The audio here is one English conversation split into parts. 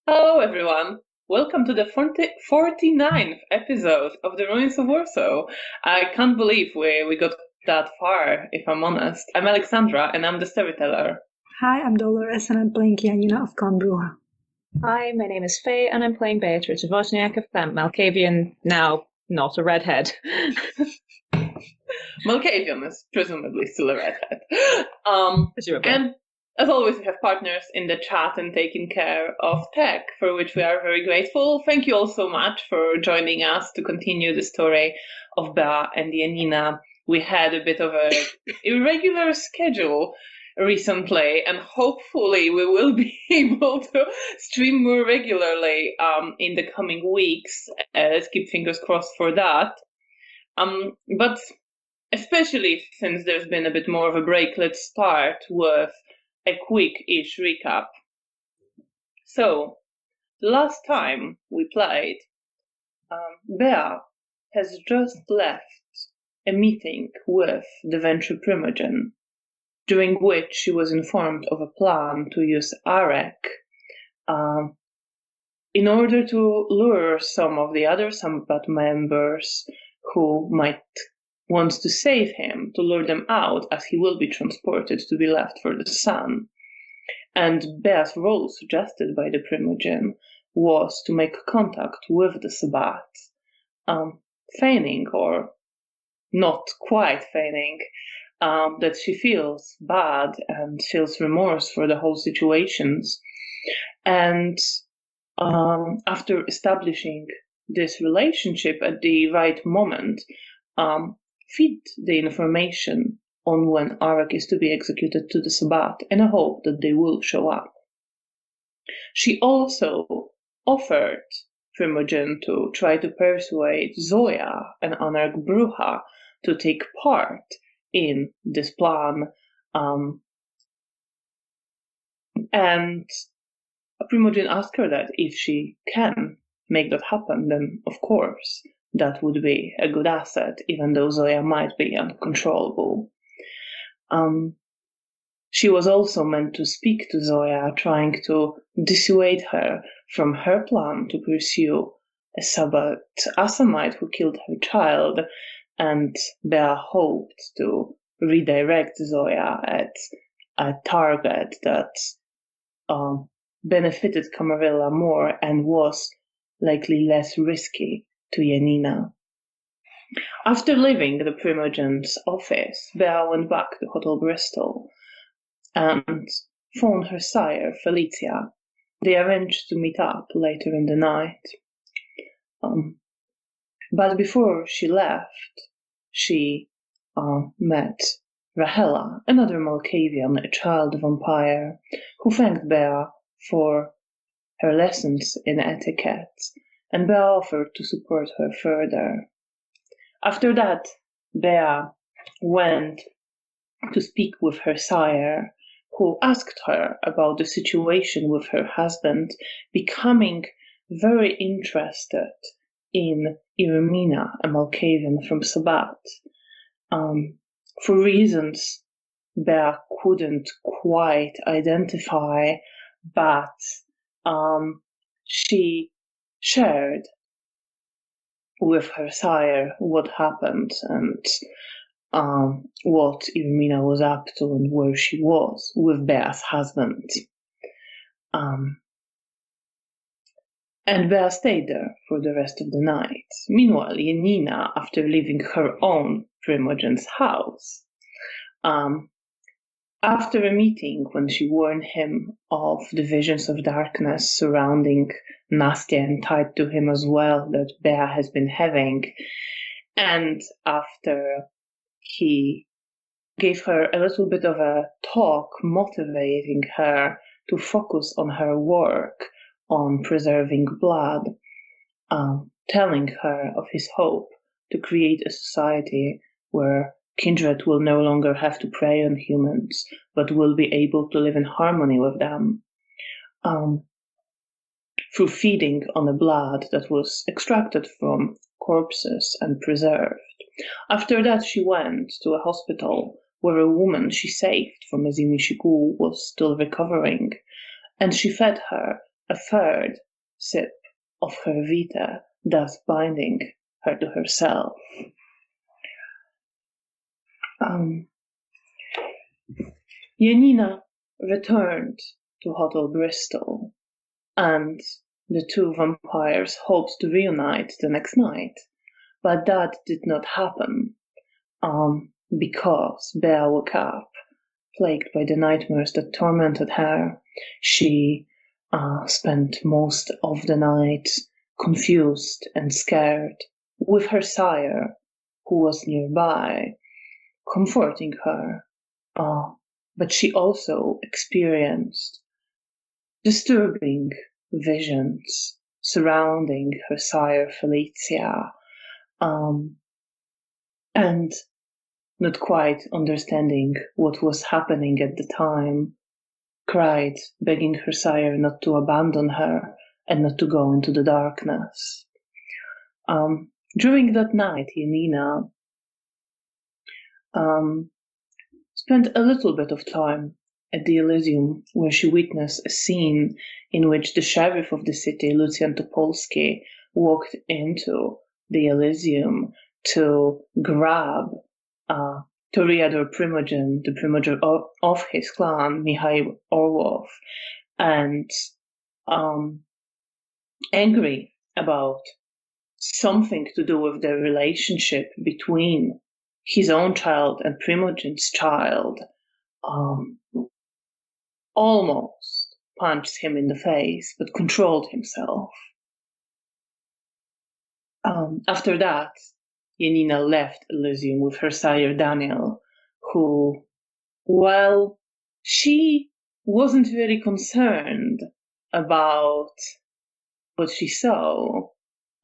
Hello, everyone. Welcome to the 49th episode of the Ruins of Warsaw. I can't believe we got that far, if I'm honest. I'm Alexandra, and I'm the storyteller. Hi, I'm Dolores, and I'm playing Janina of Clonbruja. Hi, my name is Faye, and I'm playing Beatrice Wozniak of Camp Malkavian, now not a redhead. Malkavian is presumably still a redhead. Presumably. And as always, we have partners in the chat and taking care of tech, for which we are very grateful. Thank you all so much for joining us to continue the story of Bea and Janina. We had a bit of an irregular schedule recently, and hopefully we will be able to stream more regularly in the coming weeks. Let's keep fingers crossed for that. But especially since there's been a bit more of a break, let's start with a quick-ish recap. So, last time we played, Bea has just left a meeting with the Venture Primogen, during which she was informed of a plan to use Arek in order to lure some of the other Sambat members who might want to save him, to lure them out, as he will be transported to be left for the sun. And Bea's role suggested by the Primogen was to make contact with the Sabbat, feigning, or not quite feigning, that she feels bad and feels remorse for the whole situations. And after establishing this relationship at the right moment, feed the information on when Arak is to be executed to the Sabbat in a hope that they will show up. She also offered Primogen to try to persuade Zoya and Anarch Bruja to take part in this plan. And Primogen asked her that if she can make that happen, then of course that would be a good asset, even though Zoya might be uncontrollable. She was also meant to speak to Zoya, trying to dissuade her from her plan to pursue a Sabbat Assamite who killed her child, and Bea hoped to redirect Zoya at a target that benefited Camarilla more and was likely less risky to Janina. After leaving the Primogen's office, Bea went back to Hotel Bristol and phoned her sire, Felicia. They arranged to meet up later in the night. But before she left, she met Rahela, another Malkavian, a child vampire, who thanked Bea for her lessons in etiquette, and Bea offered to support her further. After that, Bea went to speak with her sire, who asked her about the situation with her husband, becoming very interested in Irmina, a Malkavian from Sabbat. For reasons Bea couldn't quite identify, but she shared with her sire what happened and what Irmina was up to and where she was with Bea's husband. And Bea stayed there for the rest of the night. Meanwhile, Janina, after leaving her own Primogen's house, after a meeting when she warned him of the visions of darkness surrounding Nastya and tied to him as well that Bea has been having, and after he gave her a little bit of a talk motivating her to focus on her work on preserving blood, telling her of his hope to create a society where kindred will no longer have to prey on humans, but will be able to live in harmony with them, through feeding on the blood that was extracted from corpses and preserved. After that, she went to a hospital where a woman she saved from a Zimishiku was still recovering, and she fed her a third sip of her vita, thus binding her to herself. Janina returned to Hotel Bristol, and the two vampires hoped to reunite the next night, but that did not happen, because Bea woke up, plagued by the nightmares that tormented her. She spent most of the night confused and scared, with her sire, who was nearby, comforting her. But she also experienced disturbing visions surrounding her sire Felicia, and not quite understanding what was happening at the time, cried, begging her sire not to abandon her and not to go into the darkness. During that night, Janina spent a little bit of time at the Elysium, where she witnessed a scene in which the sheriff of the city, Lucian Topolsky, walked into the Elysium to grab Toreador Primogen, the primogenitor of his clan, Mikhail Orlov, and angry about something to do with the relationship between his own child and Primogen's child, almost punched him in the face, but controlled himself. After that, Janina left Elysium with her sire Daniel, who, while she wasn't very concerned about what she saw,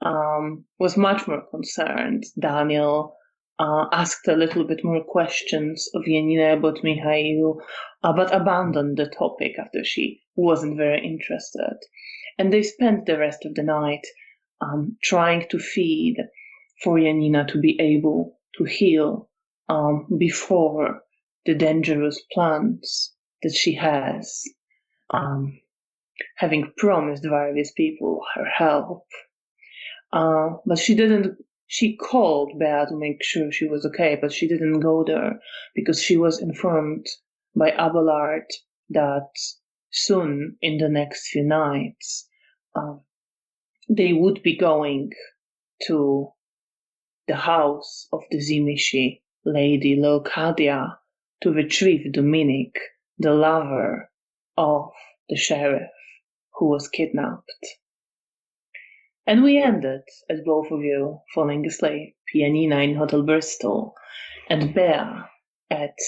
was much more concerned. Daniel asked a little bit more questions of Janina about Mikhail, but abandoned the topic after she wasn't very interested. And they spent the rest of the night trying to feed for Janina to be able to heal before the dangerous plans that she has, having promised various people her help. But she didn't. She called Bea to make sure she was okay, but she didn't go there because she was informed by Abelard that soon, in the next few nights, they would be going to the house of the Zimishi lady Leocadia to retrieve Dominik, the lover of the sheriff who was kidnapped. And we ended at both of you falling asleep, Janina in Hotel Bristol, and Bea at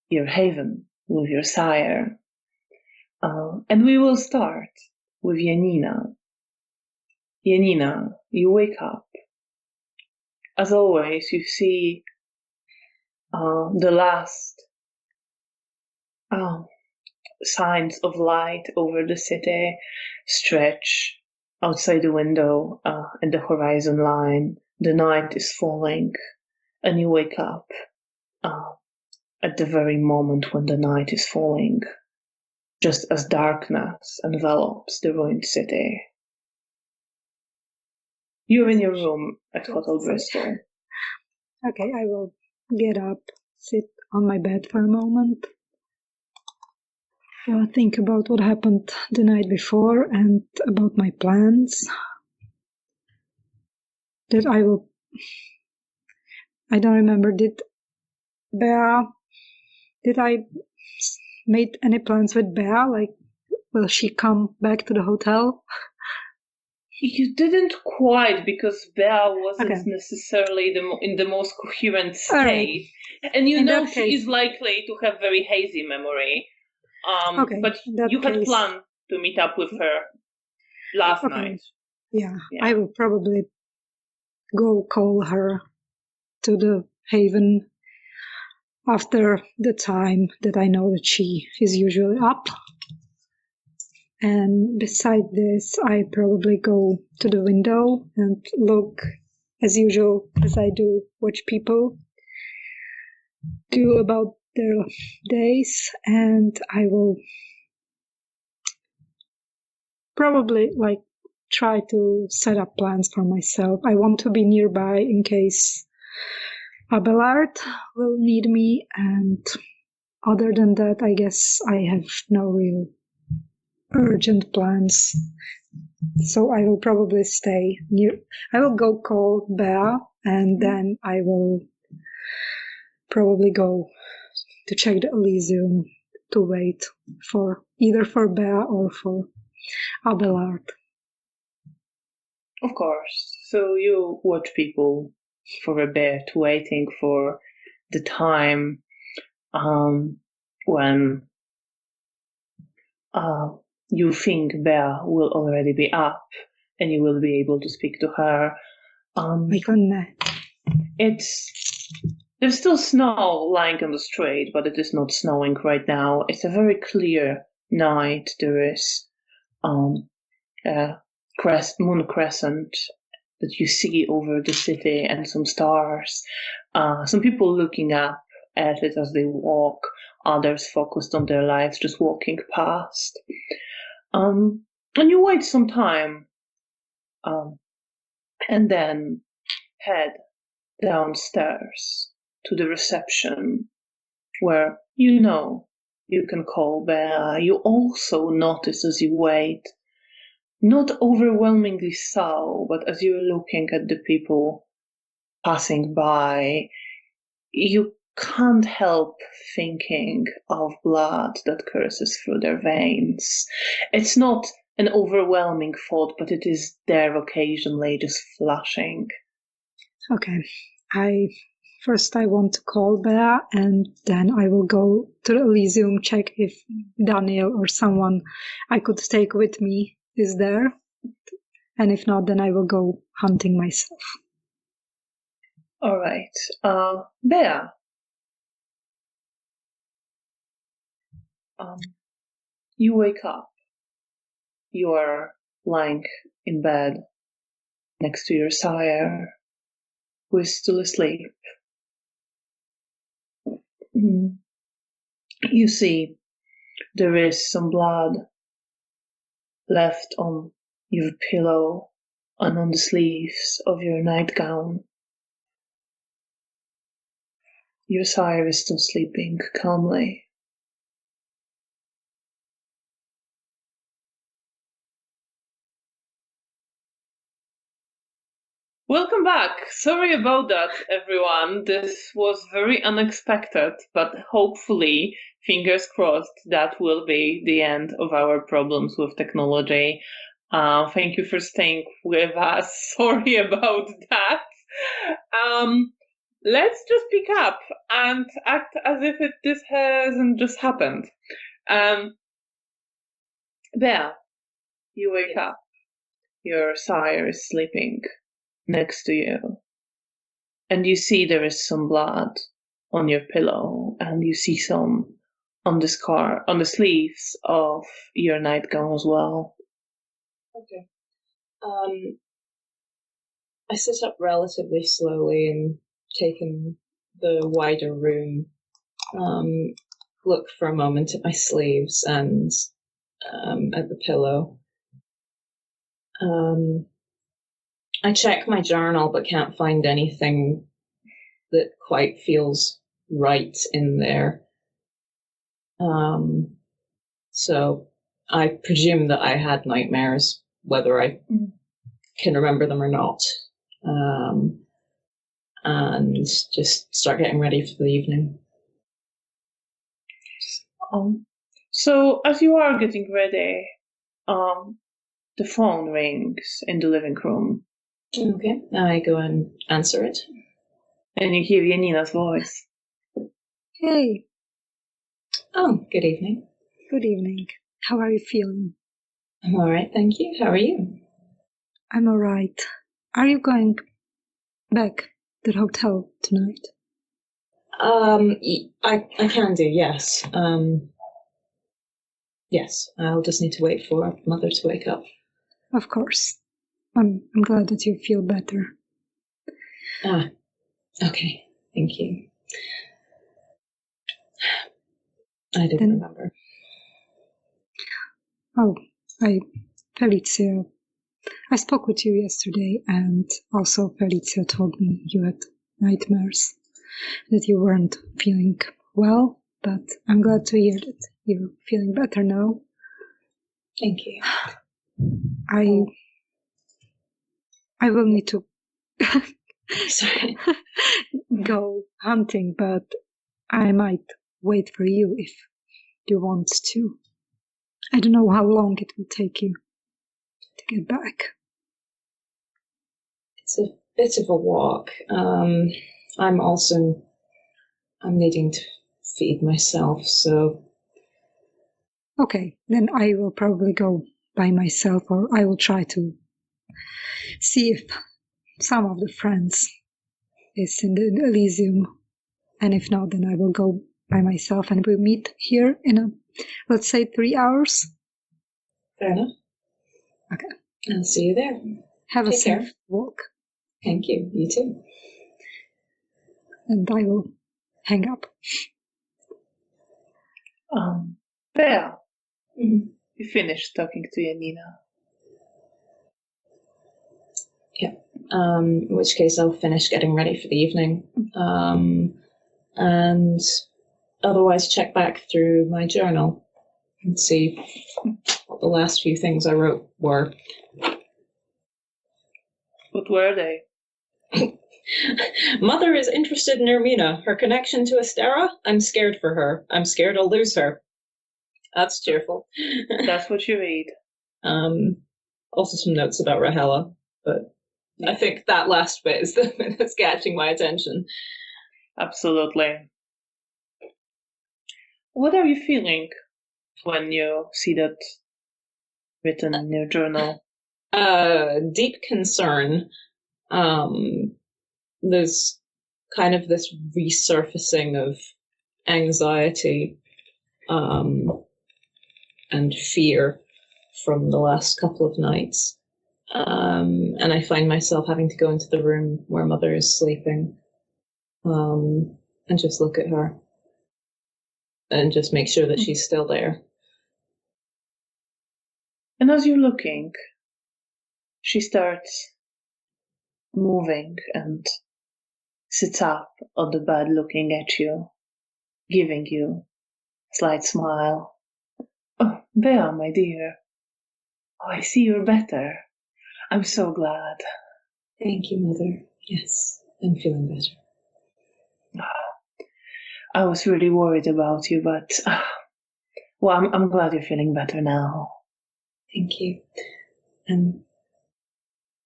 your haven with your sire. And we will start with Janina. Janina, you wake up. As always, you see the last signs of light over the city stretch outside the window and the horizon line. The night is falling, and you wake up at the very moment when the night is falling, just as darkness envelops the ruined city. You're in your room at Hotel Bristol. Okay, I will get up, sit on my bed for a moment, think about what happened the night before and about my plans. That I don't remember, did I made any plans with Bea? Like, will she come back to the hotel? You didn't quite, because Bea wasn't necessarily in the most coherent state. Right. And you know she is likely to have very hazy memory. But you had planned to meet up with her last night. Yeah, I will probably go call her to the haven after the time that I know that she is usually up. And beside this, I probably go to the window and look, as usual, as I do, watch people do about their days, and I will probably try to set up plans for myself. I want to be nearby in case Abelard will need me, and other than that, I guess I have no real urgent plans. So I will probably stay near. I will go call Bea, and then I will probably go to check the Elysium to wait for either for Bea or for Abelard. Of course. So you watch people for a bit, waiting for the time when you think Bea will already be up and you will be able to speak to her. There's still snow lying on the street, but it is not snowing right now. It's a very clear night. There is a moon crescent that you see over the city and some stars. Some people looking up at it as they walk, others focused on their lives, just walking past. And you wait some time and then head downstairs to the reception where you can call Bea. You also notice as you wait, not overwhelmingly so, but as you're looking at the people passing by, you can't help thinking of blood that courses through their veins. It's not an overwhelming thought, but it is there occasionally, just flashing. Okay. First I want to call Bea, and then I will go to the Elysium, check if Daniel or someone I could take with me is there. And if not, then I will go hunting myself. All right. Bea. You wake up. You are lying in bed next to your sire, who is still asleep. You see there is some blood left on your pillow and on the sleeves of your nightgown. Your sire is still sleeping calmly. Welcome back. Sorry about that, everyone. This was very unexpected, but hopefully, fingers crossed, that will be the end of our problems with technology. Thank you for staying with us. Sorry about that. Let's just pick up and act as if this hasn't just happened. Bea, you wake up. Your sire is sleeping next to you, and you see there is some blood on your pillow, and you see some on the sleeves of your nightgown as well. Okay. I sit up relatively slowly and take in the wider room, look for a moment at my sleeves and at the pillow. I check my journal but can't find anything that quite feels right in there. So I presume that I had nightmares, whether I can remember them or not. And just start getting ready for the evening. So as you are getting ready, the phone rings in the living room. Okay, I go and answer it. And you hear Janina's voice. Hey. Oh, good evening. Good evening. How are you feeling? I'm all right, thank you. How are you? I'm all right. Are you going back to the hotel tonight? I can do, yes. Yes, I'll just need to wait for Mother to wake up. Of course. I'm glad that you feel better. Okay, thank you. I didn't remember. Oh, I Felicia, I spoke with you yesterday, and also Felicia told me you had nightmares, that you weren't feeling well, but I'm glad to hear that you're feeling better now. Thank you. I will need to Sorry. go hunting, but I might wait for you if you want to. I don't know how long it will take you to get back. It's a bit of a walk. I'm needing to feed myself, so... Okay, then I will probably go by myself, or I will try to see if some of the friends is in the Elysium, and if not, then I will go by myself, and we'll meet here in let's say 3 hours. Fair enough. Okay. I'll see you there. Have a Take care. safe walk. Thank you. You too. And I will hang up. Bea, Mm-hmm. you finished talking to Janina. Yeah. In which case I'll finish getting ready for the evening. And otherwise check back through my journal and see what the last few things I wrote were. What were they? Mother is interested in Ermina. Her connection to Estera? I'm scared for her. I'm scared I'll lose her. That's cheerful. That's what you read. Also some notes about Rahela, but I think that last bit is the bit that's catching my attention. Absolutely. What are you feeling when you see that written in your journal? Deep concern. There's kind of this resurfacing of anxiety and fear from the last couple of nights. And I find myself having to go into the room where Mother is sleeping and just look at her and just make sure that she's still there. And as you're looking, she starts moving and sits up on the bed looking at you, giving you a slight smile. Oh, Bea, my dear. Oh, I see you're better. I'm so glad. Thank you, Mother. Yes, I'm feeling better. I was really worried about you, but well, I'm glad you're feeling better now. Thank you. I'm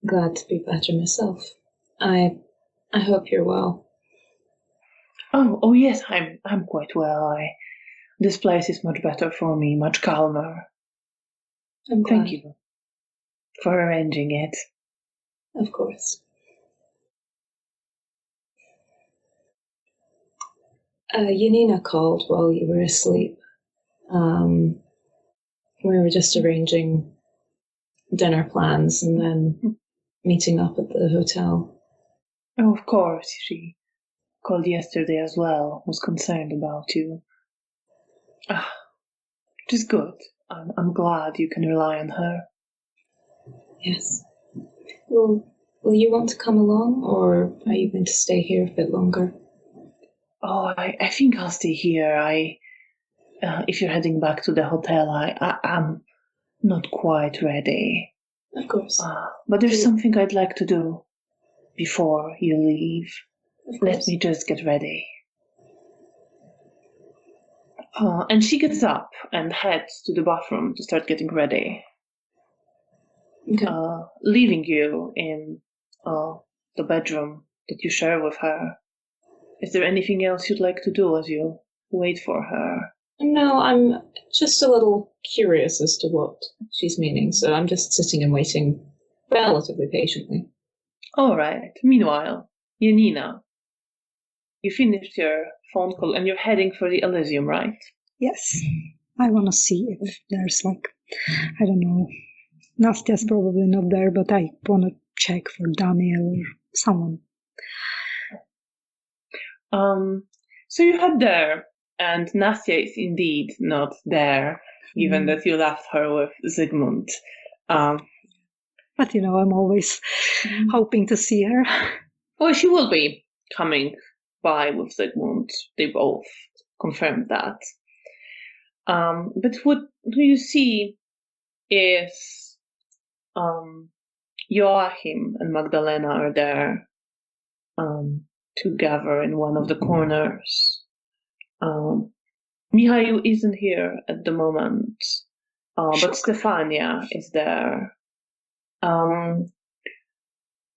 glad to be better myself. I hope you're well. Oh yes, I'm quite well. This place is much better for me, much calmer. I'm glad. Thank you for arranging it. Of course. Janina called while you were asleep. We were just arranging dinner plans and then meeting up at the hotel. Oh, of course, she called yesterday as well, was concerned about you. Which is good. I'm glad you can rely on her. Yes. Will you want to come along, or are you going to stay here a bit longer? Oh, I think I'll stay here. If you're heading back to the hotel, I'm not quite ready. Of course. But there's something I'd like to do before you leave. Let me just get ready. And she gets up and heads to the bathroom to start getting ready. Okay. Leaving you in the bedroom that you share with her. Is there anything else you'd like to do as you wait for her? No, I'm just a little curious as to what she's meaning, so I'm just sitting and waiting relatively patiently. All right. Meanwhile, Janina, you finished your phone call and you're heading for the Elysium, right? Yes. I want to see if there's I don't know. Nastia's probably not there, but I want to check for Daniel or someone. So you head there, and Nastia is indeed not there, given that you left her with Zygmunt. But I'm always hoping to see her. Well, she will be coming by with Zygmunt. They both confirmed that. But what do you see is Joachim and Magdalena are there together in one of the corners. Mihail isn't here at the moment, but Stefania is there.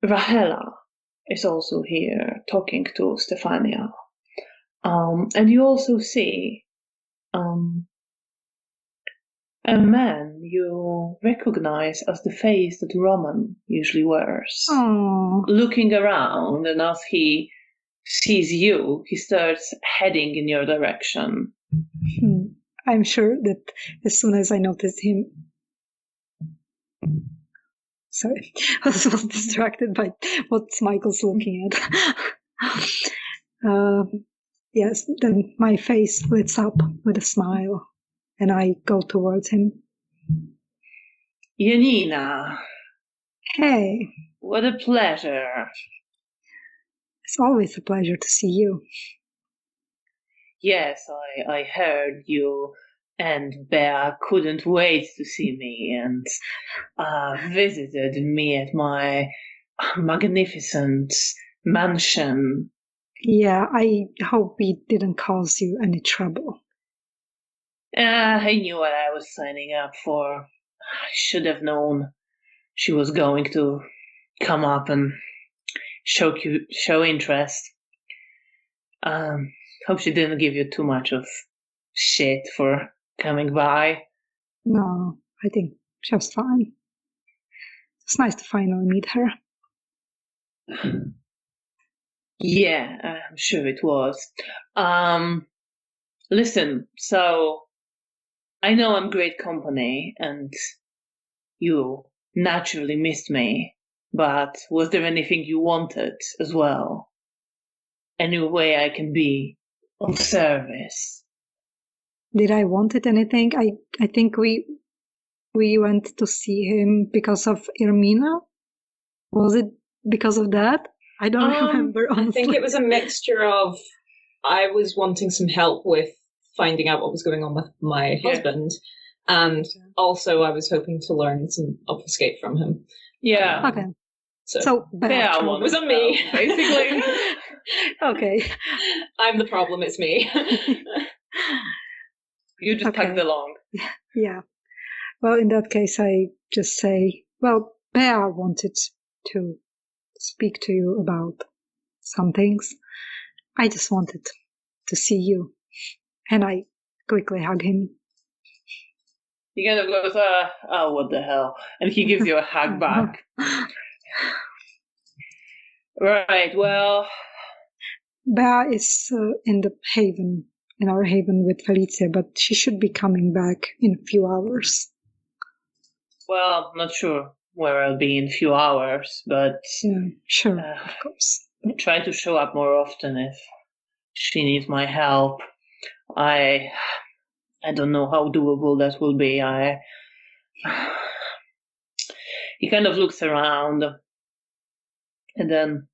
Rahela is also here talking to Stefania. And you also see a man you recognize as the face that Roman usually wears. Oh. Looking around, and as he sees you, he starts heading in your direction. I'm sure that as soon as I noticed him... Sorry, I was distracted by what Michael's looking at. Yes, then my face lights up with a smile, and I go towards him. Janina. Hey. What a pleasure. It's always a pleasure to see you. Yes, I heard you and Bea couldn't wait to see me and visited me at my magnificent mansion. Yeah, I hope we didn't cause you any trouble. I knew what I was signing up for. I should have known she was going to come up and show interest. Hope she didn't give you too much of shit for coming by. No, I think she was fine. It's nice to finally meet her. Yeah, I'm sure it was. Listen, so I know I'm great company and you naturally missed me, but was there anything you wanted as well? Any way I can be of service? Did I wanted anything? I think we went to see him because of Irmina. Was it because of that? I don't remember, honestly. I think it was a mixture of I was wanting some help with finding out what was going on with my husband, and also I was hoping to learn some obfuscate from him. Yeah. Okay. So Bea was on me, basically. Okay. I'm the problem. It's me. You just tagged along. Yeah. Well, in that case, I just say, well, Bea wanted to speak to you about some things. I just wanted to see you. And I quickly hug him. He kind of goes, oh, what the hell? And he gives you a hug back. Right, well... Bea is in our haven with Felicia, but she should be coming back in a few hours. Well, not sure where I'll be in a few hours, but... Yeah, sure, of course. I try to show up more often if she needs my help. I don't know how doable that will be. He kind of looks around, and then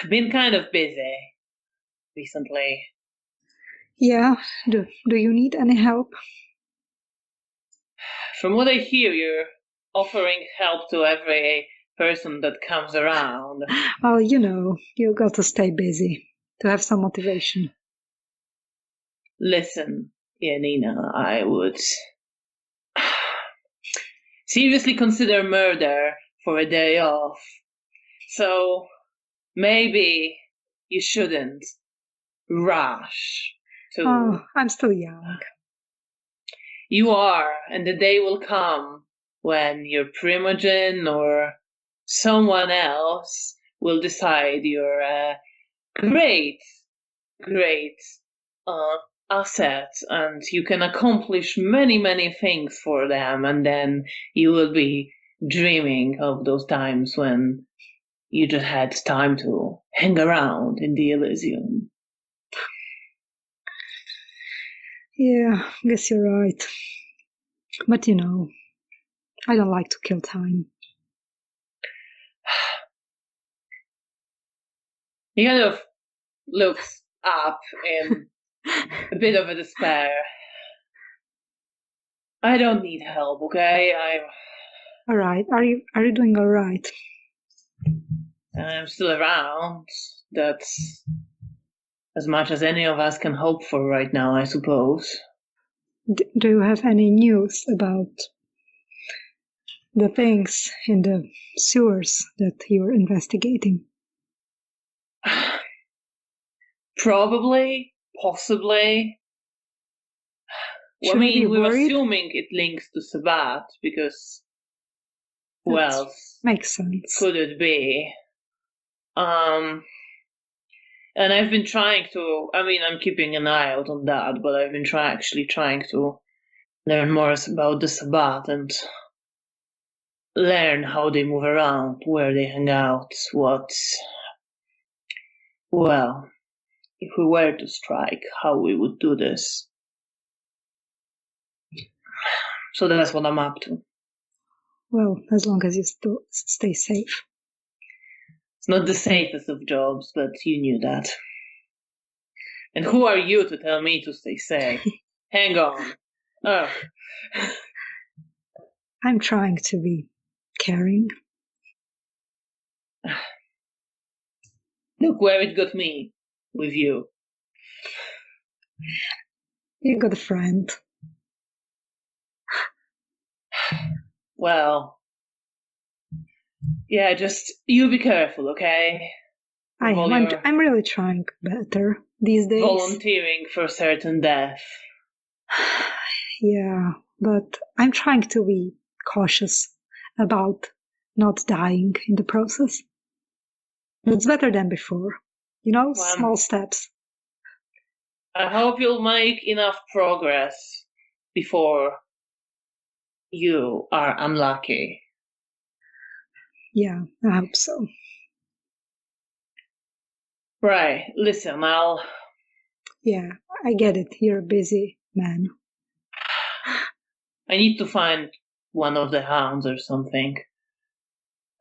I've been kind of busy recently. Yeah, do you need any help? From what I hear, you're offering help to every person that comes around. Well, you got to stay busy to have some motivation. Listen, Janina, I would seriously consider murder for a day off. So maybe you shouldn't rush to... Oh, I'm still young. You are, and the day will come when your primogen or someone else will decide you're a great asset, and you can accomplish many things for them, and then you will be dreaming of those times when you just had time to hang around in the Elysium. Yeah, I guess you're right. But I don't like to kill time. He kind of looks up in a bit of a despair. I don't need help, okay? All right. Are you doing all right? I'm still around. That's as much as any of us can hope for right now, I suppose. Do you have any news about the things in the sewers that you're investigating? Probably, possibly. Well, I mean, we're assuming it links to Sabat because who else makes sense. could it be? And I've been trying to. I mean, I'm keeping an eye out on that, but I've been actually trying to learn more about the Sabat and learn how they move around, where they hang out, what. Well, if we were to strike, how we would do this. So that's what I'm up to. Well, as long as you still stay safe. It's not the safest of jobs, but you knew that. And who are you to tell me to stay safe? Hang on. Oh. I'm trying to be caring. Look where it got me with you. You got a friend. Well, yeah, just you be careful, okay? I'm really trying better these days. Volunteering for certain death. Yeah, but I'm trying to be cautious about not dying in the process. It's better than before. Small steps. I hope you'll make enough progress before you are unlucky. Yeah, I hope so. Right, listen, Yeah, I get it. You're a busy man. I need to find one of the hounds or something.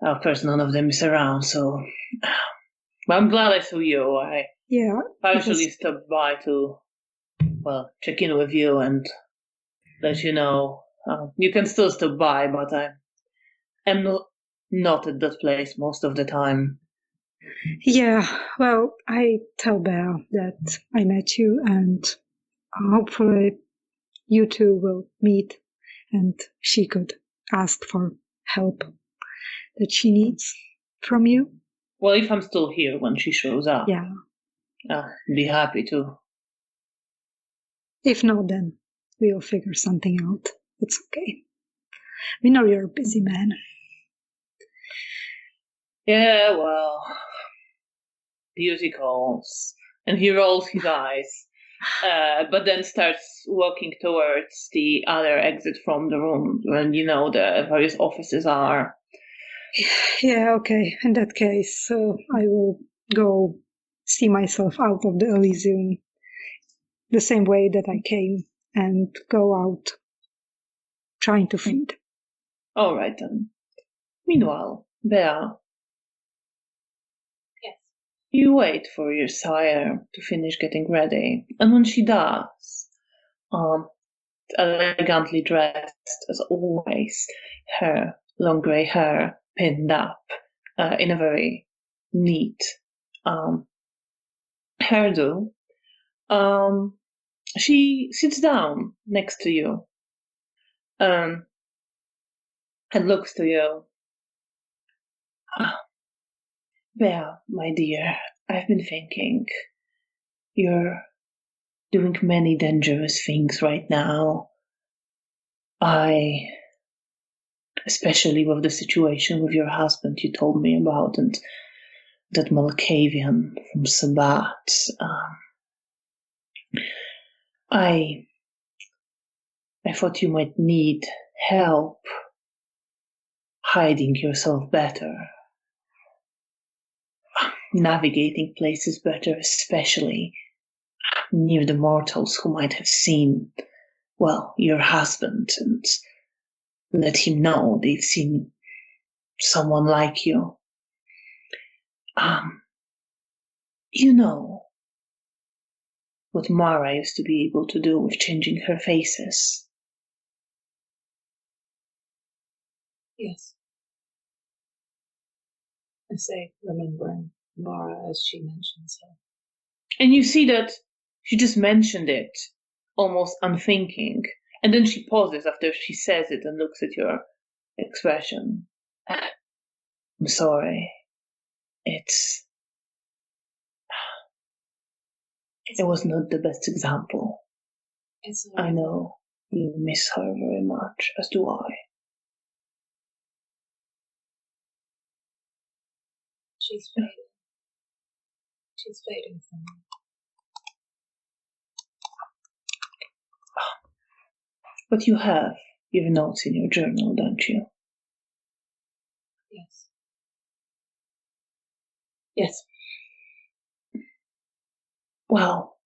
Of course, none of them is around, so... But I'm glad I saw you. I actually stopped by to, check in with you and let you know. You can still stop by, but I am not at that place most of the time. Yeah, well, I tell Bea that I met you, and hopefully you two will meet and she could ask for help that she needs from you. Well, if I'm still here when she shows up, yeah, I'll be happy to. If not, then we'll figure something out. It's okay. We know you're a busy man. Yeah, well, beauty calls. And he rolls his eyes, but then starts walking towards the other exit from the room when, the various offices are. Yeah, okay. In that case, I will go see myself out of the Elysium the same way that I came and go out trying to feed. All right, then. Meanwhile, Bea. Yes. You wait for your sire to finish getting ready, and when she does, elegantly dressed as always, her long grey hair pinned up in a very neat hairdo, she sits down next to you and looks to you. Bea, my dear, I've been thinking. You're doing many dangerous things right now. Especially with the situation with your husband you told me about, and that Malkavian from Sabat. I thought you might need help hiding yourself better, navigating places better, especially near the mortals who might have seen, your husband and let him know they've seen someone like you. You know what Mara used to be able to do with changing her faces. Yes. I say, remembering Mara as she mentions her. And you see that she just mentioned it, almost unthinking. And then she pauses after she says it and looks at your expression. I'm sorry. It was not the best example. I know you miss her very much, as do I. She's fading. She's fading from me. But you have your notes in your journal, don't you? Yes. Yes. Well,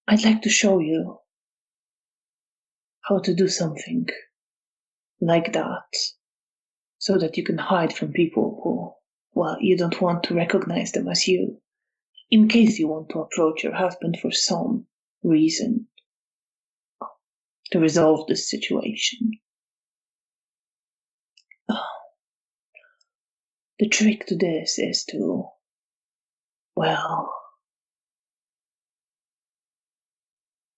I'd like to show you how to do something like that, so that you can hide from people who, well, you don't want to recognize them as you, in case you want to approach your husband for some reason to resolve this situation. The trick to this is to, well,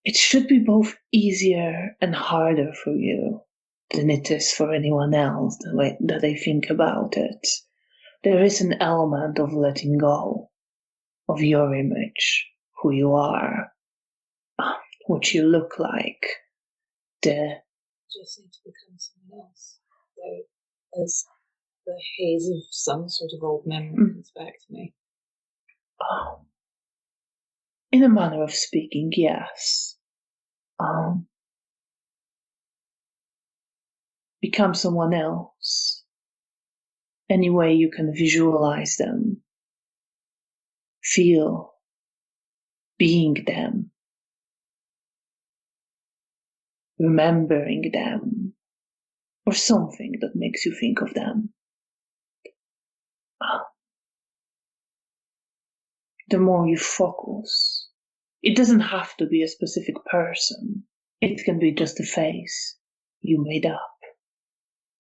it should be both easier and harder for you than it is for anyone else, the way that they think about it. There is an element of letting go of your image, who you are, what you look like. Just need to become someone else. So, as the haze of some sort of old memory comes back to me. In a manner of speaking, yes. Become someone else. Any way you can visualize them. Feel being them. Remembering them. Or something that makes you think of them. The more you focus, it doesn't have to be a specific person. It can be just a face you made up.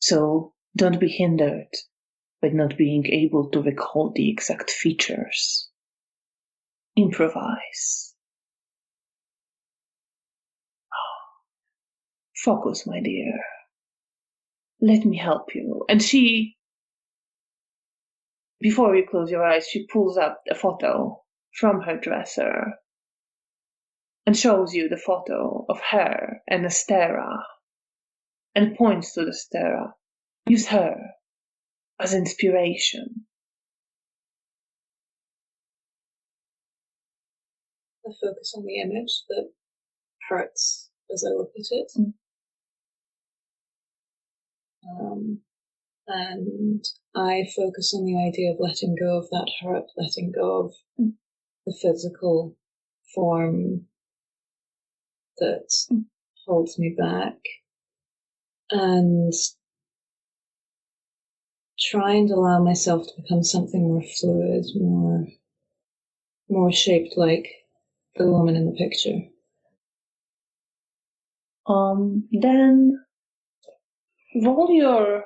So don't be hindered by not being able to recall the exact features. Improvise. Focus, my dear. Let me help you. And she, before you close your eyes, she pulls up a photo from her dresser and shows you the photo of her and Estera and points to the Estera. Use her as inspiration. I focus on the image that hurts as I look at it. And I focus on the idea of letting go of that hurt, letting go of the physical form that holds me back, and try and allow myself to become something more fluid, more shaped like the woman in the picture. Then roll your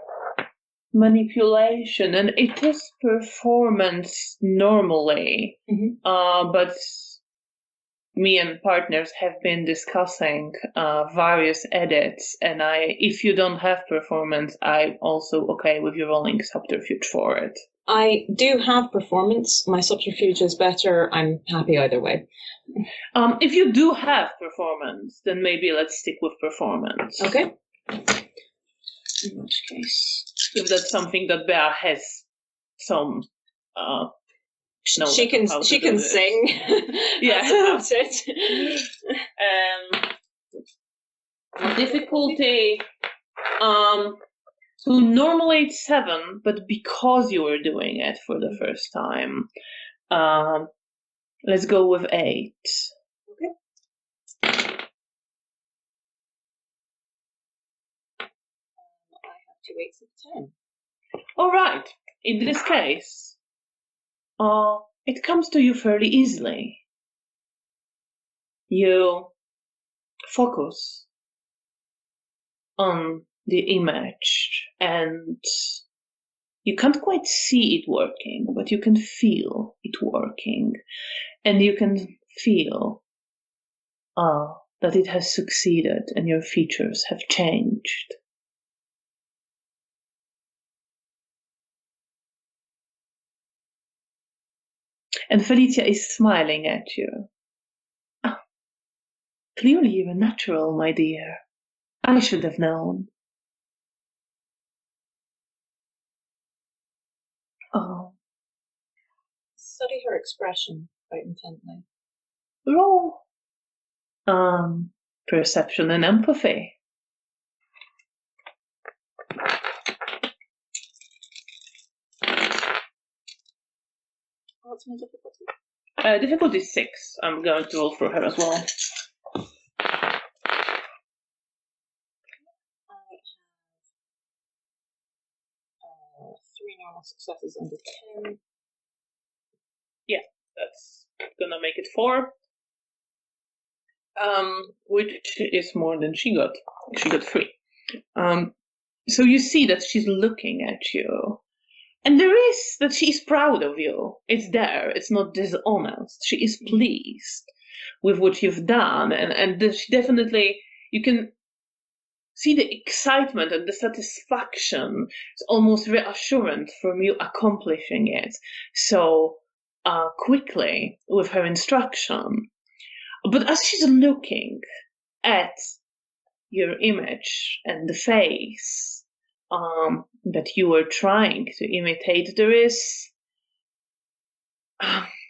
manipulation, and it is performance normally, but me and partners have been discussing various edits, and if you don't have performance, I'm also okay with you rolling subterfuge for it. I do have performance. My subterfuge is better. I'm happy either way. If you do have performance, then maybe let's stick with performance. Okay. In which case, if that's something that Bea has some she can sing. Yeah. That's about it. Difficulty. So normally it's 7, but because you were doing it for the first time, let's go with 8. Okay. 2 8 of 10. All right. In this case, it comes to you fairly easily. You focus on the image, and you can't quite see it working, but you can feel it working, and you can feel that it has succeeded and your features have changed. And Felicia is smiling at you. Ah, clearly you're a natural, my dear. I should have known. Oh. Study her expression quite intently. Roll. Perception and empathy. What's my difficulty? Difficulty 6. I'm going to roll for her as well. I have 3 normal successes under 10. Yeah, that's gonna make it 4. Which is more than she got. She got 3. So you see that she's looking at you. And there is that she's proud of you. It's there. It's not dishonest. She is pleased with what you've done. And she definitely, you can see the excitement and the satisfaction. It's almost reassurance from you accomplishing it so quickly with her instruction. But as she's looking at your image and the face that you were trying to imitate, there is,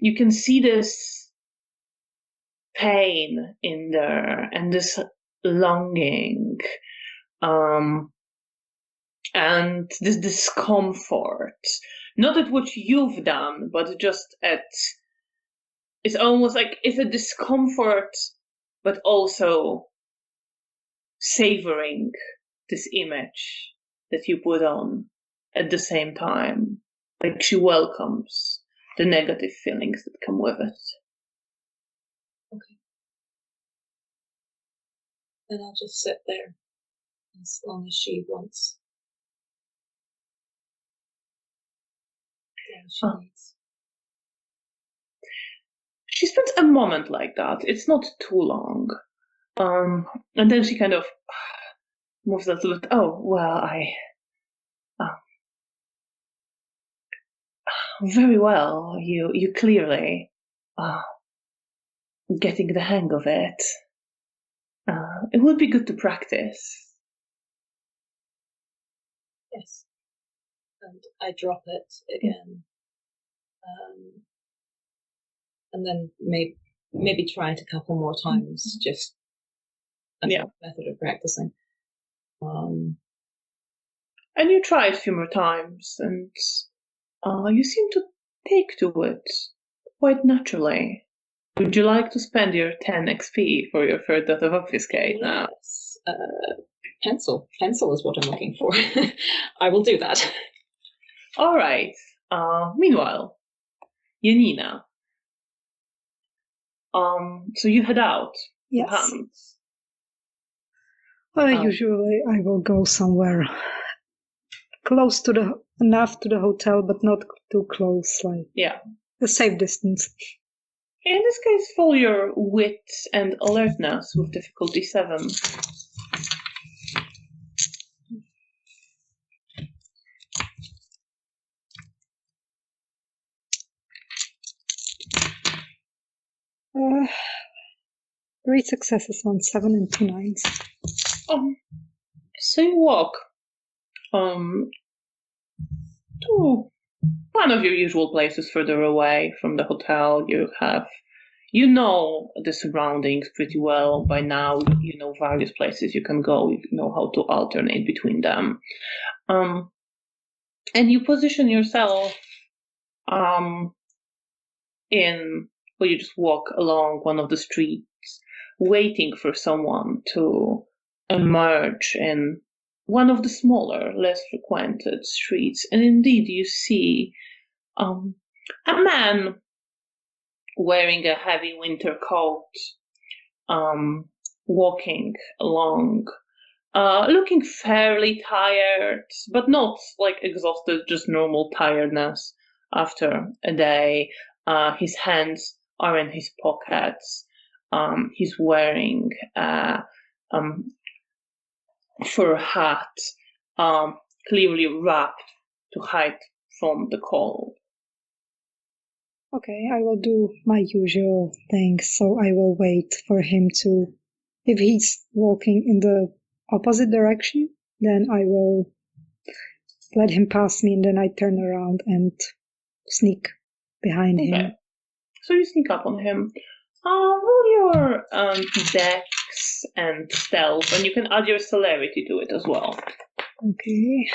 you can see this pain in there and this longing and this discomfort. Not at what you've done, but just at, it's almost like it's a discomfort, but also savoring this image that you put on at the same time. Like she welcomes the negative feelings that come with it. Okay. And I'll just sit there as long as she wants. As she needs. She spends a moment like that. It's not too long. And then she kind of moves a little bit. Oh, well, very well. You clearly getting the hang of it. It would be good to practice. Yes. And I drop it again. And then maybe try it a couple more times, just as a method of practicing. And you try a few more times, and you seem to take to it quite naturally. Would you like to spend your 10 XP for your third dot of obfuscate now? Yes. Pencil. Pencil is what I'm looking for. I will do that. All right. Meanwhile, Janina. So you head out. Yes. Well, usually I will go somewhere close to enough to the hotel, but not too close, like a safe distance. In this case, follow your wit and alertness with difficulty 7. Great successes on 7 and 2 9s. So you walk to one of your usual places further away from the hotel. You know the surroundings pretty well by now. You know various places you can go. You know how to alternate between them. And you position yourself you just walk along one of the streets, waiting for someone to emerge in one of the smaller, less frequented streets, and indeed you see a man wearing a heavy winter coat, walking along, looking fairly tired, but not like exhausted, just normal tiredness after a day. His hands are in his pockets. He's wearing a fur hat, clearly wrapped to hide from the cold. Okay, I will do my usual thing, so I will wait for him to... If he's walking in the opposite direction, then I will let him pass me, and then I turn around and sneak behind him. So you sneak up on him. Roll your dex and stealth, and you can add your celerity to it as well. Okay.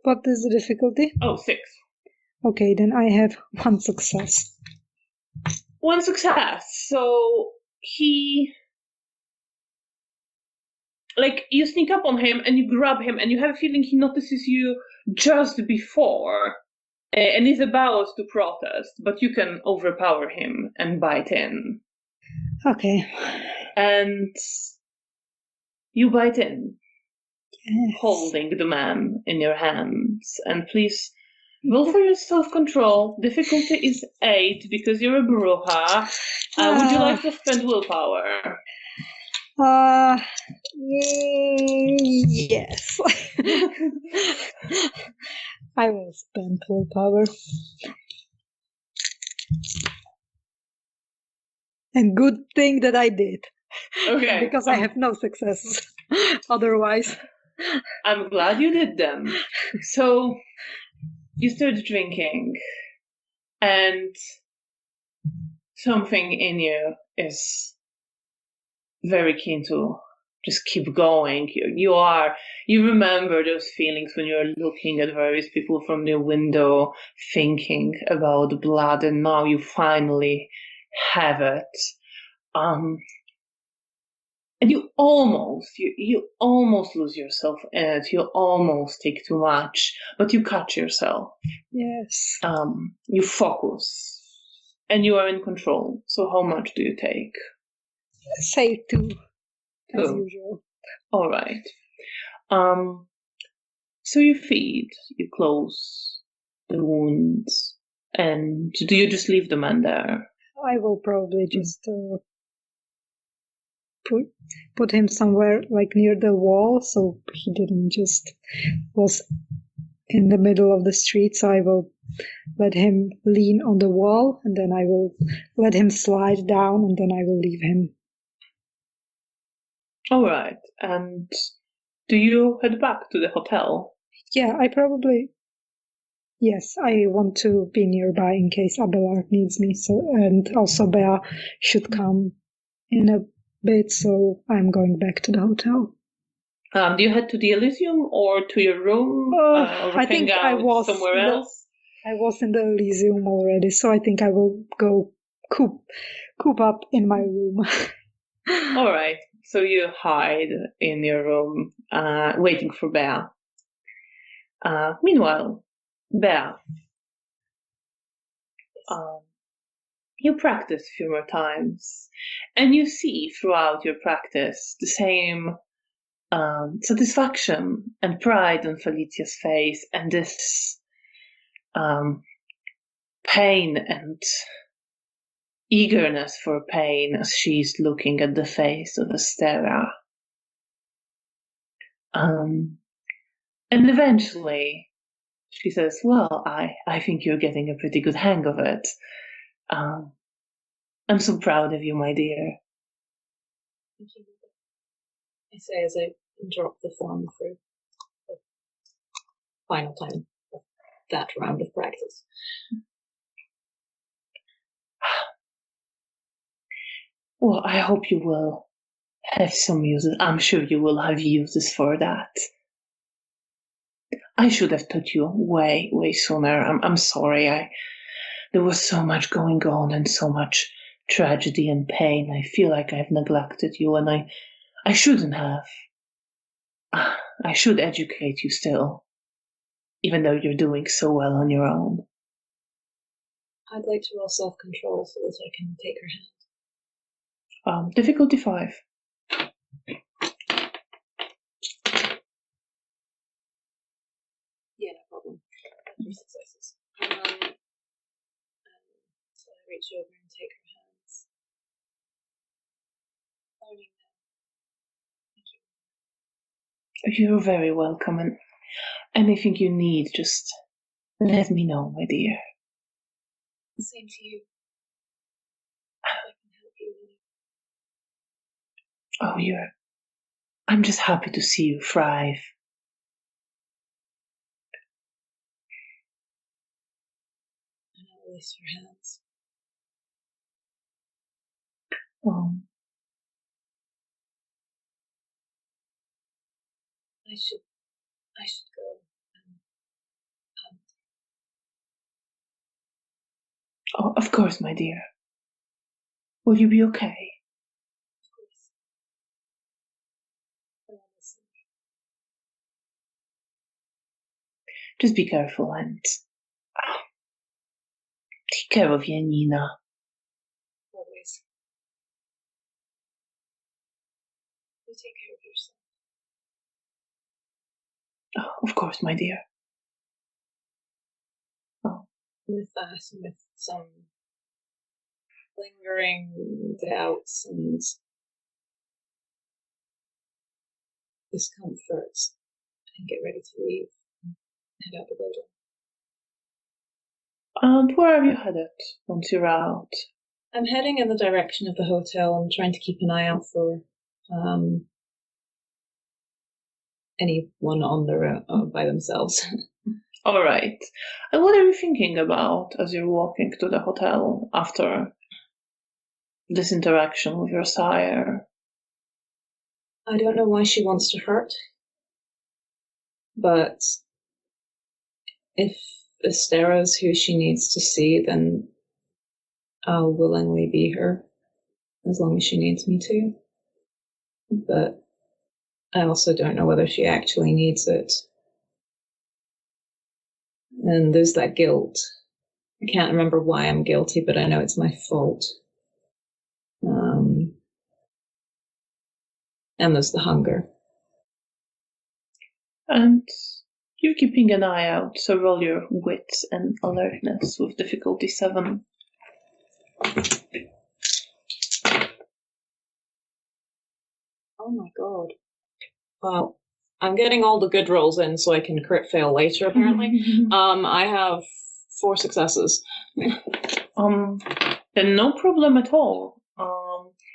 What is the difficulty? Oh, 6. Okay, then I have 1 success. 1 success. So he, like, you sneak up on him and you grab him, and you have a feeling he notices you just before and is about to protest, but you can overpower him and bite in. Okay. And you bite in, Yes. holding the man in your hands. And please roll for your self-control. Difficulty is 8 because you're a bruja. Would you like to spend willpower? Yes. I will spend willpower. And good thing that I did. Okay. Because I have no successes. Otherwise. I'm glad you did them. So you start drinking, and something in you is very keen to just keep going. You remember those feelings when you're looking at various people from the window, thinking about blood, and now you finally have it. And you almost lose yourself in it. You almost take too much, but you catch yourself. Yes. You focus, and you are in control. So how much do you take? Say 2, as 2. usual. All right. So you feed, you close the wounds, and do you just leave the man there? I will probably just put him somewhere like near the wall, so he didn't just was in the middle of the street. So I will let him lean on the wall, and then I will let him slide down, and then I will leave him. All right. And do you head back to the hotel? Yeah, yes, I want to be nearby in case Abelard needs me. So, and also Bea should come in a bit, so I'm going back to the hotel. Do you head to the Elysium or to your room? Or I think I was somewhere else. I was in the Elysium already, so I think I will go coop up in my room. All right. So you hide in your room, waiting for Bea. Meanwhile, Bea, you practice a few more times, and you see throughout your practice the same satisfaction and pride on Felicia's face, and this pain and eagerness for pain as she's looking at the face of Astera. And eventually she says, well, I think you're getting a pretty good hang of it. I'm so proud of you, my dear. Thank you. I say as I drop the form for the final time of that round of practice. Well, I hope you will have some uses. I'm sure you will have uses for that. I should have taught you way sooner. I'm sorry. There was so much going on and so much tragedy and pain. I feel like I've neglected you, and I shouldn't have. I should educate you still, even though you're doing so well on your own. I'd like to roll self-control so that I can take her hand. Difficulty 5. Yeah, no problem. 3 successes. So I reach over and take her hands. Learning now. Thank you. You're very welcome, and anything you need, just let me know, my dear. The same to you. I can help you. Oh, I'm just happy to see you thrive. And I'll release her hands. I should go. Oh, of course, my dear. Will you be okay? Of course. Just be careful and take care of Janina. Always. You take care of yourself. Oh, of course, my dear. Oh. With that, with some lingering doubts and discomfort, and get ready to leave and head out the building. And where are you headed once you're out? I'm heading in the direction of the hotel. I'm trying to keep an eye out for anyone on their own, by themselves. All right. And what are you thinking about as you're walking to the hotel after this interaction with your sire? I don't know why she wants to hurt, but if Estera's who she needs to see, then I'll willingly be her, as long as she needs me to. But I also don't know whether she actually needs it. And there's that guilt. I can't remember why I'm guilty, but I know it's my fault. And there's the hunger. And you're keeping an eye out, so roll your wits and alertness with difficulty 7. Oh my god. Well, I'm getting all the good rolls in so I can crit fail later, apparently. I have 4 successes. Then no problem at all.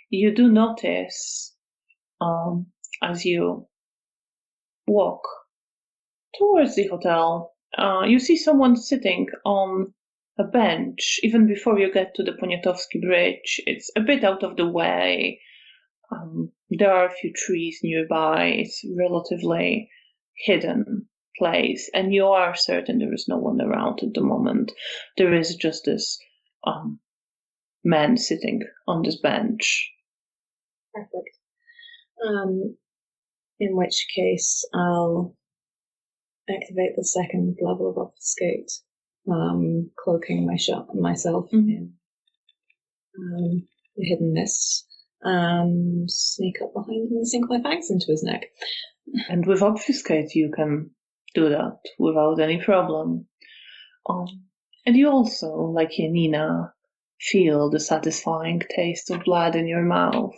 You do notice, as you walk towards the hotel, you see someone sitting on a bench even before you get to the Poniatowski Bridge. It's a bit out of the way. There are a few trees nearby. It's a relatively hidden place, and you are certain there is no one around at the moment. There is just this man sitting on this bench. Perfect. In which case, I'll activate the second level of obfuscate, cloaking myself in the hidden mists, and sneak up behind him and sink my fangs into his neck. And with obfuscate, you can do that without any problem. And you also, like Janina, feel the satisfying taste of blood in your mouth.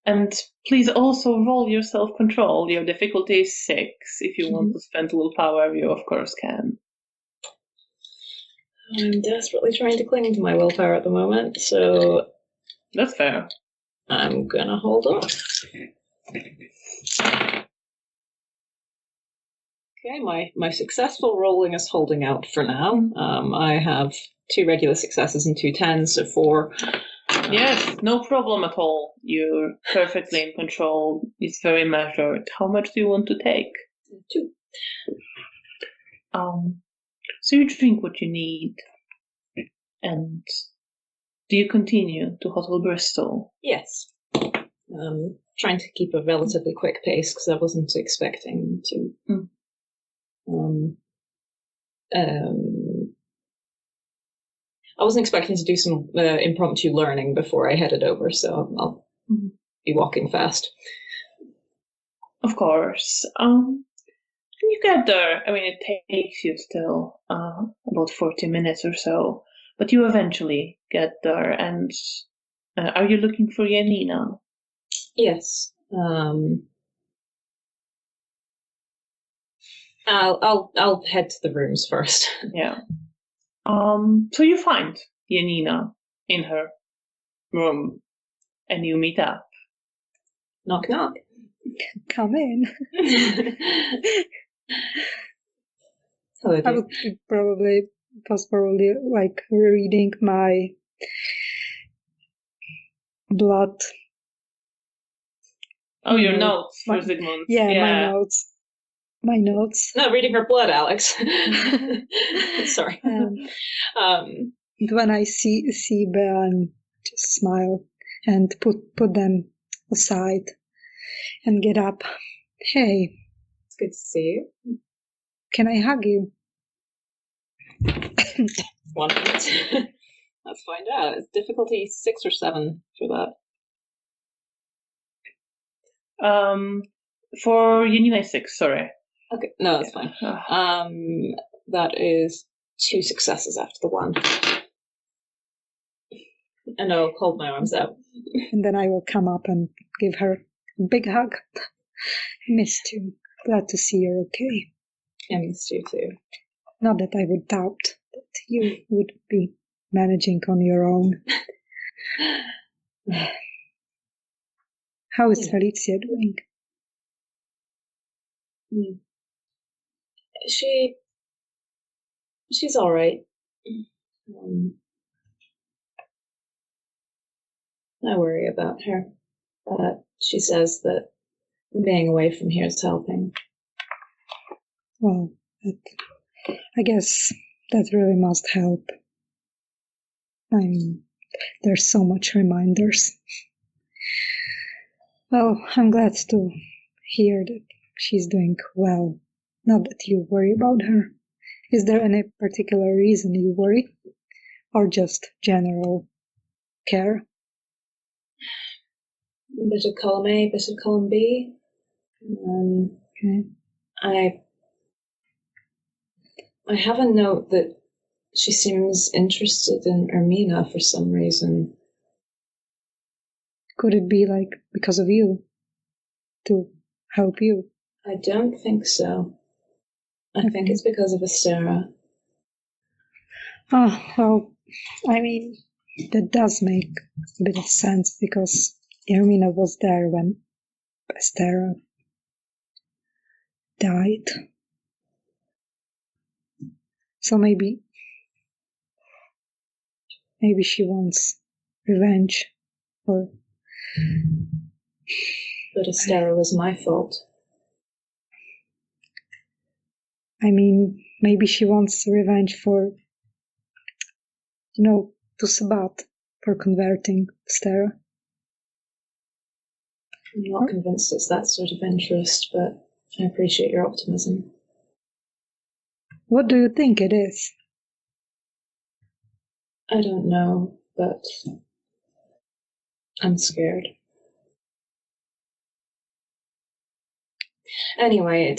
And please also roll your self-control. Your difficulty is 6. If you want to spend willpower, you of course can. I'm desperately trying to cling to my willpower at the moment, so... That's fair. I'm gonna hold off. Okay, my successful rolling is holding out for now. I have 2 regular successes and 2 10s, so 4. Yes, no problem at all. You're perfectly in control. It's very measured. How much do you want to take? 2. So you drink what you need, And do you continue to Hotel Bristol? Yes. Trying to keep a relatively quick pace because I wasn't expecting to. I wasn't expecting to do some impromptu learning before I headed over, so I'll be walking fast. Of course. You get there. I mean, it takes you still about 40 minutes or so, but you eventually get there. And are you looking for Janina? Yes. I'll head to the rooms first. Yeah. So you find Janina in her room, and you meet up. Knock, knock. Come in. Hello, I would probably like reading my blood. Oh, your notes for Zygmunt. Yeah, my notes. No, reading her blood, Alex. Sorry. When I see Bea, and just smile and put them aside and get up. Hey. It's good to see you. Can I hug you? 1 minute. Let's find out. It's difficulty 6 or 7 for that. For Janina 6, sorry. Okay, no, that's fine. That is 2 successes after the 1. And I'll hold my arms out. And then I will come up and give her a big hug. I missed you. Glad to see you're okay. I missed you too. Not that I would doubt that you would be managing on your own. How is Felicia doing? She's all right. I worry about her, but she says that being away from here is helping. Well, I guess that really must help. I mean, there's so much reminders. Well, I'm glad to hear that she's doing well. Not that you worry about her. Is there any particular reason you worry? Or just general care? Bit of column A, bit of column B. Okay. I have a note that she seems interested in Ermina for some reason. Could it be like because of you? To help you? I don't think so. I think it's because of Astera. Oh, well, I mean, that does make a bit of sense because Ermina was there when Astera died. So maybe she wants revenge, or... But Astera was my fault. I mean, maybe she wants revenge for, to Sabat, for converting Astera. I'm not convinced it's that sort of interest, but I appreciate your optimism. What do you think it is? I don't know, but I'm scared. Anyway,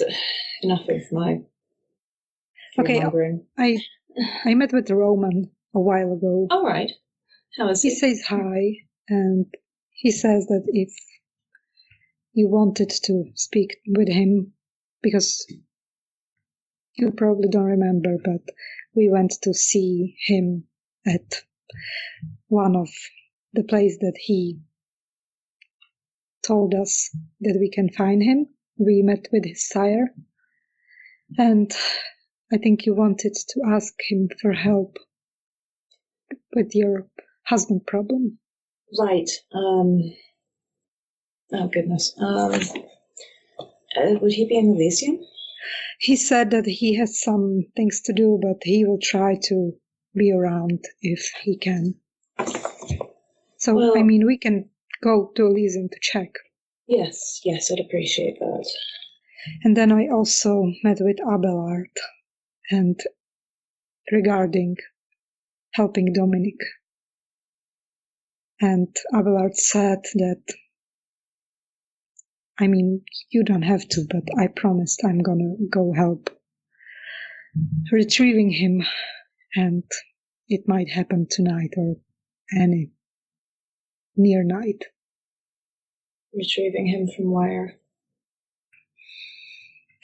enough of my fear-mongering. Okay, I met with Roman a while ago. All right. How is he? He says hi, and he says that if you wanted to speak with him, because you probably don't remember, but we went to see him at one of the place that he told us that we can find him. We met with his sire, and I think you wanted to ask him for help with your husband problem. Right. Oh, goodness. Would he be in Elysium? He said that he has some things to do, but he will try to be around if he can. So, Well- we can go to Elysium to check. Yes, I'd appreciate that. And then I also met with Abelard and regarding helping Dominik. And Abelard said that, you don't have to, but I promised I'm gonna go help retrieving him, and it might happen tonight or any near night. Retrieving him from where?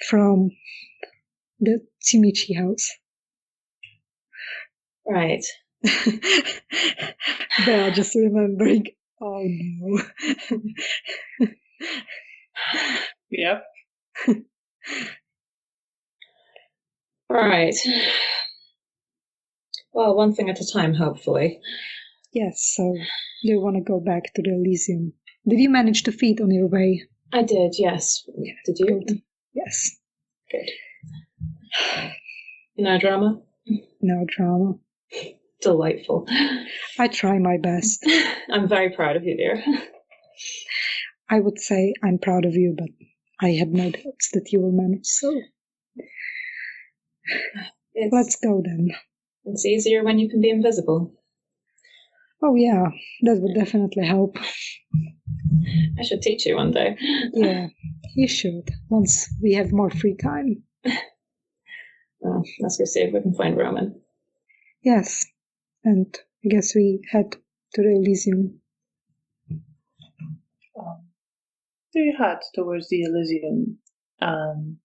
From the Tsimichi house. Right. Bea just remembering, oh no. Yep. Right. Well, one thing at a time, hopefully. Yes, so do you want to go back to the Elysium? Did you manage to feed on your way? I did, yes. Did you? Good. Yes. Good. No drama? No drama. Delightful. I try my best. I'm very proud of you, dear. I would say I'm proud of you, but I had no doubts that you will manage, so let's go then. It's easier when you can be invisible. Oh yeah, that would definitely help. I should teach you one day. Yeah, you should, once we have more free time. Well, let's go see if we can find Roman. Yes, and I guess we head to the Elysium. So you head towards the Elysium, and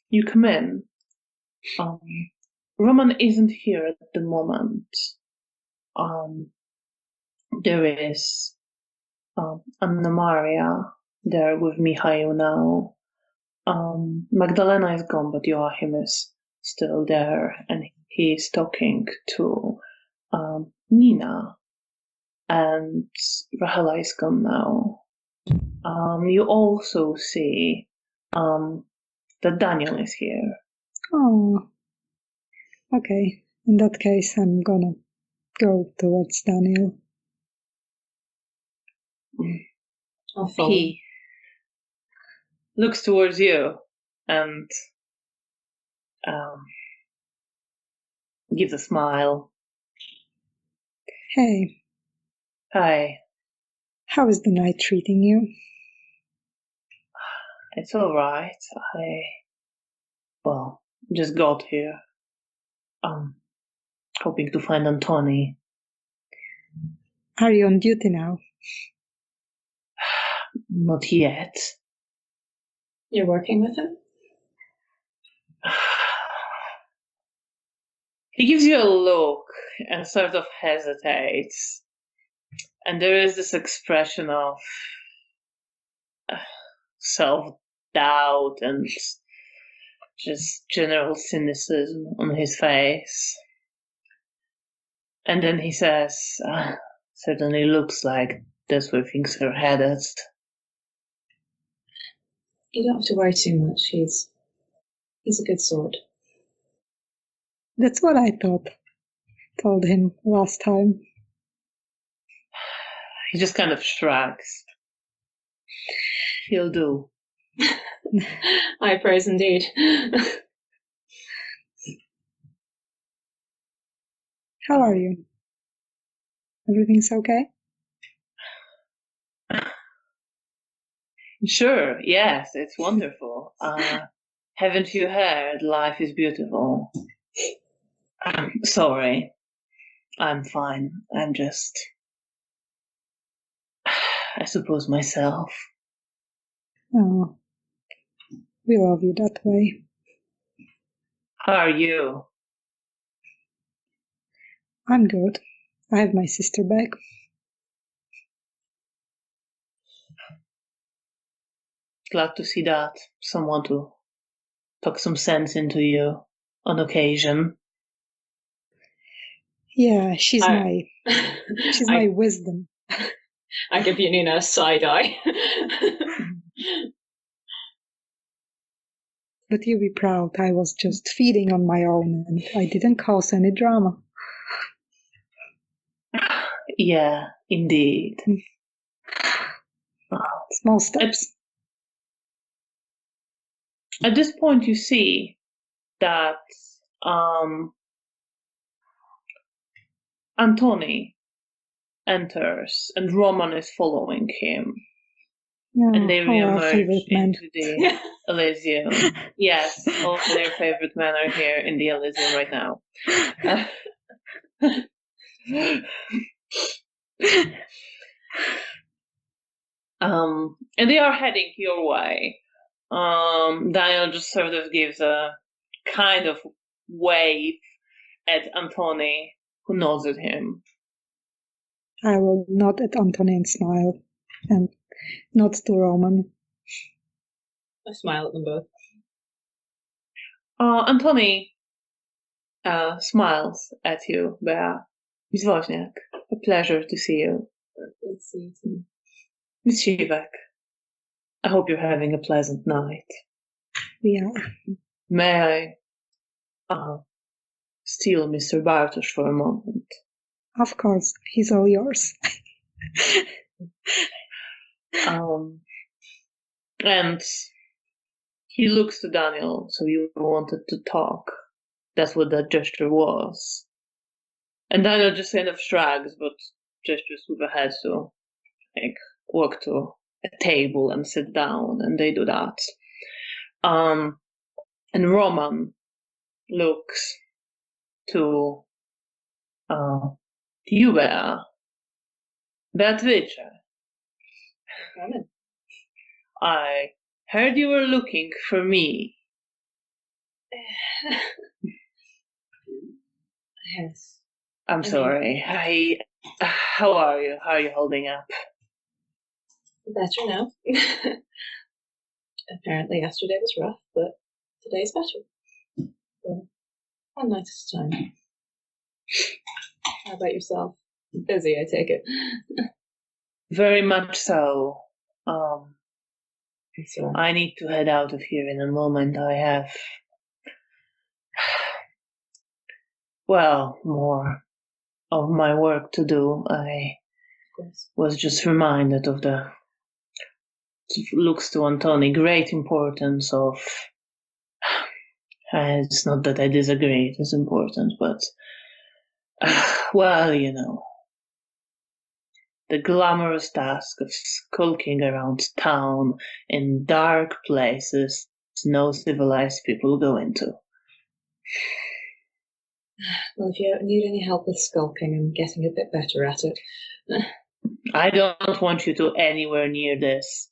you come in. Roman isn't here at the moment. There is Anna Maria there with Mihail now. Magdalena is gone, but Joachim is still there, and he is talking to Nina, and Rahela is gone now. You also see that Daniel is here. Oh, okay. In that case, I'm gonna go towards Daniel. I'll follow. He looks towards you and gives a smile. Hey, Hi, how is the night treating you? it's all right. Just got here. Hoping to find Antoni. Are you on duty now? Not yet. You're working with him? He gives you a look and sort of hesitates. And there is this expression of self-doubt and just general cynicism on his face. And then he says, certainly looks like that's where things are headed. You don't have to worry too much. He's a good sort. That's what I told him last time. He just kind of shrugs. He'll do. High praise indeed. How are you? Everything's okay? Sure, yes, it's wonderful. Haven't you heard? Life is beautiful. Sorry. I'm fine. I'm just, I suppose, myself. Oh, we love you that way. How are you? I'm good. I have my sister back. Glad to see that. Someone to talk some sense into you on occasion. Yeah, she's my wisdom. I give Janina a side eye. But you be proud. I was just feeding on my own and I didn't cause any drama. Yeah, indeed. Small steps. At this point, you see that Antony enters and Roman is following him. Yeah, And they re-emerge men. into the Elysium. Yes, all their favorite men are here in the Elysium right now. And they are heading your way. Daniel just sort of gives a kind of wave at Antony, who nods at him. I will nod at Antony and smile, and nod to Roman. I smile at them both. Antony smiles at you, Bea. Miss Wozniak, a pleasure to see you. Good to see you. Miss Shivak, I hope you're having a pleasant night. Yeah. May I steal Mr. Bartosz for a moment? Of course, he's all yours. And he looks to Daniel, so you wanted to talk. That's what that gesture was. And Daniel just kind of shrugs, but gestures with a head to walk to a table and sit down, and they do that. And Roman looks to you, Bea. Beatrice. I heard you were looking for me. Yes. I'm sorry. How are you? How are you holding up? Better now. Apparently yesterday was rough, but today's better. So, a nice time. How about yourself? Busy, I take it. Very much so. So, I need to head out of here in a moment. I have, more of my work to do. I was just reminded of the, looks to Antony, great importance of, it's not that I disagree, it is important, but, the glamorous task of skulking around town in dark places no civilized people go into. Well, if you need any help with skulking, I'm getting a bit better at it. I don't want you to anywhere near this.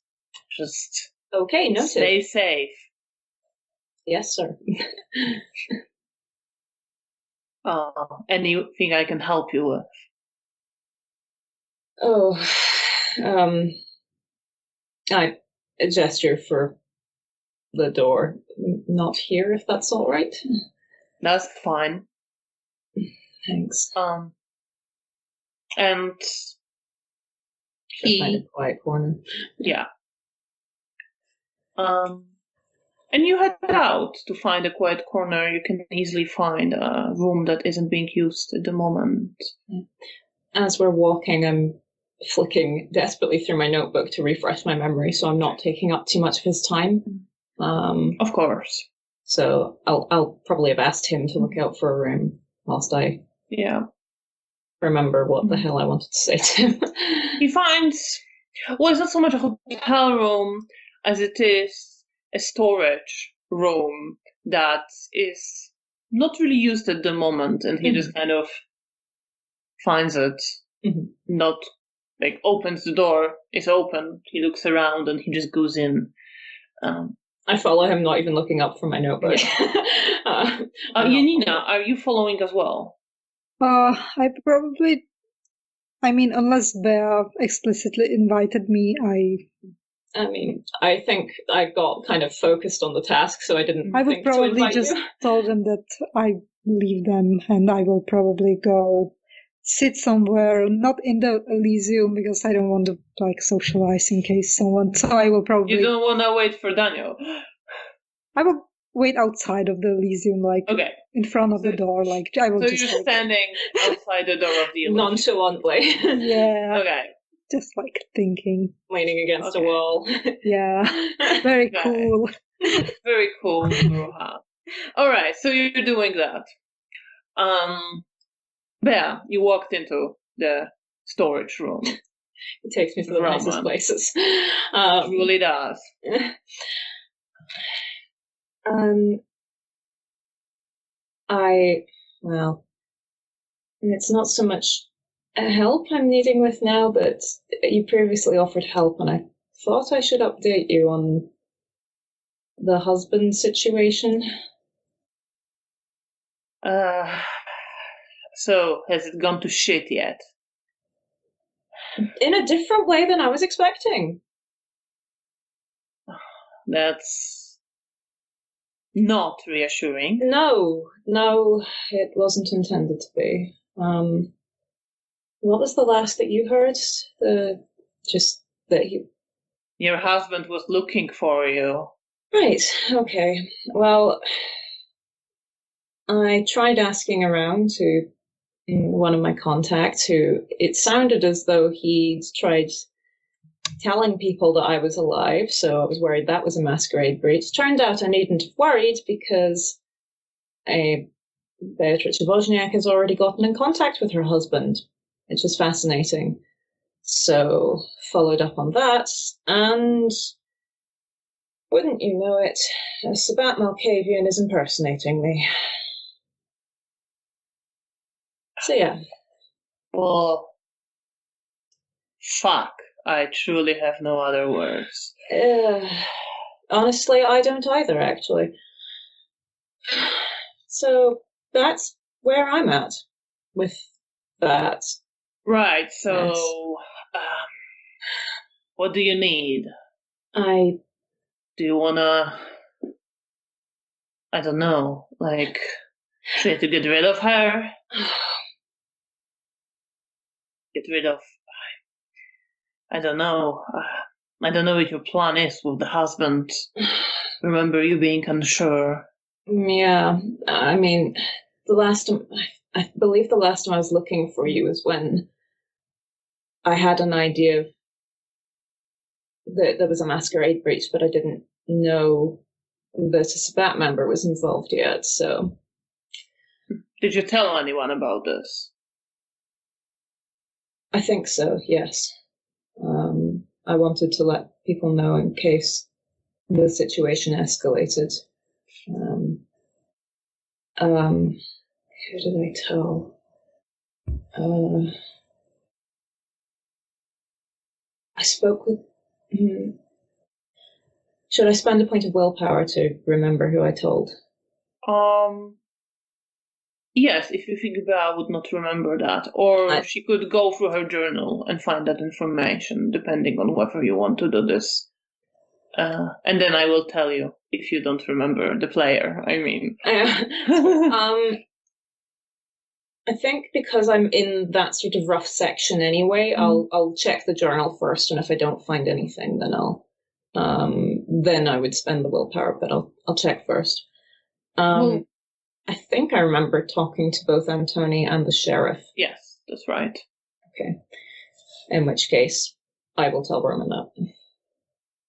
Just okay, noted. Stay safe. Yes, sir. Anything I can help you with? I gesture for the door. Not here, if that's all right. That's fine. Thanks. And find a quiet corner. Yeah. And you head out to find a quiet corner. You can easily find a room that isn't being used at the moment. As we're walking, I'm flicking desperately through my notebook to refresh my memory, so I'm not taking up too much of his time. Of course. So I'll probably have asked him to look out for a room whilst I remember what the hell I wanted to say to him. He finds, it's not so much a hotel room as it is a storage room that is not really used at the moment, and he just kind of finds it, not opens the door, it's open, he looks around and he just goes in. I follow him, not even looking up from my notebook. Janina, are you following as well? Unless Bea explicitly invited me, I think I got kind of focused on the task, so I didn't. I would probably just tell them that I leave them, and I will probably go sit somewhere, not in the Elysium, because I don't want to socialize in case someone. So I will probably. You don't want to wait for Daniel. wait outside of the Elysium, like in front of the door. Like I will so just. You're standing outside the door of the Elysium. Nonchalantly. Yeah. Okay. Just like thinking, leaning against a wall. Yeah. Very cool. Very cool, Ruha. All right, so you're doing that. Bea, you walked into the storage room. It takes me to the nicest places. It really does. Well, it's not so much help I'm needing with now, but you previously offered help, and I thought I should update you on the husband situation. So, has it gone to shit yet? In a different way than I was expecting. That's not reassuring. No, it wasn't intended to be. What was the last that you heard? Your husband was looking for you. Right, okay. Well, I tried asking around to one of my contacts who it sounded as though he'd tried telling people that I was alive, so I was worried that was a masquerade breach. Turned out I needn't have worried because Beatrice Wozniak has already gotten in contact with her husband, which is fascinating. So followed up on that, and wouldn't you know it, Sabat Malkavian is impersonating me. So yeah. Well, fuck. I truly have no other words. Honestly, I don't either, actually. So that's where I'm at with that. Right, so what do you need? Do you wanna, I don't know, like, try to get rid of her? Get rid of, I don't know. I don't know what your plan is with the husband. Remember you being unsure. Yeah, I mean, I believe the last time I was looking for you was when I had an idea that there was a masquerade breach, but I didn't know that a Sabat member was involved yet, so. Did you tell anyone about this? I think so, yes. I wanted to let people know in case the situation escalated. Who did I tell? I spoke with. Should I spend a point of willpower to remember who I told? Yes, if you think Bea would not remember that. Or she could go through her journal and find that information, depending on whether you want to do this. And then I will tell you if you don't remember the player, I mean. I think because I'm in that sort of rough section anyway, I'll check the journal first, and if I don't find anything, then then I would spend the willpower, but I'll check first. I think I remember talking to both Antoni and the sheriff. Yes, that's right. Okay. In which case, I will tell Roman that.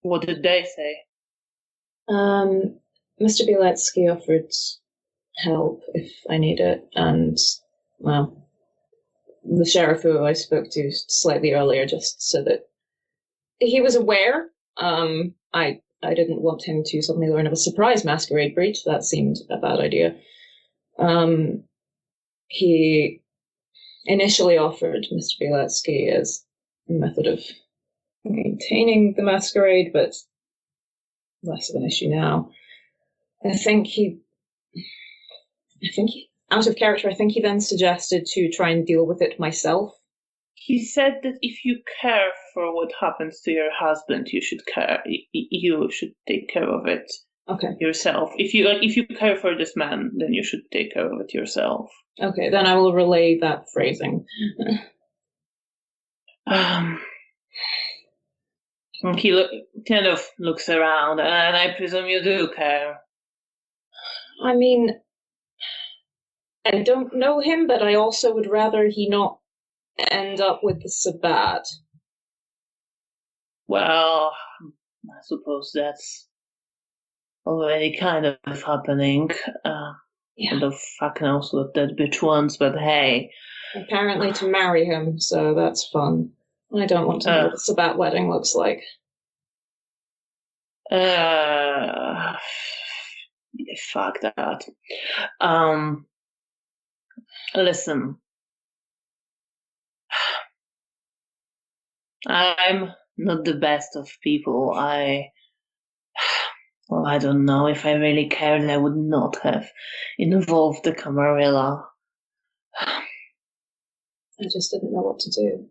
What did they say? Mr. Bieletsky offered help if I need it, and, well, the sheriff who I spoke to slightly earlier just so that he was aware. I didn't want him to suddenly learn of a surprise masquerade breach. That seemed a bad idea. He initially offered Mr. Bieletsky as a method of maintaining the masquerade, but less of an issue now. I think he, out of character, I think he then suggested to try and deal with it myself. He said that if you care for what happens to your husband, you should take care of it. Okay. Yourself. If you care for this man, then you should take care of it yourself. Okay, then I will relay that phrasing. He kind of looks around, and I presume you do care. I mean, I don't know him, but I also would rather he not end up with the Sabbat. Well, I suppose that's already kind of happening. The fuck knows what that bitch wants, but hey. Apparently to marry him, so that's fun. I don't want to know what the Sabbat wedding looks like. Fuck that. Listen. I'm not the best of people. Well, I don't know. If I really cared, I would not have involved the Camarilla. I just didn't know what to do.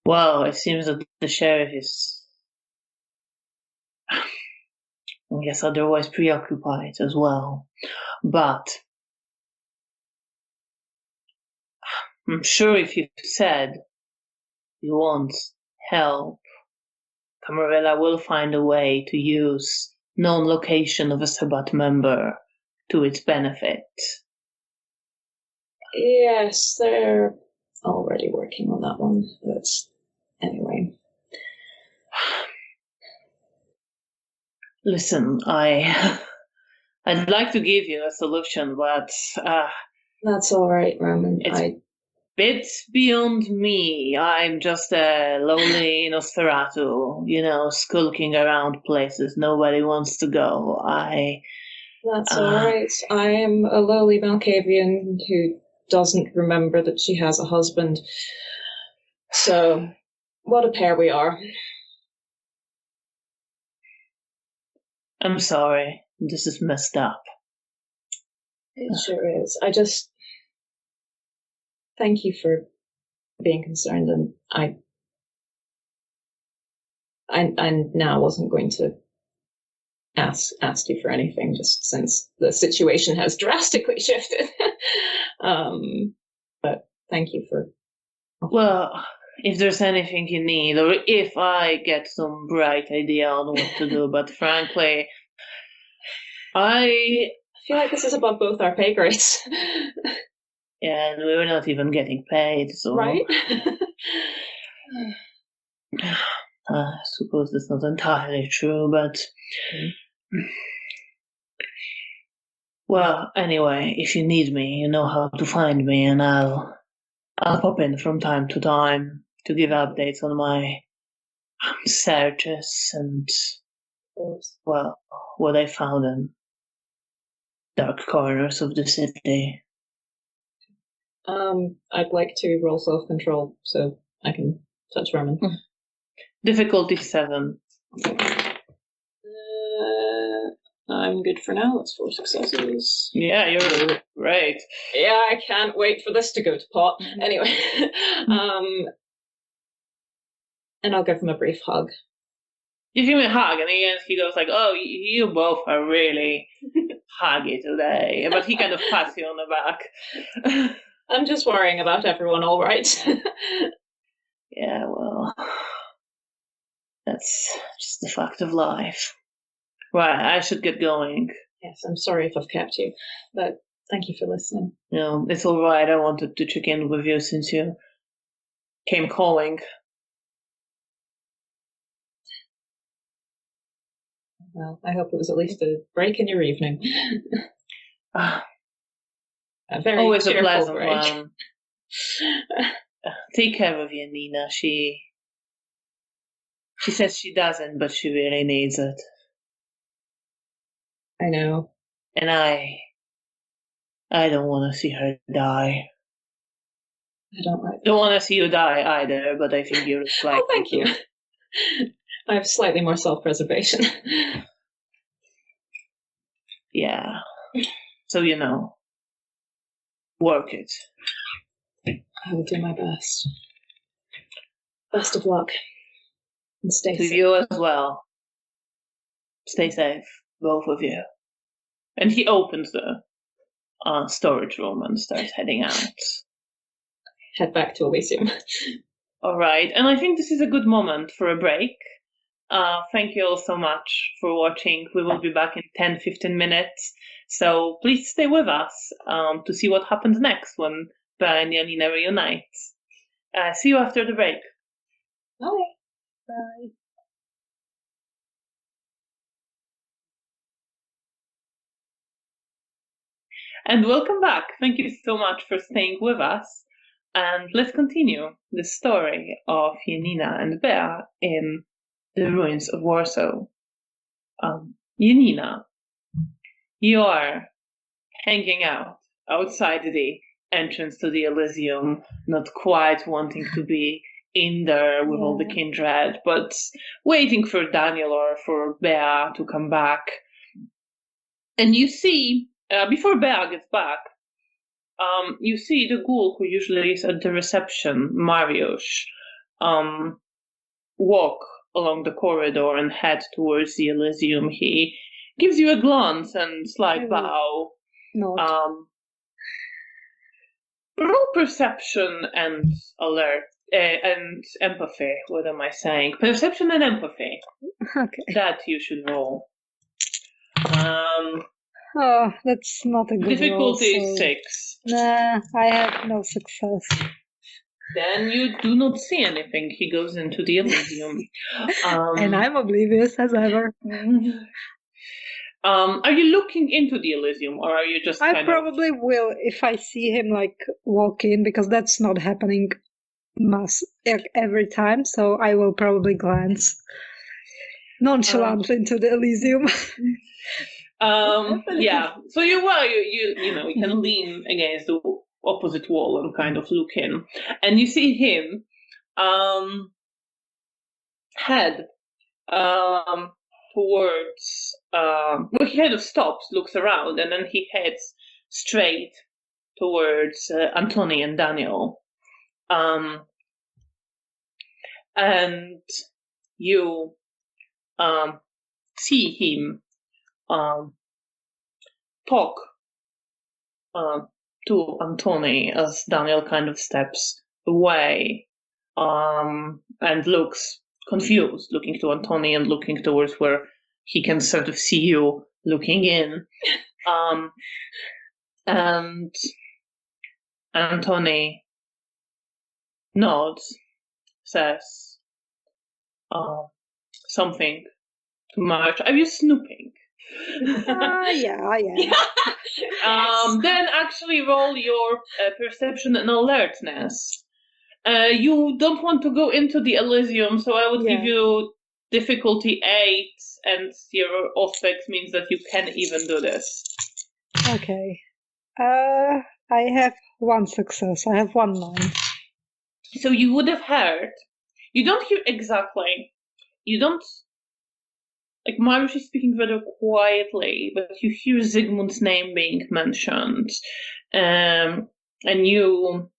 Well, it seems that the sheriff is, I guess, otherwise preoccupied as well. But I'm sure if you said you want help, Camarilla will find a way to use known location of a Sabbat member to its benefit. Yes, they're already working on that one. But anyway. Listen, I'd like to give you a solution, but that's all right, Roman. It's bit beyond me. I'm just a lowly Nosferatu, skulking around places nobody wants to go. That's all right. I am a lowly Malkavian who doesn't remember that she has a husband. So, what a pair we are. I'm sorry. This is messed up. It sure is. I just... Thank you for being concerned, and I now wasn't going to ask you for anything, just since the situation has drastically shifted. But thank you for... Well, if there's anything you need, or if I get some bright idea on what to do, but frankly, I feel like this is above both our pay grades. Yeah, and we were not even getting paid, so... Right? I suppose that's not entirely true, but... Well, anyway, if you need me, you know how to find me, and I'll pop in from time to time to give updates on my searches and, well, what I found in dark corners of the city. I'd like to roll self-control so I can touch Roman. Difficulty 7. I'm good for now. That's 4 successes. Yeah, you're great. Yeah, I can't wait for this to go to pot. Anyway, and I'll give him a brief hug. You give me a hug, and he goes like, "Oh, you both are really huggy today." But he kind of pats you on the back. I'm just worrying about everyone, all right? Yeah, well, that's just the fact of life. Right, I should get going. Yes, I'm sorry if I've kept you, but thank you for listening. No, it's all right. I wanted to check in with you since you came calling. Well, I hope it was at least a break in your evening. A very always a pleasant break. one. Take care of Janina. She says she doesn't, but she really needs it. I know. And I don't want to see her die. I don't want to see you die either, but I think you're like... Oh, thank you. I have slightly more self-preservation. Yeah. So, work it. I will do my best. Best of luck. And stay safe. To you as well. Stay safe, both of you. And he opens the storage room and starts heading out. Head back to Elysium. All right. And I think this is a good moment for a break. Thank you all so much for watching. We will be back in 10-15 minutes. So please stay with us to see what happens next when Bea and Janina reunite. See you after the break. Bye. Bye. And welcome back. Thank you so much for staying with us. And let's continue the story of Janina and Bea in the ruins of Warsaw. Janina, you are hanging out outside the entrance to the Elysium, not quite wanting to be in there with all the kindred, but waiting for Daniel or for Bea to come back. And you see, before Bea gets back, you see the ghoul who usually is at the reception, Mariusz, walk along the corridor and head towards the Elysium. He gives you a glance and slight bow. Roll perception and alert and empathy. What am I saying? Perception and empathy. Okay. That you should roll. Oh, that's not a good difficulty roll, is 6. Nah, I have no success. Then you do not see anything. He goes into the Elysium. And I'm oblivious as ever. Are you looking into the Elysium, or are you just I probably will if I see him like walk in, because that's not happening every time, so I will probably glance nonchalantly into the Elysium. Yeah. So you can lean against the opposite wall and kind of look in, and you see him head towards he kind of stops, looks around, and then he heads straight towards Antoni and Daniel. And you see him talk to Antoni as Daniel kind of steps away and looks confused, looking to Antoni and looking towards where he can sort of see you looking in. And Antoni nods, says something to March. Are you snooping? Yeah. Then actually roll your perception and alertness. You don't want to go into the Elysium, so I would give you difficulty 8, and your aspect means that you can even do this. Okay. I have 1 success. I have 1 9. So you would have heard. You don't hear exactly. You don't. Like, Mariusz is speaking rather quietly, but you hear Zygmunt's name being mentioned. And you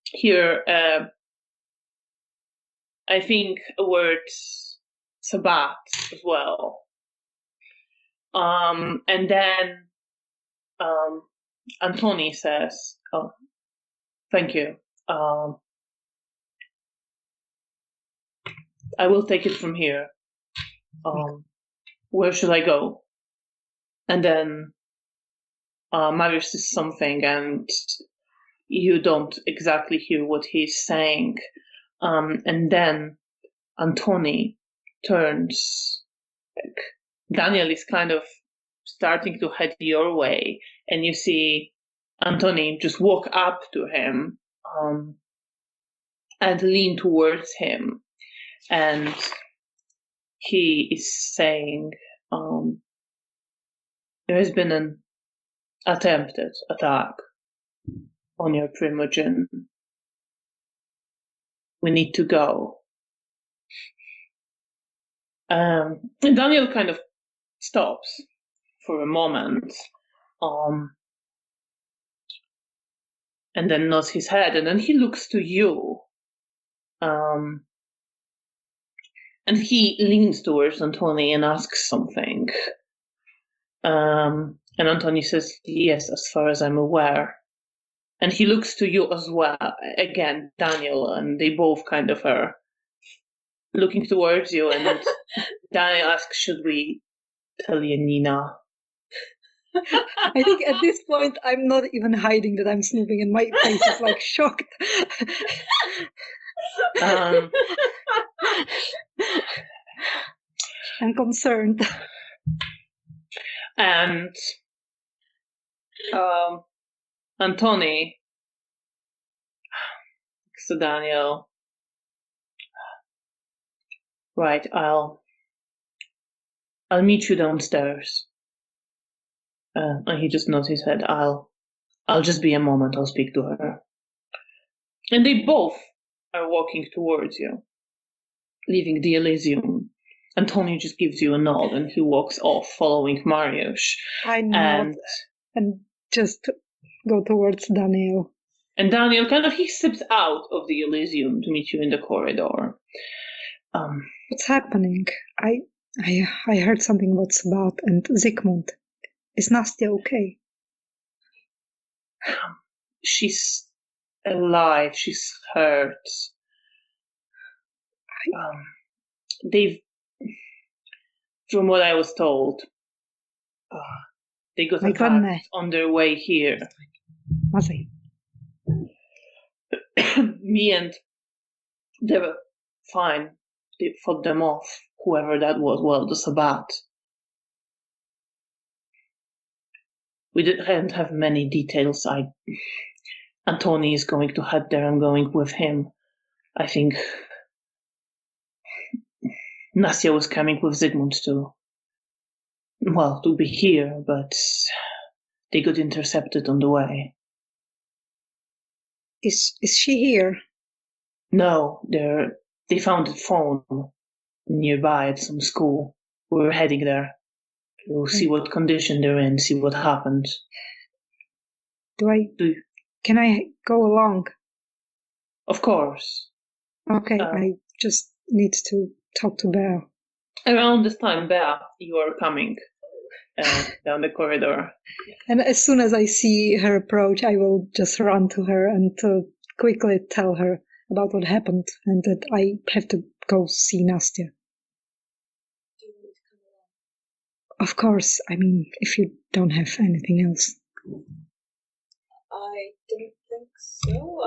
hear, I think, a word Sabbat as well. And then Antoni says, "Oh, thank you. I will take it from here. Where should I go?" And then Mariusz says something, and you don't exactly hear what he's saying. And then Antoni turns. Daniel is kind of starting to head your way, and you see Antoni just walk up to him and lean towards him. And he is saying, there has been an attempted attack on your Primogen. We need to go. And Daniel kind of stops for a moment, and then nods his head, and then he looks to you. And he leans towards Antoni and asks something. And Antoni says, "Yes, as far as I'm aware." And he looks to you as well, again, Daniel, and they both kind of are looking towards you, and Daniel asks, should we tell Janina? I think at this point I'm not even hiding that I'm snooping, and my face is like shocked. I'm concerned. And Antoni, so Daniel, right, I'll meet you downstairs. And he just nods his head. I'll just be a moment. I'll speak to her. And they both are walking towards you, leaving the Elysium. Antoni just gives you a nod, and he walks off, following Mariusz. I nod and just go towards Daniel. And Daniel he slips out of the Elysium to meet you in the corridor. What's happening? I heard something about Sabat and Zygmunt. Is Nastya okay? She's alive. She's hurt. From what I was told, they got attacked on their way here. Me and they were fine. They fought them off, whoever that was. Well, the Sabbat. We didn't have many details. Antoni is going to head there. I'm going with him. I think Nastya was coming with Zygmunt to be here, but they got intercepted on the way. Is she here? No, they found a phone nearby at some school. We're heading there. We'll see what condition they're in, see what happened. Can I go along? Of course. Okay, I just need to talk to Bea. Around this time, Bea, you are coming down the corridor. And as soon as I see her approach, I will just run to her and quickly tell her about what happened and that I have to go see Nastya. Of course, I mean, if you don't have anything else. I didn't think so.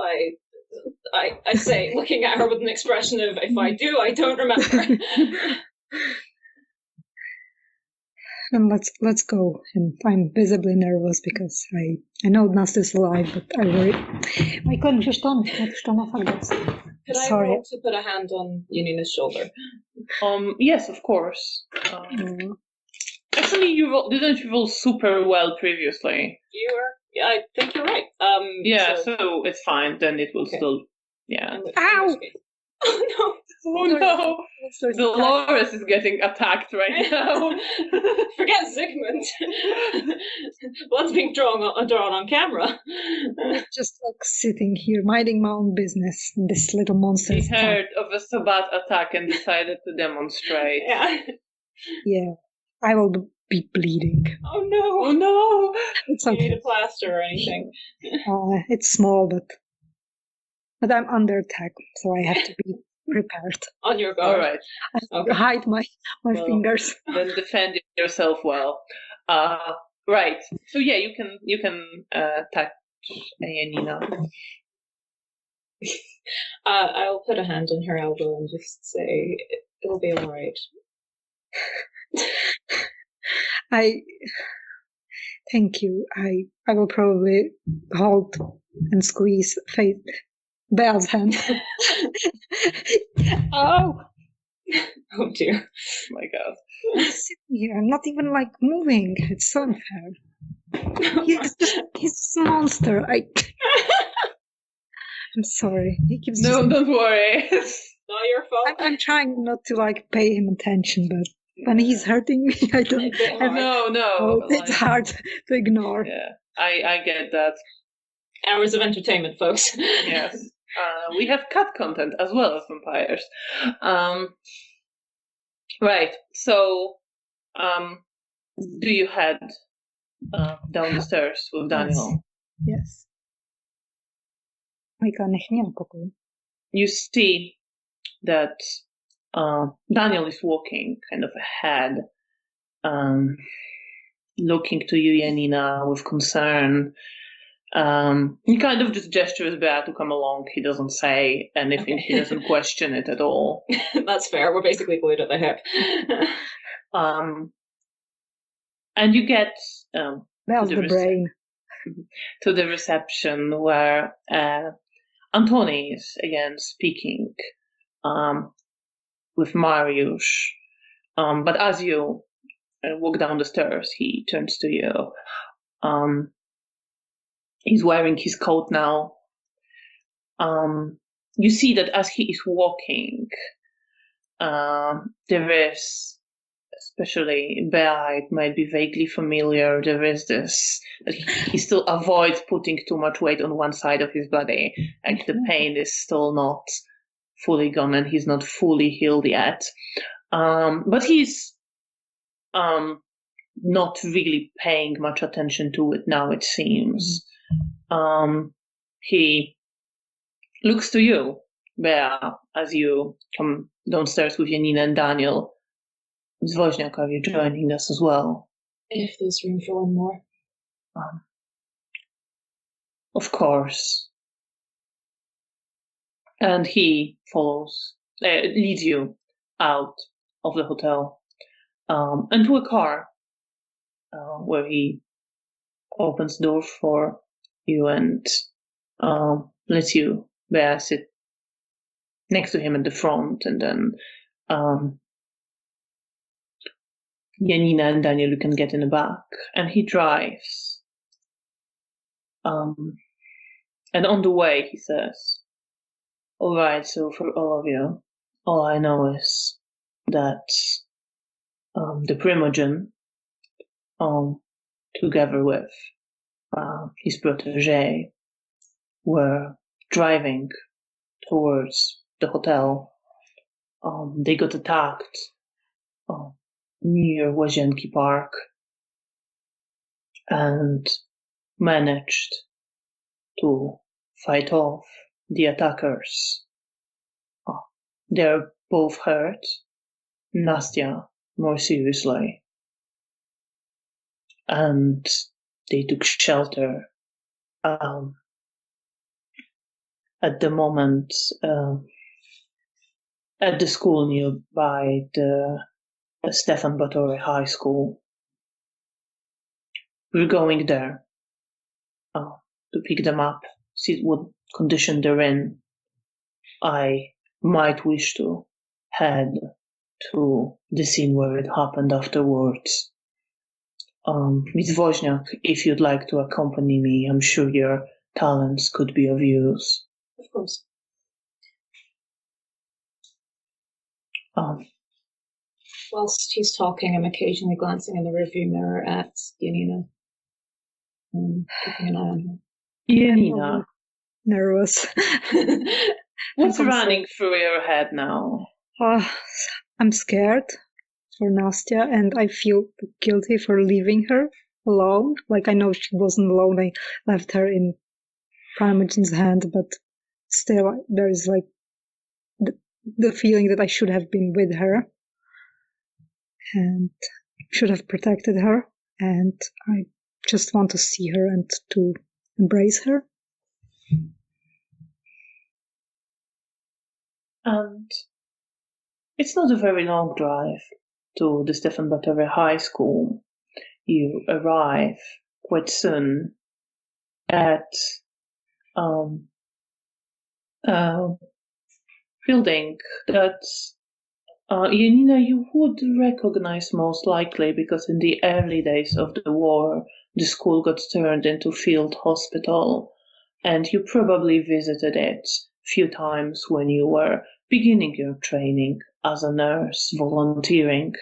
I say, looking at her with an expression of, if I do, I don't remember. And let's go. And I'm visibly nervous because I know Nastya's alive, but I worry. Michael, Could I roll to put a hand on Janina's shoulder? Yes, of course. Actually, didn't you roll super well previously? I think you're right. So it's fine. Then it will still. Yeah. Ow! Oh no! Oh no! Dolores is getting attacked right now. Forget Zygmunt. Blood's being drawn on camera. Just like sitting here, minding my own business. This little monster. He heard of a Sabbat attack and decided to demonstrate. Yeah. I will be bleeding. Oh no! Oh no! It's okay. okay. You need a plaster or anything? It's small, but I'm under attack, so I have to be prepared. On your guard. All right. I have to hide my fingers. Then defend yourself well. Right. So yeah, you can touch Janina. I'll put a hand on her elbow and just say, it'll be all right. Thank you. I will probably hold and squeeze Bea's hand. Oh dear. Oh my god. I'm sitting here. I'm not even like moving. It's so unfair. He's a monster. I'm sorry. He keeps. No, don't worry. It's not your fault. I'm trying not to like pay him attention, but when he's hurting me, I don't. No. It's hard to ignore. Yeah, I get that. Hours of entertainment, folks. Yes. We have cat content as well as vampires. Right. So, do you head down the stairs with Daniel? Yes. You see that Daniel is walking kind of ahead, looking to you, Janina, with concern. He kind of just gestures Bea to come along. He doesn't say anything. Okay. He doesn't question it at all. That's fair. We're basically glued at the hip. And you get That's the brain. To the reception where Antoni is again speaking with Mariusz. But as you walk down the stairs, he turns to you. He's wearing his coat now. You see that as he is walking, there is, especially Bea, it might be vaguely familiar, there is this, that he still avoids putting too much weight on one side of his body. Like the pain is still not fully gone and he's not fully healed yet. But he's not really paying much attention to it now, it seems. He looks to you, Bea, as you come downstairs with Janina and Daniel. Ms. Woźniak, are you joining us as well? If there's room for one more. Of course. And he leads you out of the hotel and to a car where he opens the door for you and lets you, Bea, sit next to him at the front, and then Janina and Daniel, you can get in the back, and he drives. And on the way, he says, all right, so for all of you, all I know is that the Primogen, together with his protege, were driving towards the hotel. They got attacked near Łazienki Park and managed to fight off the attackers. They're both hurt, Nastya more seriously, and they took shelter at the moment at the school nearby, the Stefan Batory High School. We're going there to pick them up, see what condition they're in. I might wish to head to the scene where it happened afterwards. Ms. Woźniak, if you'd like to accompany me, I'm sure your talents could be of use. Of course. Whilst he's talking, I'm occasionally glancing in the rearview mirror at Janina. Keeping an eye on her. Janina. Nervous. What's running through your head now? I'm scared for Nastya, and I feel guilty for leaving her alone. Like, I know she wasn't alone. I left her in Primogen's hand, but still there is like the feeling that I should have been with her and should have protected her, and I just want to see her and to embrace her. And it's not a very long drive to the Stefan Batory High School. You arrive quite soon at a building that Janina, you would recognize most likely, because in the early days of the war, the school got turned into field hospital, and you probably visited it a few times when you were beginning your training as a nurse, volunteering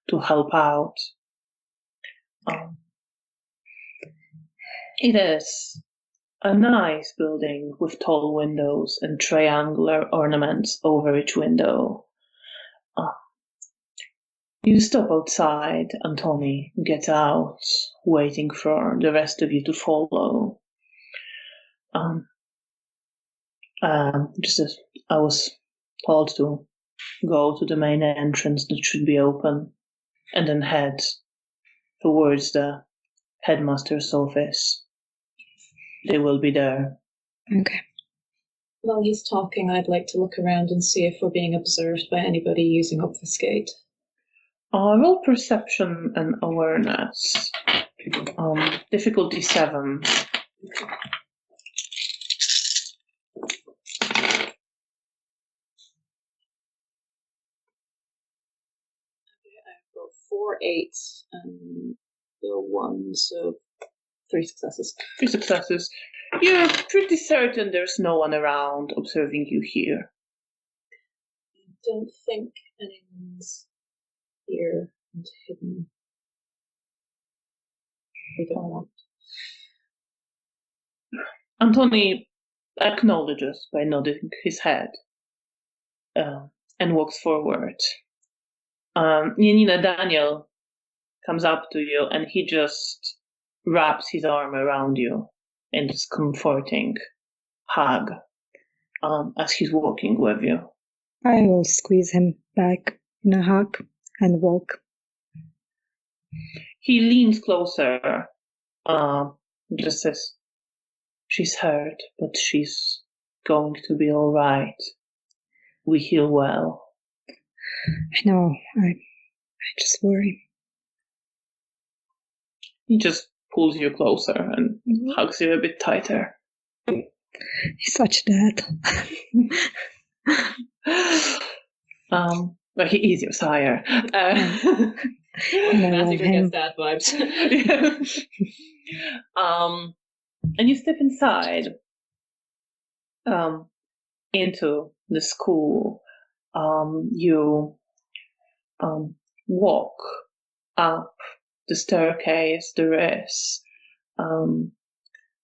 to help out. It is a nice building with tall windows and triangular ornaments over each window. You stop outside. Antoni gets out, waiting for the rest of you to follow. Just as I was told to go to the main entrance that should be open, and then head towards the headmaster's office. They will be there. Okay. While he's talking, I'd like to look around and see if we're being observed by anybody using Obfuscate. Roll perception and awareness. Difficulty 7. I've got 4 8s and the 1, so 3 successes. 3 successes. You're pretty certain there's no one around observing you here. I don't think anyone's here and hidden. We don't want. Antony acknowledges by nodding his head and walks forward. Janina Daniel comes up to you and he just wraps his arm around you in this comforting hug as he's walking with you. I will squeeze him back in a hug and walk. He leans closer, just says, "She's hurt, but she's going to be all right. We heal well." I know, I just worry. He just pulls you closer and hugs you a bit tighter. He's such dad. But he is your sire. Matthew gets dad vibes. And you step inside into the school. You walk up the staircase.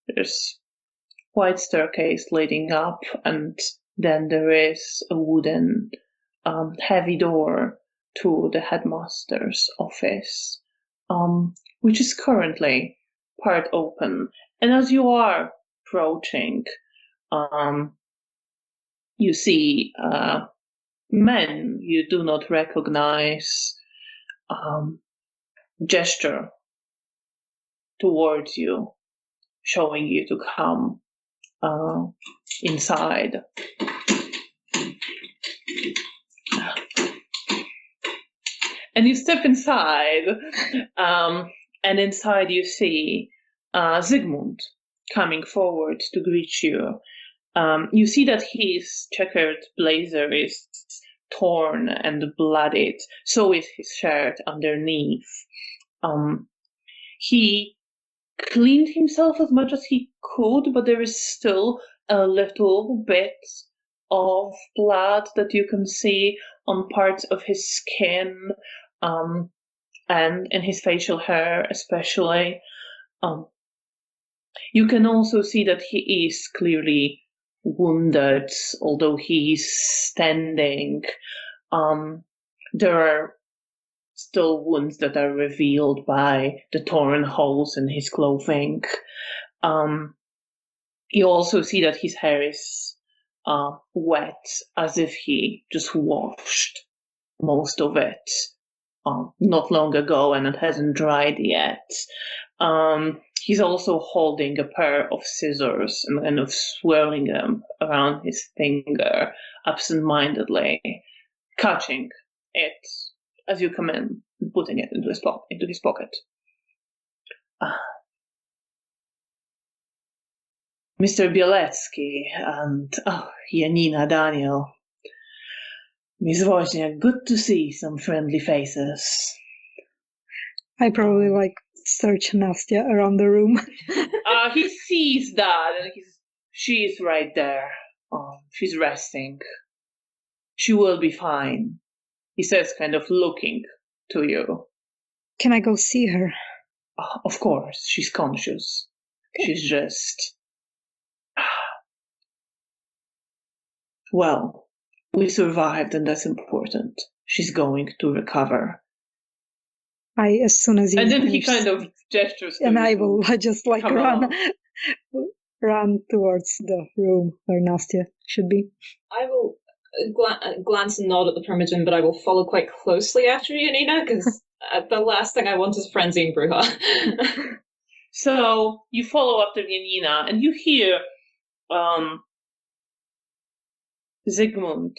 There's white staircase leading up, and then there is a wooden heavy door to the headmaster's office, which is currently part open. And as you are approaching, you see men you do not recognize gesture towards you, showing you to come inside. And you step inside, and inside you see Zygmunt coming forward to greet you. You see that his checkered blazer is torn and bloodied, so is his shirt underneath. He cleaned himself as much as he could, but there is still a little bit of blood that you can see on parts of his skin, and in his facial hair especially. You can also see that he is clearly wounded, although he's standing. There are still wounds that are revealed by the torn holes in his clothing. You also see that his hair is wet, as if he just washed most of it not long ago and it hasn't dried yet. He's also holding a pair of scissors and kind of swirling them around his finger absent-mindedly, catching it as you come in and putting it into his pocket. Mr. Bielecki and Janina Daniel. Miss Wozniak, good to see some friendly faces. I probably search Nastya around the room. He sees that and she's right there. She's resting. She will be fine, he says, kind of looking to you. Can I go see her? Of course, she's conscious. She's just... Well, we survived and that's important. She's going to recover. As soon as and then he kind of gestures to and you. I will just run towards the room where Nastya should be. I will glance and nod at the Primogen, but I will follow quite closely after Janina, because the last thing I want is frenzying Bruja. So you follow after Janina, and you hear Zygmunt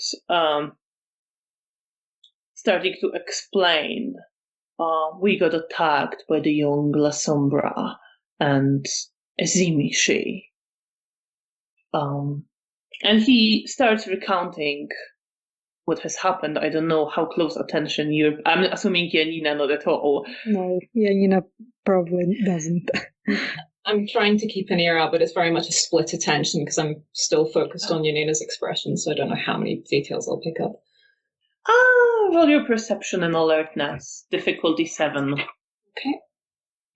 starting to explain. We got attacked by the young La Sombra and Zimishi. And he starts recounting what has happened. I don't know how close attention I'm assuming Janina not at all. No, Janina probably doesn't. I'm trying to keep an ear out, but it's very much a split attention because I'm still focused on Janina's expression, so I don't know how many details I'll pick up. Roll your perception and alertness. Difficulty 7. Okay.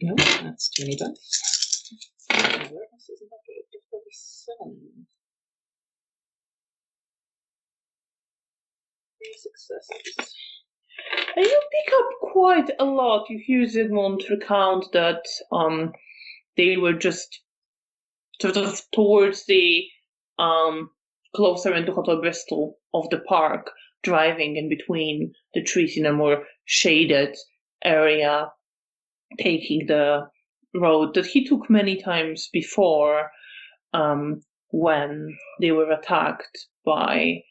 No, that's 20 bucks. Alertness isn't that good. Difficulty 7. 3 successes. And you pick up quite a lot. You hear Zygmunt recount that they were just sort of towards the closer into Hotel Bristol of the park, driving in between the trees in a more shaded area, taking the road that he took many times before when they were attacked by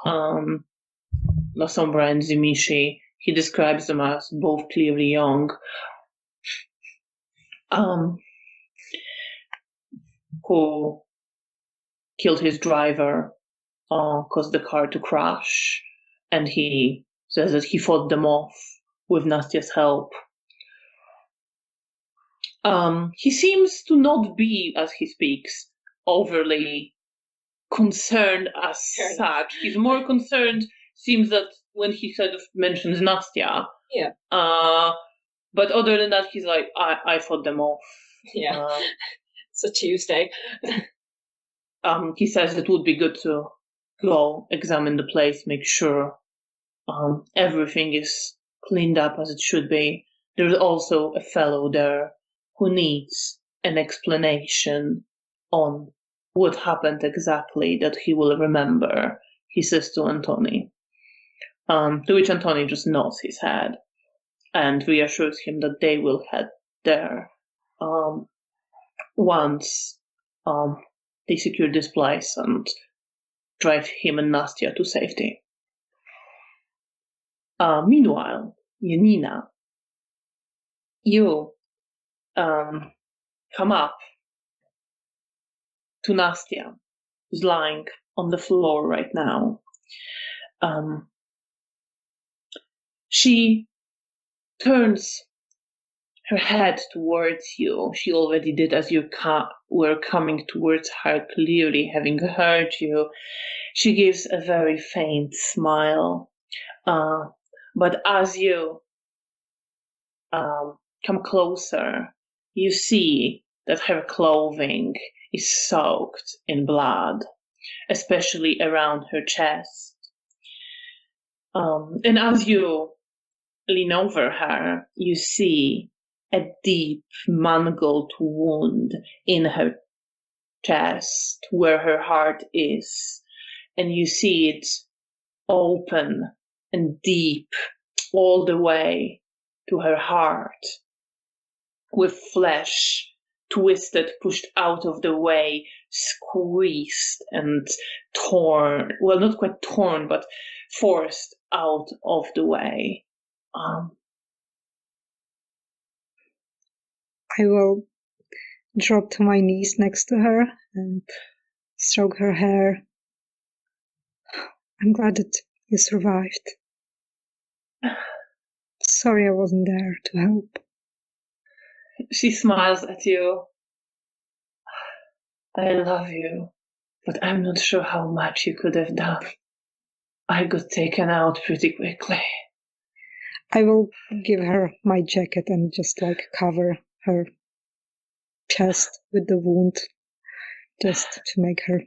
La Sombra and Zimishi. He describes them as both clearly young. Who killed his driver, caused the car to crash, and he says that he fought them off with Nastia's help. He seems to not be, as he speaks, overly concerned as such. He's more concerned, seems that when he sort of mentions Nastia. Yeah. But other than that, he's like, I fought them off. Yeah. It's a Tuesday. He says it would be good to go examine the place, make sure everything is cleaned up as it should be. There's also a fellow there who needs an explanation on what happened exactly that he will remember, he says to Antoni. To which Antoni just nods his head and reassures him that they will head there once they secure this place and drive him and Nastia to safety. Meanwhile, Janina, you come up to Nastia, who's lying on the floor right now. She turns her head towards you. She already did as you were coming towards her, clearly having heard you. She gives a very faint smile. But as you come closer, you see that her clothing is soaked in blood, especially around her chest. And as you lean over her, you see a deep mangled wound in her chest where her heart is. And you see it open and deep all the way to her heart, with flesh twisted, pushed out of the way, squeezed and torn. Well, not quite torn, but forced out of the way. I will drop to my knees next to her and stroke her hair. I'm glad that you survived. Sorry I wasn't there to help. She smiles at you. I love you, but I'm not sure how much you could have done. I got taken out pretty quickly. I will give her my jacket and just cover her chest with the wound, just to make her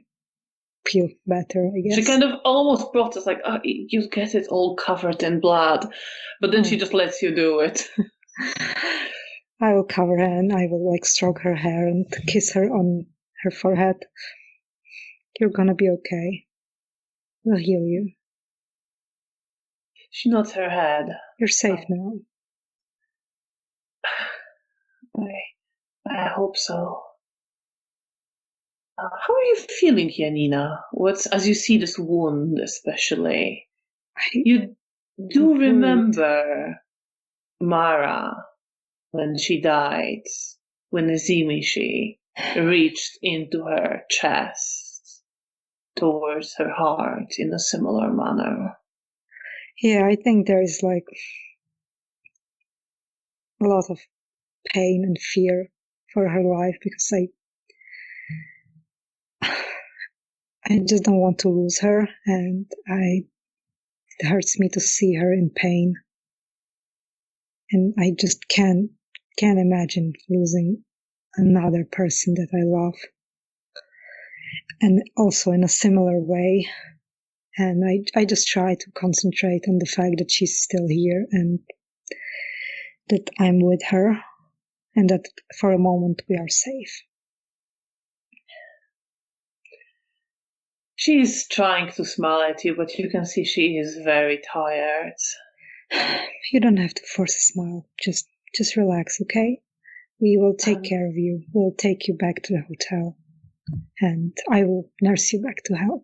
feel better, I guess. She kind of almost protests, you get it all covered in blood, but then she just lets you do it. I will cover her and I will stroke her hair and kiss her on her forehead. You're gonna be okay. We'll heal you. She nods her head. You're safe now. I hope so. How are you feeling, Janina? As you see this wound, especially? You do remember Mara when she died, when Azimishi reached into her chest towards her heart in a similar manner. Yeah, I think there is like a lot of pain and fear for her life because I just don't want to lose her, and it hurts me to see her in pain. And I just can't imagine losing another person that I love. And also in a similar way. And I just try to concentrate on the fact that she's still here and that I'm with her and that for a moment we are safe. She's trying to smile at you, but you can see she is very tired. You don't have to force a smile. Just relax, okay? We will take care of you. We'll take you back to the hotel. And I will nurse you back to health.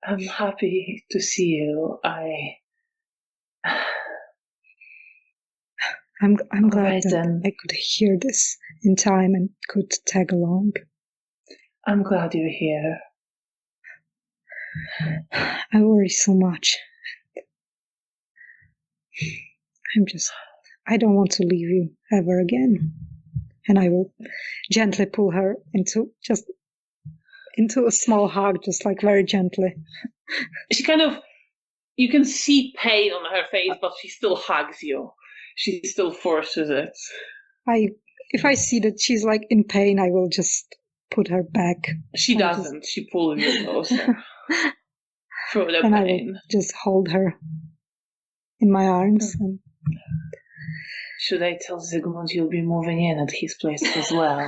I'm happy to see you. I'm glad that I could hear this in time and could tag along. I'm glad you're here. I worry so much. I don't want to leave you ever again. And I will gently pull her into a small hug, just like very gently. She you can see pain on her face, but she still hugs you. She still forces it. If I see that she's like in pain, I will just put her back. She doesn't. She pulls you closer. Through the and pain. I will just hold her in my arms. And should I tell Zygmunt you'll be moving in at his place as well?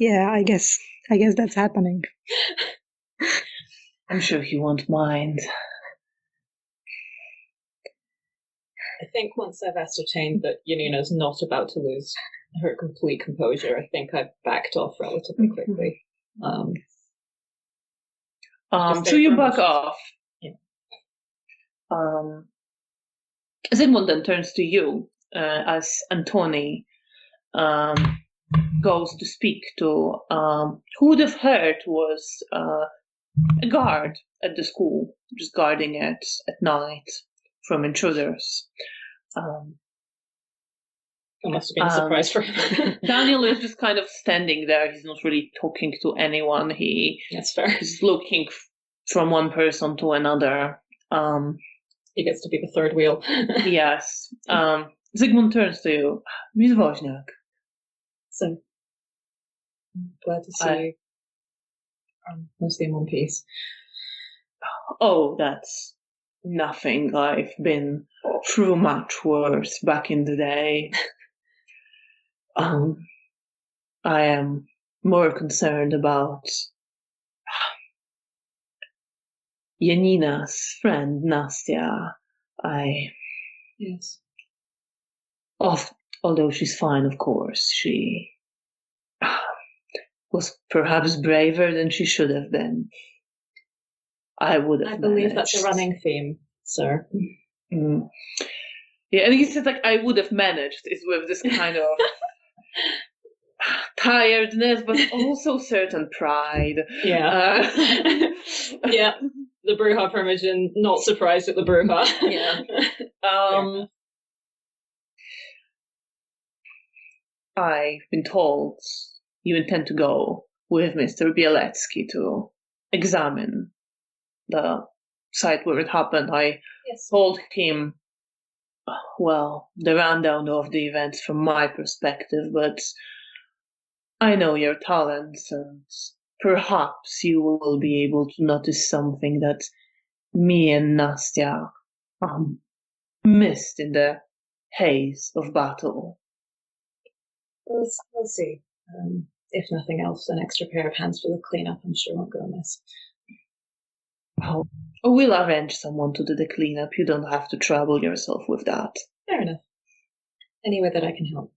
Yeah, I guess that's happening. I'm sure he won't mind. I think once I've ascertained that Janina's not about to lose her complete composure, I think I've backed off relatively quickly. So you back off. Yeah. Zygmunt then turns to you as Antoni goes to speak to who would have heard was a guard at the school, just guarding it at night from intruders. That must have been a surprise for him. Daniel is just kind of standing there. He's not really talking to anyone. That's fair. He's looking from one person to another. He gets to be the third wheel. Yes. Zygmunt turns to you. Miss Woźniak. So, I'm glad to see you. Mostly in one piece. Oh, that's nothing. I've been through much worse back in the day. I am more concerned about Janina's friend Nastya. Yes. Although she's fine, of course, she was perhaps braver than she should have been. I believe that's a running theme, sir. Mm. Yeah, and he said, like, I would have managed is with this kind of tiredness, but also certain pride. Yeah. Yeah. The Bruja permission, not surprised at the Bruja. Yeah. I've been told you intend to go with Mr. Bieletsky to examine the site where it happened. I told him, well, the rundown of the events from my perspective, but I know your talents, and perhaps you will be able to notice something that me and Nastya missed in the haze of battle. We'll see. If nothing else, an extra pair of hands for the cleanup, I'm sure won't go amiss. Oh, Oh, we'll arrange someone to do the cleanup. You don't have to trouble yourself with that. Fair enough. Any way that I can help.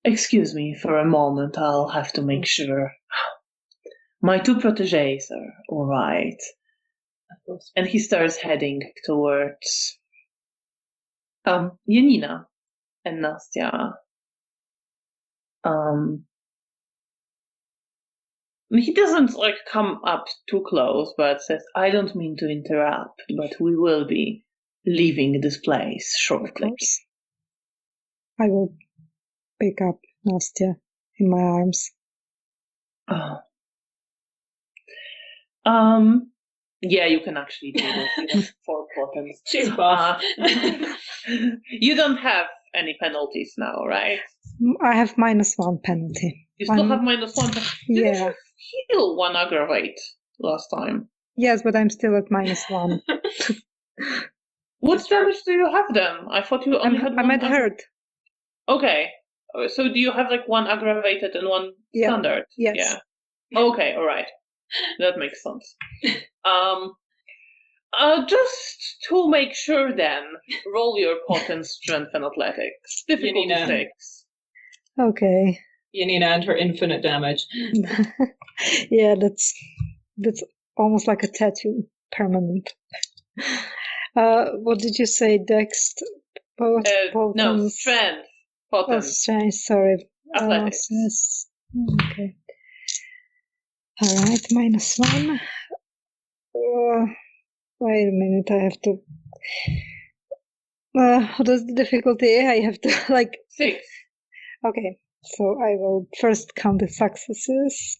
Excuse me for a moment. I'll have to make sure. My two protégés are all right. Of course. And he starts heading towards Janina and Nastya. He doesn't come up too close, but says, "I don't mean to interrupt, but we will be leaving this place Of shortly." course. I will pick up Nastya in my arms. Yeah, you can actually do this. You have 4 buttons. She's buff. You don't have any penalties now, right? I have -1 penalty. You still have -1. Didn't Yeah. you heal 1 aggravate last time? Yes, but I'm still at -1. What damage do you have then? I thought you only had 1. I'm at hurt. Okay. So do you have 1 aggravated and 1 standard? Yes. Yeah. Okay, alright. That makes sense. Just to make sure then, roll your potent strength and athletics. Difficulty Janina. 6. Okay. Janina and her infinite damage. Yeah, that's almost like a tattoo, permanent. What did you say, Dex? No, strength. Oh, Potent. strength, sorry. Athletics. Yes. Okay. All right, -1. Wait a minute, I have to. What is the difficulty? I have to 6. Okay, so I will first count the successes.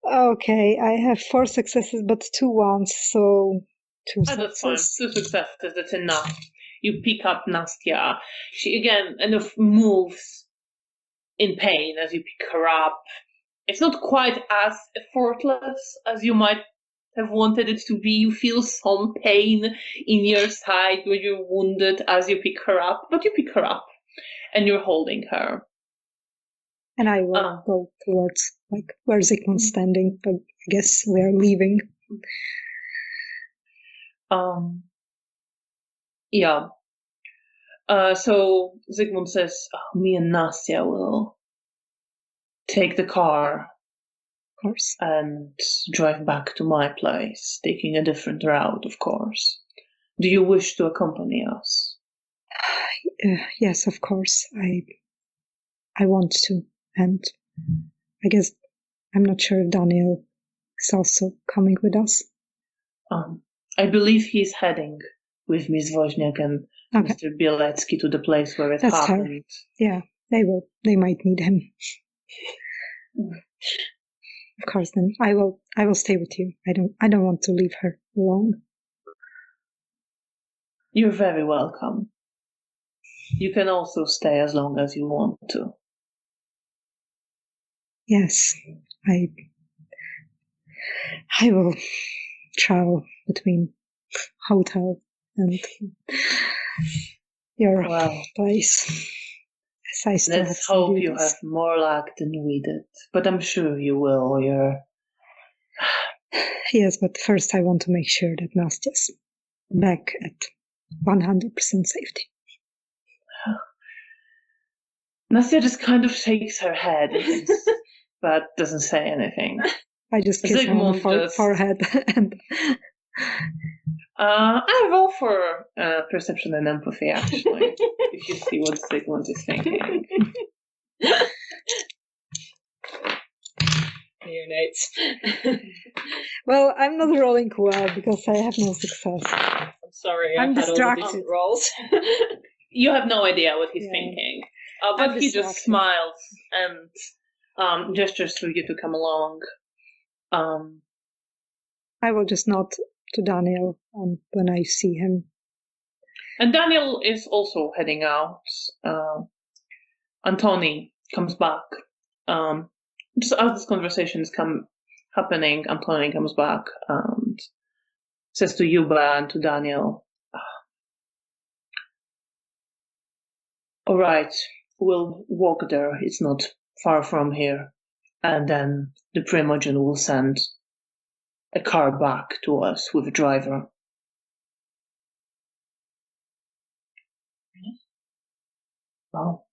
Okay, I have 4 successes, but 2 ones, so 2 That's fine. successes. 2 successes, that's enough. You pick up Nastya. She again kind of moves in pain as you pick her up. It's not quite as effortless as you might have wanted it to be. You feel some pain in your side when you're wounded as you pick her up, but you pick her up and you're holding her. And I will go towards where Zygmunt's standing, but I guess we're leaving. Yeah. So Zygmunt says, me and Nastya will take the car, of course, and drive back to my place, taking a different route, of course. Do you wish to accompany us? Yes, of course. I want to, and I guess I'm not sure if Daniel is also coming with us. I believe he's heading with Miss Wozniak and Mr. Bielecki to the place where it happened. Yeah, they might need him. Of course, then I will stay with you. I don't want to leave her alone. You're very welcome. You can also stay as long as you want to. Yes, I will travel between hotel and your place. Let's hope you have more luck than we did. But I'm sure you will. Yes, but first I want to make sure that Nastya's back at 100% safety. Nastya just kind of shakes her head, but doesn't say anything. I just kiss her on the forehead and... I roll for perception and empathy, actually, if you see what Zygmunt is thinking. Reunite. Well, I'm not rolling well because I have no success. I'm sorry, I'm distracted. All the rolls. You have no idea what he's thinking. But he just smiles and gestures for you to come along. I will just nod to Daniel when I see him. And Daniel is also heading out. Antoni comes back. Just as this conversation is happening, Antoni comes back and says to Yuba and to Daniel, all right, we'll walk there. It's not far from here. and then the Primogen will send a car back to us with a driver. Well,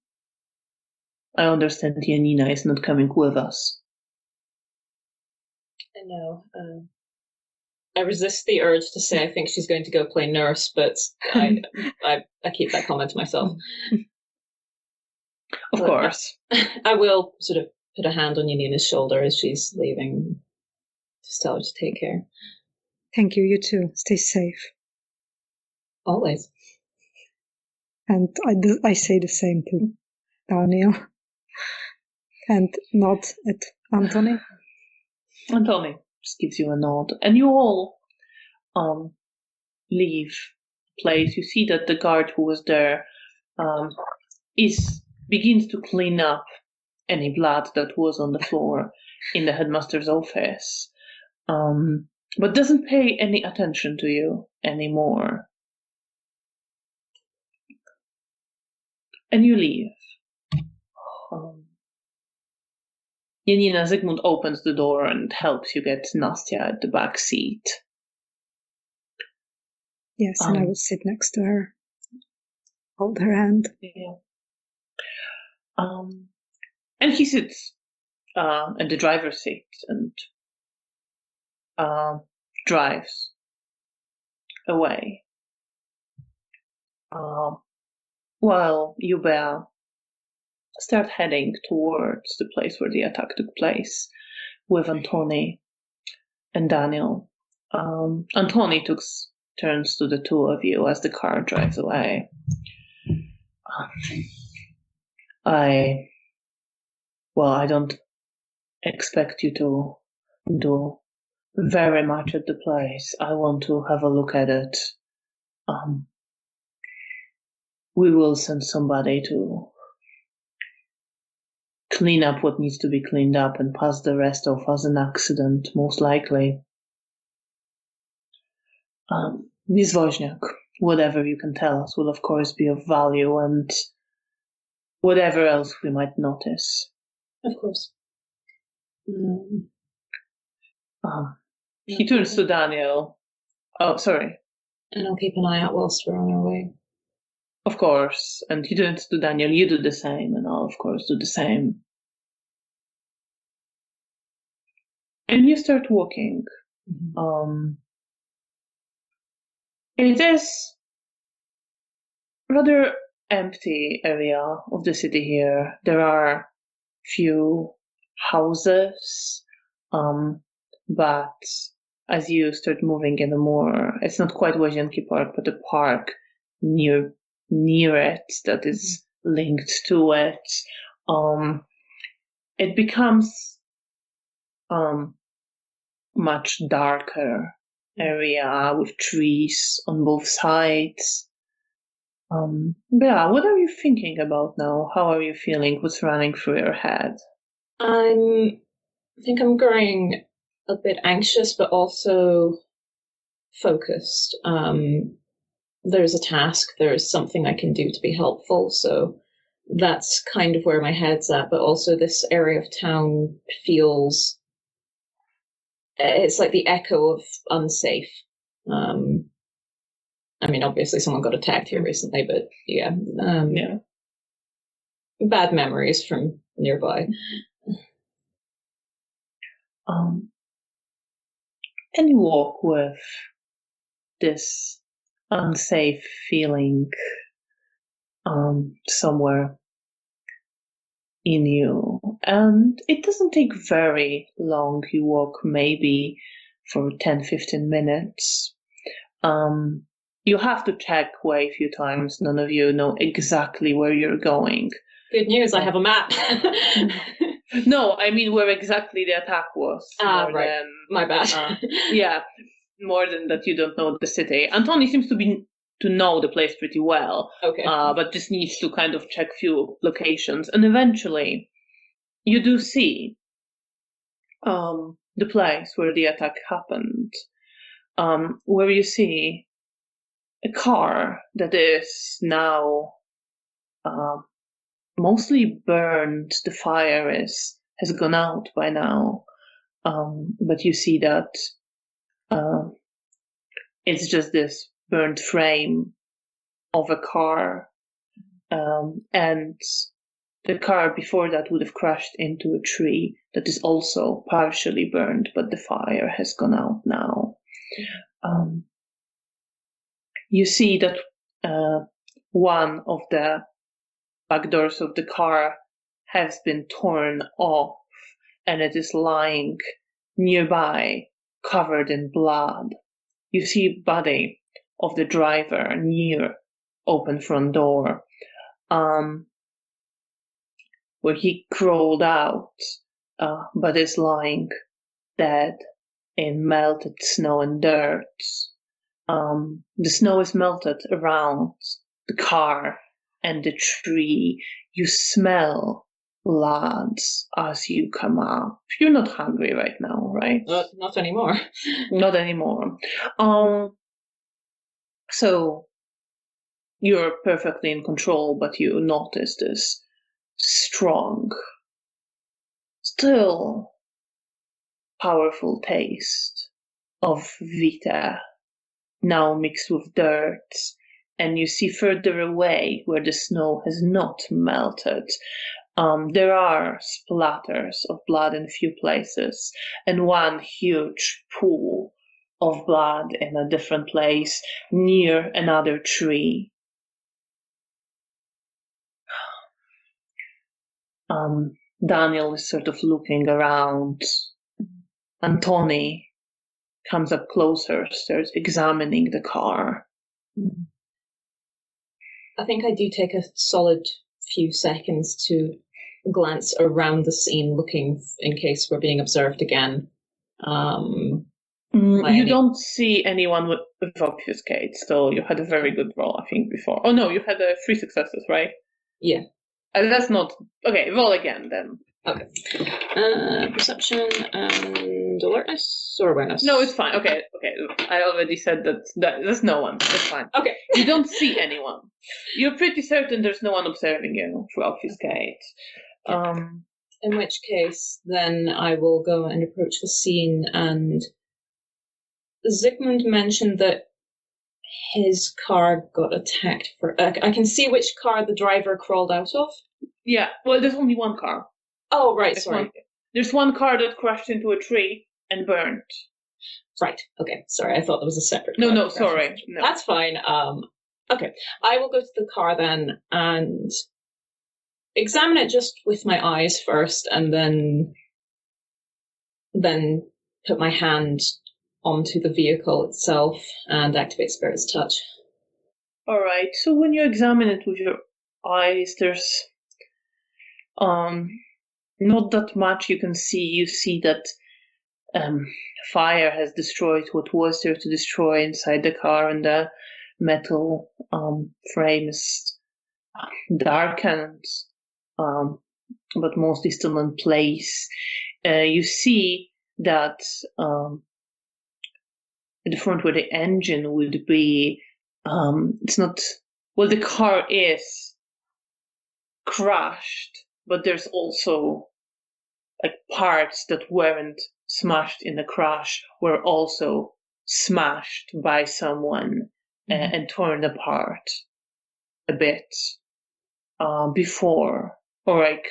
I understand Janina is not coming with us. I know. I resist the urge to say I think she's going to go play nurse, but I keep that comment to myself. Of course. I will sort of put a hand on Janina's shoulder as she's leaving. Just tell her to take care. Thank you, you too. Stay safe. Always. And I say the same to Daniel. And nod at Anthony. Anthony just gives you a nod. And you all leave the place. You see that the guard who was there begins to clean up any blood that was on the floor in the headmaster's office, but doesn't pay any attention to you anymore. And you leave. Janina Zygmunt opens the door and helps you get Nastya at the back seat. Yes, and I will sit next to her, hold her hand. Yeah. And he sits in the driver's seat and drives away. While you, Bea, start heading towards the place where the attack took place with Antoni and Daniel. Antoni turns to the two of you as the car drives away. I don't expect you to do very much at the place. I want to have a look at it. We will send somebody to clean up what needs to be cleaned up and pass the rest off as an accident, most likely. Miss Wozniak, whatever you can tell us will of course be of value, and whatever else we might notice. Of course. He turns to Daniel. Oh, sorry. And I'll keep an eye out whilst we're on our way. Of course. And he turns to Daniel. You do the same, and I'll of course do the same. And you start walking. Mm-hmm. It is rather empty area of the city here. There are few houses, but as you start moving even more, it's not quite Łazienki Park, but a park near it that is linked to it. It becomes much darker area with trees on both sides. Bea, what are you thinking about now? How are you feeling? What's running through your head? I think I'm growing a bit anxious, but also focused. There's a task, there's something I can do to be helpful, so that's kind of where my head's at, but also this area of town feels, it's like the echo of unsafe. I mean, obviously someone got attacked here recently, but yeah. Bad memories from nearby. And you walk with this unsafe feeling somewhere in you. And it doesn't take very long. You walk maybe for 10-15 minutes. You have to check way a few times. None of you know exactly where you're going. Good news, I have a map. No, I mean where exactly the attack was. Right. My bad. Yeah, more than that you don't know the city. Antoni seems to know the place pretty well. Okay. But just needs to kind of check few locations. And eventually, you do see the place where the attack happened, where you see a car that is now mostly burned. The fire is has gone out by now. But you see that it's just this burnt frame of a car, and the car before that would have crashed into a tree that is also partially burned, but the fire has gone out now. You see that one of the back doors of the car has been torn off, and it is lying nearby, covered in blood. You see body of the driver near open front door, where he crawled out, but is lying dead in melted snow and dirt. The snow is melted around the car and the tree. You smell blood as you come up. You're not hungry right now, right? Not anymore. Not anymore. So you're perfectly in control, but you notice this strong, still powerful taste of Vita, now mixed with dirt. And you see further away, where the snow has not melted, there are splatters of blood in a few places, and one huge pool of blood in a different place near another tree. Daniel is sort of looking around. Antoni comes up closer, starts examining the car. I think I do take a solid few seconds to glance around the scene, looking in case we're being observed again. You don't see anyone with obfuscate, so you had a very good roll, I think, before. Oh no, you had 3 successes, right? Yeah. That's not... Okay, roll again, then. Okay. Perception and alertness or awareness? No, it's fine. Okay. I already said that there's no one. It's fine. Okay. You don't see anyone. You're pretty certain there's no one observing you for obfuscate. In which case, then I will go and approach the scene. And Zygmunt mentioned that his car got attacked. I can see which car the driver crawled out of. Yeah. Well, there's only one car. Oh, right. Sorry. There's one car that crashed into a tree and burned. Right. Okay. Sorry. I thought there was a separate car. No, sorry. No. That's fine. Okay. I will go to the car then and examine it just with my eyes first, and then put my hand onto the vehicle itself and activate Spirit's Touch. All right. So when you examine it with your eyes, there's not that much you can see. You see that fire has destroyed what was there to destroy inside the car, and the metal frame is darkened, but mostly still in place. You see that at the front where the engine would be, it's not... Well, the car is crushed, but there's also like parts that weren't smashed in the crash were also smashed by someone and torn apart a bit before, or like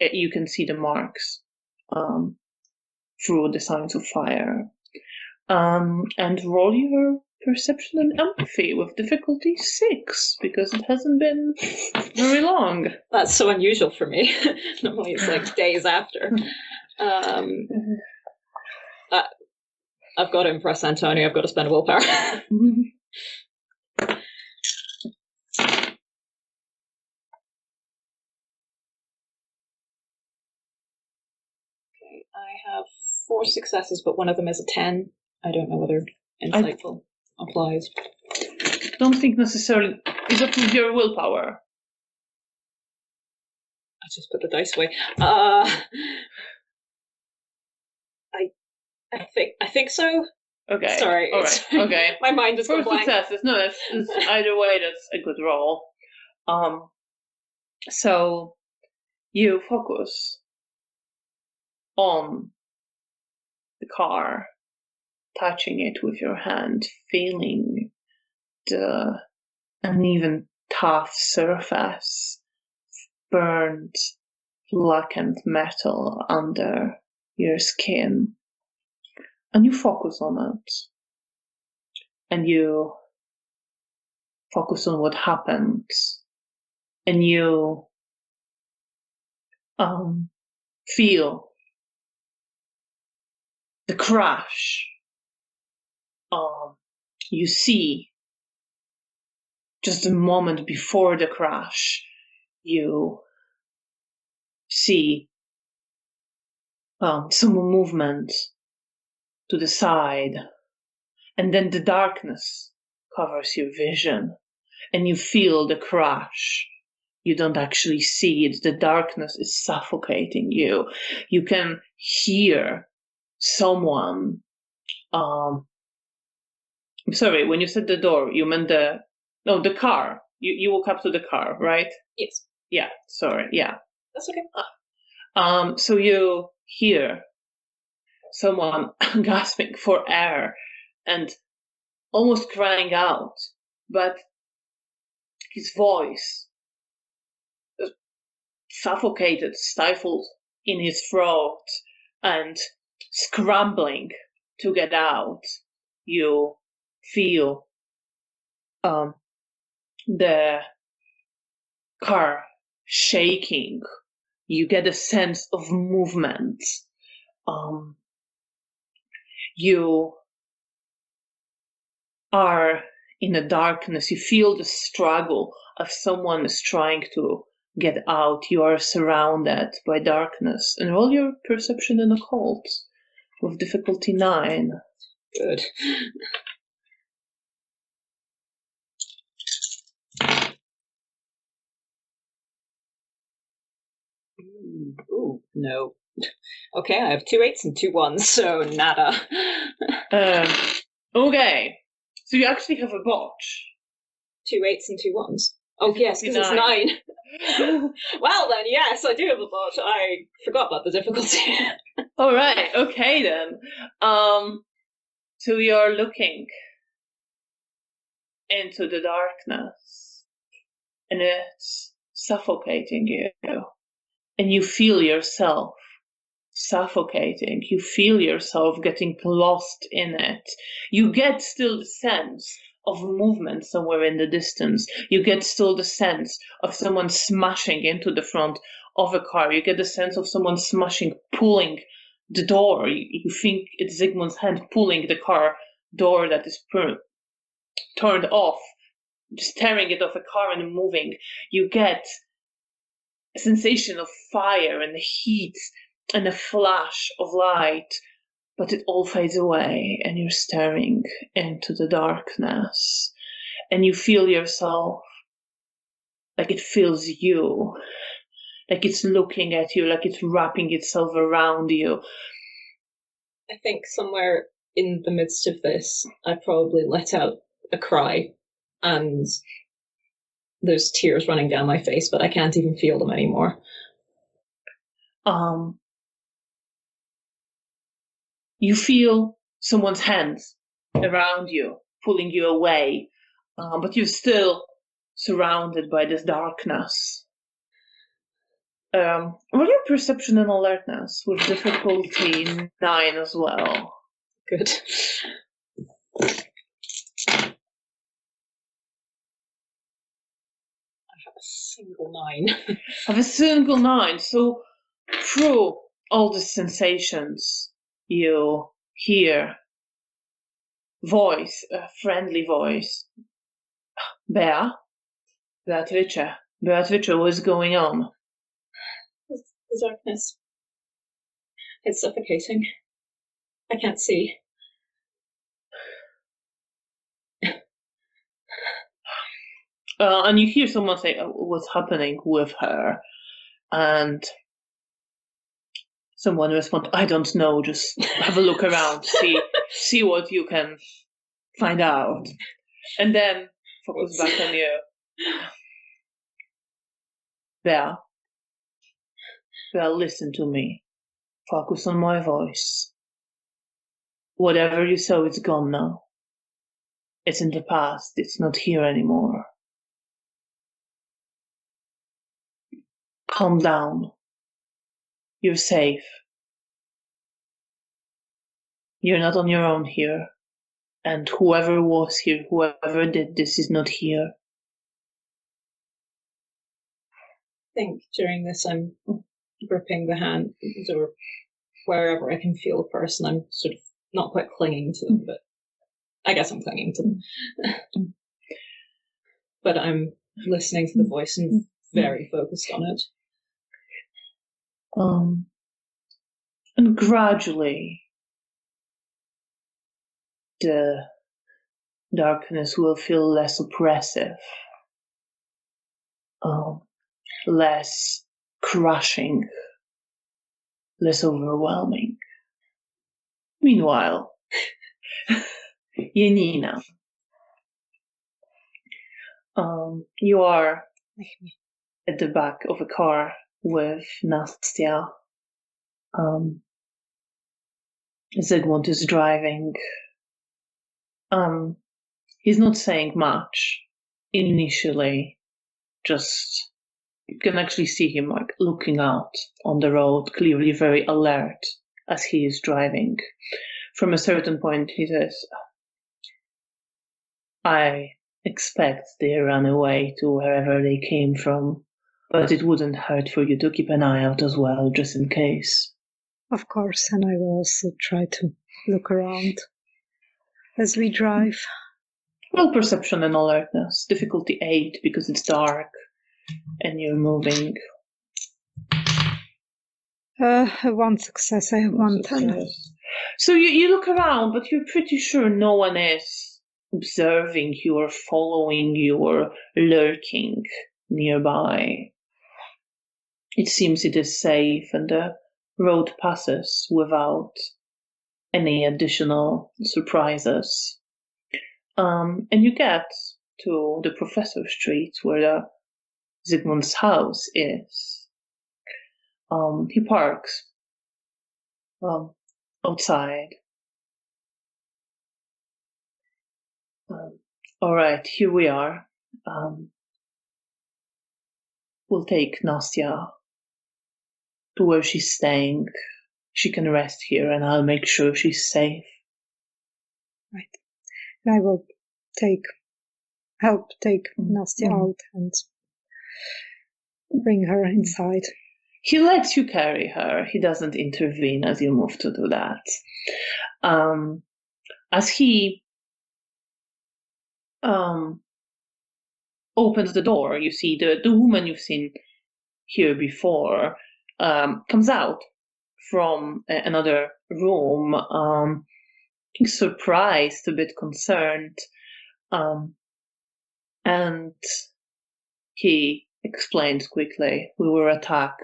you can see the marks through the signs of fire. And roll your perception and empathy with difficulty 6, because it hasn't been very long. That's so unusual for me. Normally it's like days after. I've got to impress Antoni. I've got to spend willpower. I have 4 successes, but one of them is a 10. I don't know whether insightful applies. Don't think necessarily. Is it with your willpower? I just put the dice away. I think so. Okay. Sorry. All right. Okay. My mind is 4 blank. successes. No, that's either way. That's a good roll. So you focus on the car, touching it with your hand, feeling the uneven, tough surface, burned, blackened metal under your skin. And you focus on it. And you focus on what happened. And you feel the crash. You see, just a moment before the crash, you see some movement to the side, and then the darkness covers your vision, and you feel the crash. You don't actually see it. The darkness is suffocating you. You can hear someone. I'm sorry, when you said the door, you meant the car. You woke up to the car, right? Yes. Yeah, sorry, yeah. That's okay. So you hear someone gasping for air and almost crying out, but his voice suffocated, stifled in his throat, and scrambling to get out. You feel the car shaking. You get a sense of movement. You are in the darkness. You feel the struggle of someone is trying to get out. You are surrounded by darkness. And roll your perception and occult with difficulty 9. Good. Ooh, no. Okay, I have 2 8s and 2 1s, so nada. Okay, so you actually have a botch. 2 8s and 2 1s. Oh yes, because it's 9. Well then, yes, I do have a botch. I forgot about the difficulty. All right, okay then. So you're looking into the darkness, and it's suffocating you, and you feel yourself suffocating. You feel yourself getting lost in it. You get still the sense of movement somewhere in the distance. You get still the sense of someone smashing into the front of a car. You get the sense of someone smashing, pulling the door. You think it's Zygmunt's hand pulling the car door that is turned off, just tearing it off a car and moving. You get a sensation of fire and heat and a flash of light, but it all fades away, and you're staring into the darkness, and you feel yourself like it feels you, like it's looking at you, like it's wrapping itself around you. I think somewhere in the midst of this, I probably let out a cry, and there's tears running down my face, but I can't even feel them anymore. You feel someone's hands around you, pulling you away, but you're still surrounded by this darkness. Roll your perception and alertness with difficulty 9 as well. Good. I have a single 9. Have a single 9. So through all the sensations, you hear voice, a friendly voice. Beatrice, what's going on? The darkness. It's suffocating. I can't see. And you hear someone say, what's happening with her? And someone responds, I don't know, just have a look around, see what you can find out. And then focus back on you. Bea, listen to me. Focus on my voice. Whatever you saw, it's gone now. It's in the past. It's not here anymore. Calm down. You're safe. You're not on your own here. And whoever was here, whoever did this is not here. I think during this I'm gripping the hand or wherever I can feel a person. I'm sort of not quite clinging to them, but I guess I'm clinging to them. But I'm listening to the voice and very focused on it. And gradually, the darkness will feel less oppressive, less crushing, less overwhelming. Meanwhile, Janina, you are at the back of a car with Nastya. Zygmunt is driving. He's not saying much initially. Just you can actually see him like looking out on the road, clearly very alert as he is driving. From a certain point, he says, "I expect they ran away to wherever they came from, but it wouldn't hurt for you to keep an eye out as well, just in case." Of course, and I will also try to look around as we drive. Well, perception and alertness. Difficulty 8 because it's dark and you're moving. 1 success. I have 1 10. So you look around, but you're pretty sure no one is observing you or following you or lurking nearby. It seems it is safe and the road passes without any additional surprises. And you get to the Professor Street where the Zygmunt's house is. He parks outside. All right, here we are. We'll take Nastya to where she's staying. She can rest here, and I'll make sure she's safe. Right. And I will help take Nastya out and bring her inside. He lets you carry her. He doesn't intervene as you move to do that. As he opens the door, you see the woman you've seen here before comes out from another room, surprised, a bit concerned, and he explains quickly, "We were attacked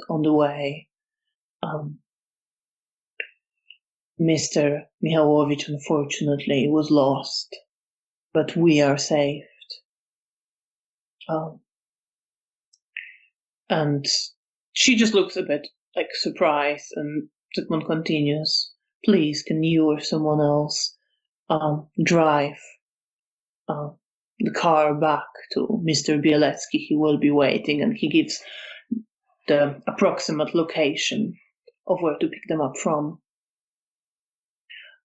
on the way. Mr. Mihailovich, unfortunately, was lost, but we are saved." And she just looks a bit like surprised, and Zygmunt continues, "Please, can you or someone else drive the car back to Mr. Bieletsky? He will be waiting," and he gives the approximate location of where to pick them up from.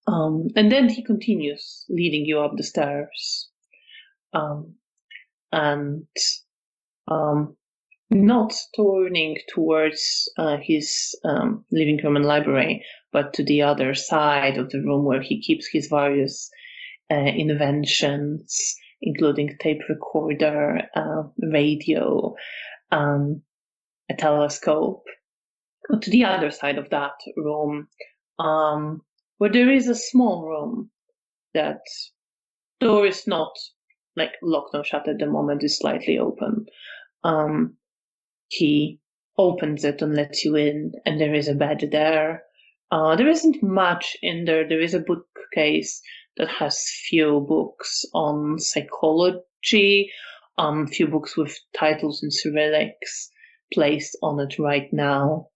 And then he continues leading you up the stairs. And not turning towards his living room and library, but to the other side of the room where he keeps his various inventions, including tape recorder, radio, a telescope. To the other side of that room, where there is a small room that door is not like locked or shut at the moment, is slightly open. He opens it and lets you in, and there is a bed there. There isn't much in there. There is a bookcase that has few books on psychology, few books with titles in Cyrillics placed on it right now.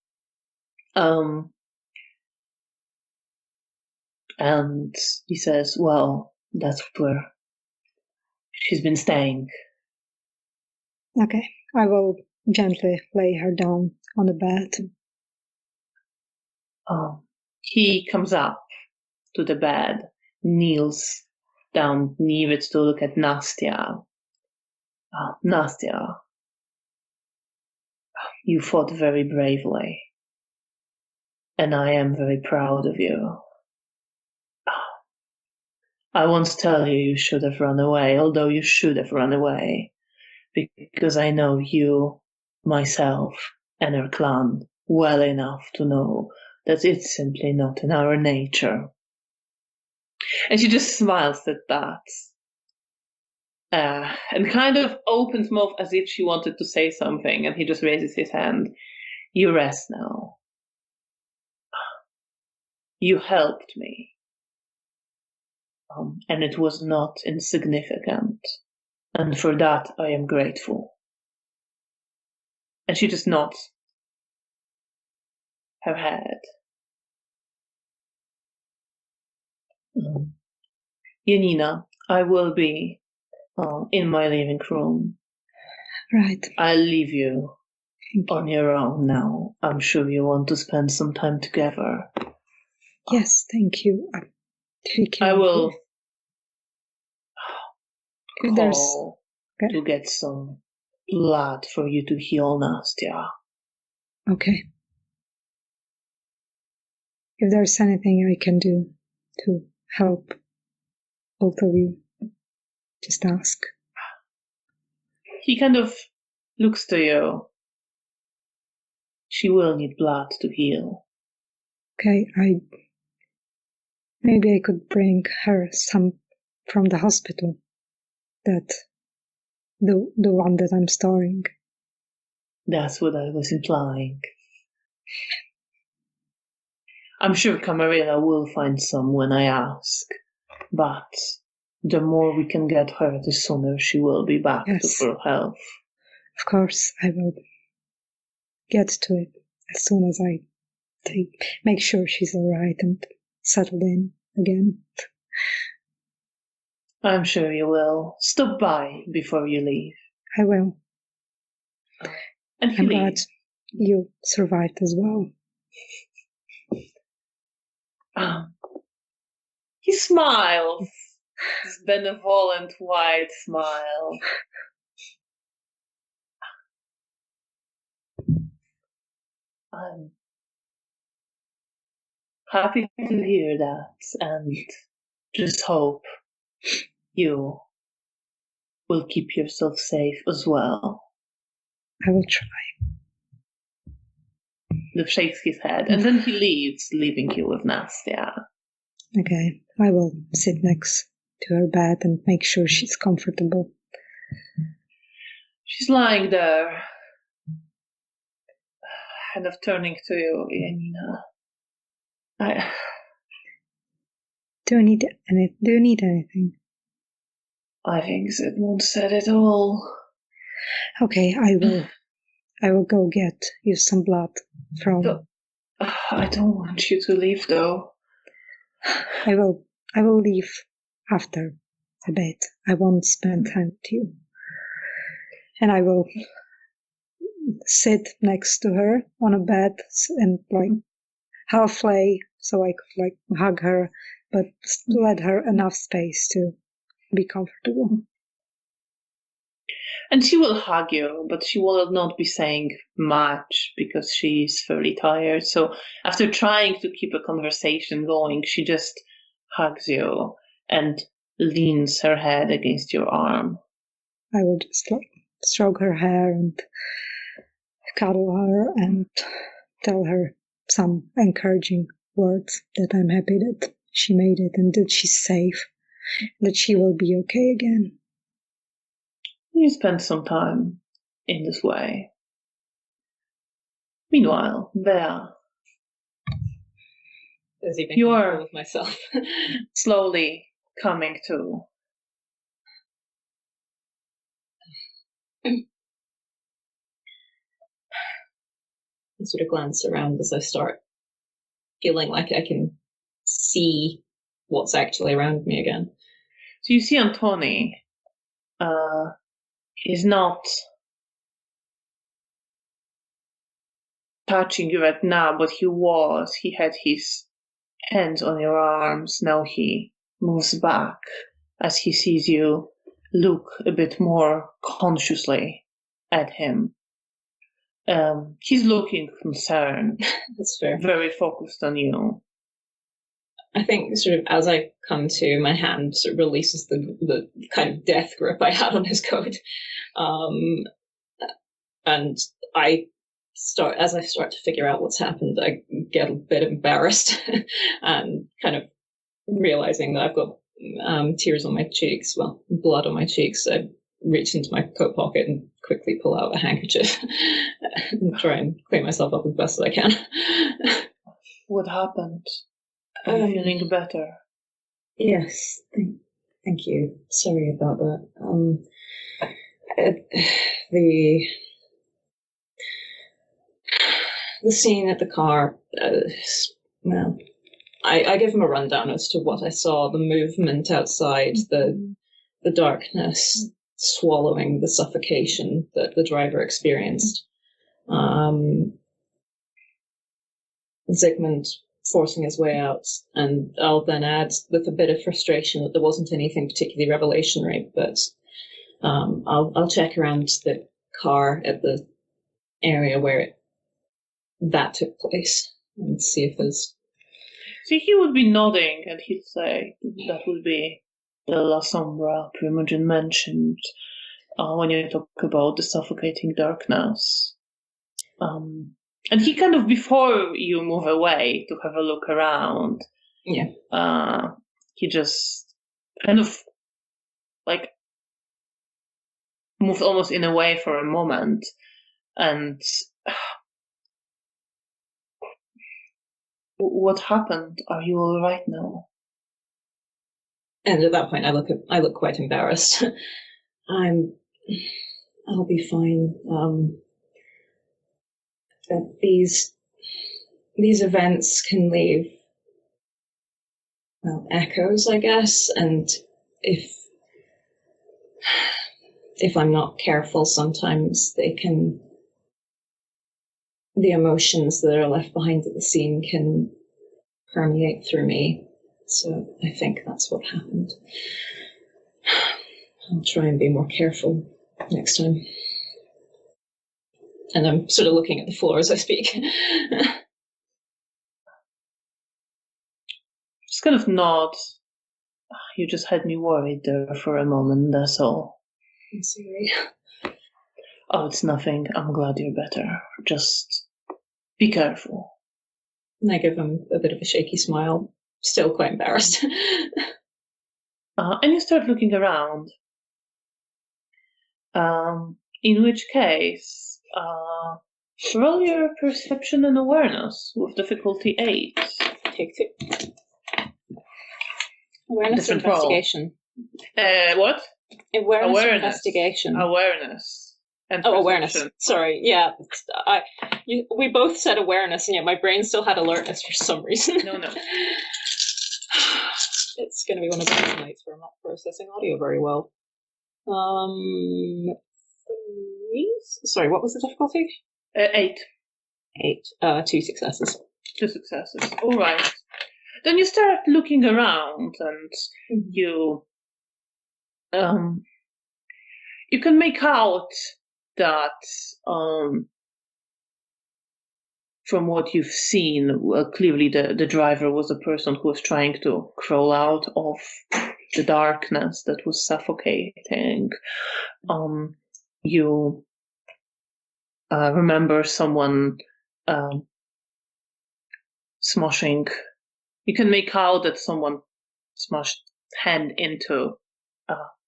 And he says, well, that's where she's been staying. Okay, I will gently lay her down on the bed. He comes up to the bed, kneels down near it to look at Nastya. Nastya, you fought very bravely, and I am very proud of you. I once tell you should have run away, although you should have run away, because I know you, myself, and our clan well enough to know that it's simply not in our nature. And she just smiles at that. And kind of opens mouth as if she wanted to say something, and he just raises his hand. You rest now. You helped me. And it was not insignificant. And for that I am grateful. And she just nods her head. Janina, I will be in my living room. Right. I'll leave you on your own now. I'm sure you want to spend some time together. Yes, thank you. I will If there's call to get some blood for you to heal Nastya. Okay. If there's anything I can do to help both of you, just ask. He kind of looks to you. She will need blood to heal. Okay, maybe I could bring her some from the hospital. That the one that I'm storing. That's what I was implying. I'm sure Camarilla will find some when I ask, but the more we can get her, the sooner she will be back to full health. Of course, I will get to it as soon as I make sure she's all right and settled in again. I'm sure you will. Stop by before you leave. I will. And I'm glad you survived as well. He smiles. This benevolent white smile. I'm happy to hear that, and just hope you will keep yourself safe as well. I will try. Liv shakes his head, and then he leaves, leaving you with Nastya. Okay, I will sit next to her bed and make sure she's comfortable. She's lying there, kind of turning to you, Janina. Do you need anything? I think Zygmunt said it all. Okay, I will go get you some blood from. I don't want you to leave, though. I will leave after a bit. I won't spend time with you. And I will sit next to her on a bed and half lay so I could hug her, but let her enough space to be comfortable. And she will hug you, but she will not be saying much because she's very tired. So after trying to keep a conversation going, she just hugs you and leans her head against your arm. I will just stroke her hair and cuddle her and tell her some encouraging words that I'm happy that she made it and that she's safe, that she will be okay again. You spend some time in this way. Meanwhile, Bea, you are with myself. slowly coming to. I sort of glance around as I start feeling like I can see what's actually around me again. So you see Antoni is not touching you right now, but he was. He had his hands on your arms. Now he moves back as he sees you look a bit more consciously at him. He's looking concerned. That's fair. Very focused on you. I think sort of as I come to, my hand sort of releases the kind of death grip I had on his coat. And as I start to figure out what's happened, I get a bit embarrassed and kind of realizing that I've got tears on my cheeks, well, blood on my cheeks. I reach into my coat pocket and quickly pull out a handkerchief and try and clean myself up as best as I can. What happened? Are you feeling better? Yes, thank you. Sorry about that. The scene at the car, well, I give him a rundown as to what I saw, the movement outside, the darkness swallowing the suffocation that the driver experienced. Zygmunt forcing his way out, and I'll then add with a bit of frustration that there wasn't anything particularly revelationary, but I'll check around the car at the area where that took place and see if there's... See, he would be nodding and he'd say that would be the La Sombra Primogen mentioned when you talk about the suffocating darkness. And he kind of, before you move away to have a look around, he just kind of like moved almost in a way for a moment, and what happened? Are you all right now? And at that point, I look quite embarrassed. I'll be fine. These events can leave, well, echoes, I guess, and if I'm not careful, sometimes the emotions that are left behind at the scene can permeate through me. So I think that's what happened. I'll try and be more careful next time. And I'm sort of looking at the floor as I speak. Just kind of nod. You just had me worried there for a moment, that's all. I'm sorry. Oh, it's nothing. I'm glad you're better. Just be careful. And I give him a bit of a shaky smile, still quite embarrassed. And you start looking around. In which case, roll your perception and awareness with difficulty 8. Take 2. Awareness and investigation. What? Awareness. Investigation. Awareness. And awareness. Sorry. Yeah. We both said awareness, and yet my brain still had alertness for some reason. No. It's going to be one of those nights where I'm not processing audio very well. 3? Sorry, what was the difficulty? 8. 8. 2 successes. 2 successes. All right. Then you start looking around, and you can make out that from what you've seen, clearly the driver was a person who was trying to crawl out of the darkness that was suffocating. You remember someone smashing. You can make out that someone smashed hand into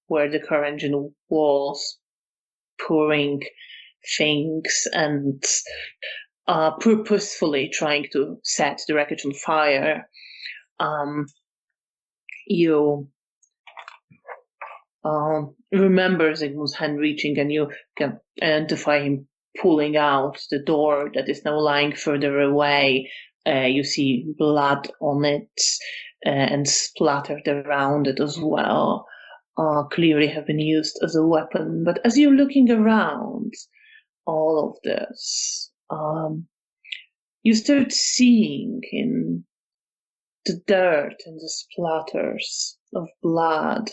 where the car engine was, pouring things and purposefully trying to set the wreckage on fire. You remember Zygmunt's hand reaching, and you can identify him pulling out the door that is now lying further away You see blood on it and splattered around it as well. Clearly have been used as a weapon. But as you're looking around all of this, you start seeing in the dirt and the splatters of blood.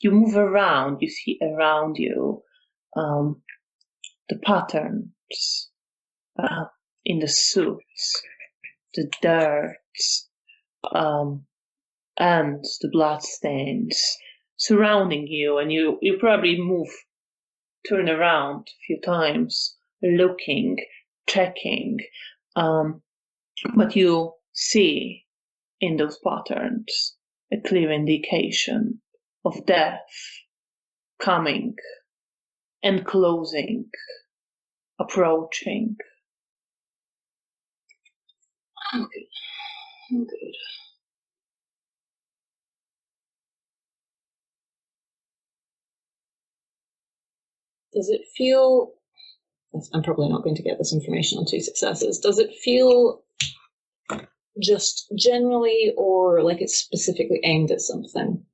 You move around, you see around you the patterns in the suits, the dirt, and the bloodstains surrounding you, and you probably turn around a few times, looking, checking, but you see in those patterns a clear indication of death coming and closing, approaching. Oh, good. Oh, good. Does it feel... I'm probably not going to get this information on 2 successes. Does it feel just generally, or like it's specifically aimed at something?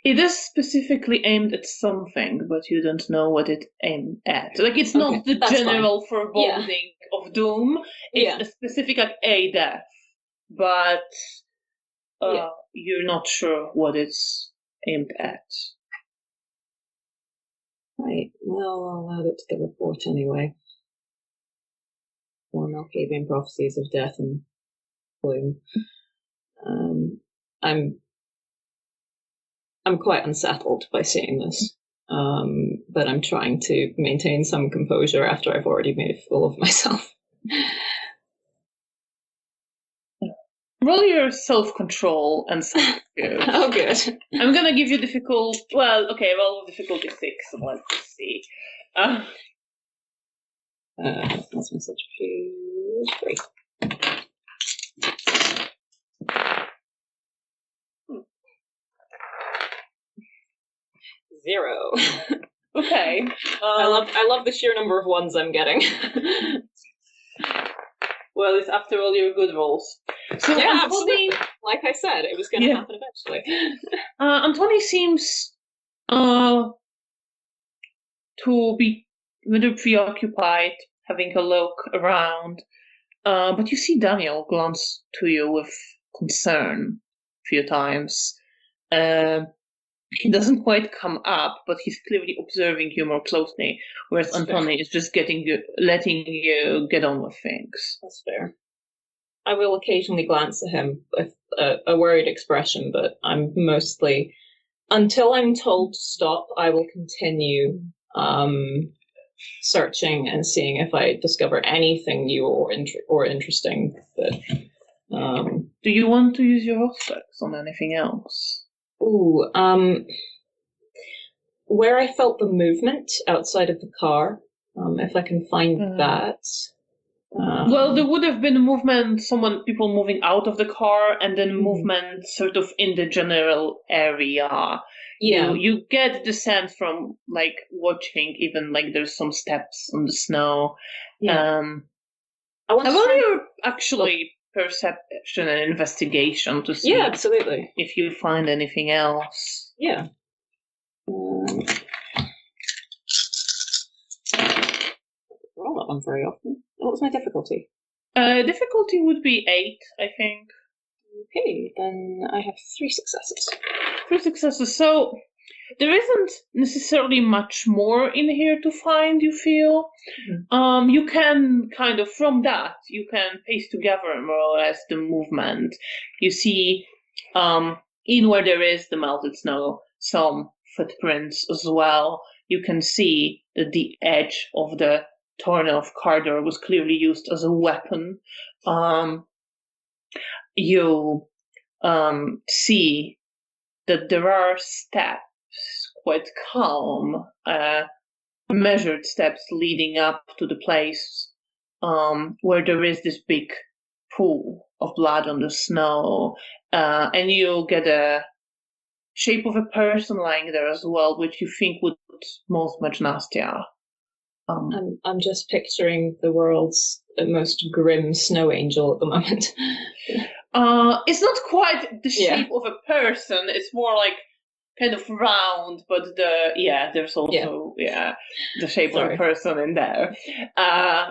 It is specifically aimed at something, but you don't know what it aimed at. Like, it's not the general foreboding of doom. It's a specific, like, a death. But you're not sure what it's aimed at. Right. Well, I'll add it to the report anyway. 4 Malkavian prophecies of death and gloom. I'm quite unsettled by seeing this, but I'm trying to maintain some composure after I've already made a fool of myself. Roll your self-control and self-good. Oh, good. I'm gonna give you difficult... Well, okay, roll difficulty 6. Let's see. That's message 3. 0. Okay. I love the sheer number of ones I'm getting. Well, it's after all your good rolls. So yeah, Anthony, absolutely. Like I said, it was going to happen eventually. Anthony seems to be rather preoccupied, having a look around. But you see Daniel glance to you with concern a few times. He doesn't quite come up, but he's clearly observing you more closely, whereas Anthony is just letting you get on with things. That's fair. I will occasionally glance at him with a worried expression, but I'm mostly... Until I'm told to stop, I will continue searching and seeing if I discover anything new or interesting. But do you want to use your aspects on anything else? Ooh, where I felt the movement outside of the car, if I can find that. Well, there would have been people moving out of the car, and then movement sort of in the general area. Yeah. You get the sense from, like, watching, even, like, there's some steps on the snow. Yeah. I want your actually perception and investigation to see absolutely. If you find anything else. Yeah. Roll that one very often. What was my difficulty? Difficulty would be 8, I think. Okay, then I have 3 successes. 3 successes. So there isn't necessarily much more in here to find, you feel. Mm-hmm. You can kind of, from that, you can piece together more or less the movement. You see, in where there is the melted snow, some footprints as well. You can see that the edge of the torn-off car door was clearly used as a weapon. You see that there are steps, quite calm, measured steps leading up to the place where there is this big pool of blood on the snow, and you get a shape of a person lying there as well, which you think would most much nastier. I'm just picturing the world's the most grim snow angel at the moment. It's not quite the shape of a person. It's more like kind of round, but there's also the shape of a person in there.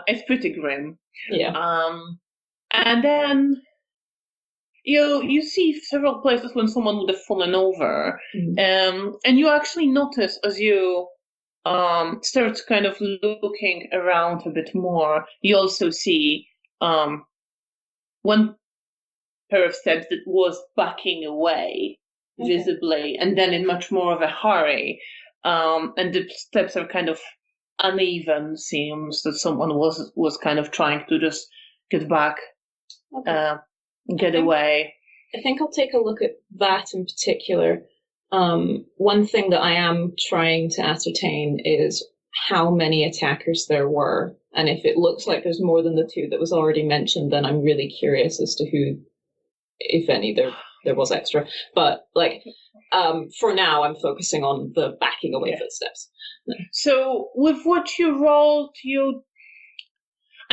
It's pretty grim. Yeah. And then you see several places when someone would have fallen over, and you actually notice as you start kind of looking around a bit more, you also see one pair of steps that was backing away visibly, and then in much more of a hurry. And the steps are kind of uneven. Seems that someone was kind of trying to just get back, get away. I think I'll take a look at that in particular. One thing that I am trying to ascertain is how many attackers there were, and if it looks like there's more than the two that was already mentioned, then I'm really curious as to who, if any, there was extra. But for now, I'm focusing on the backing away footsteps. So with what you rolled,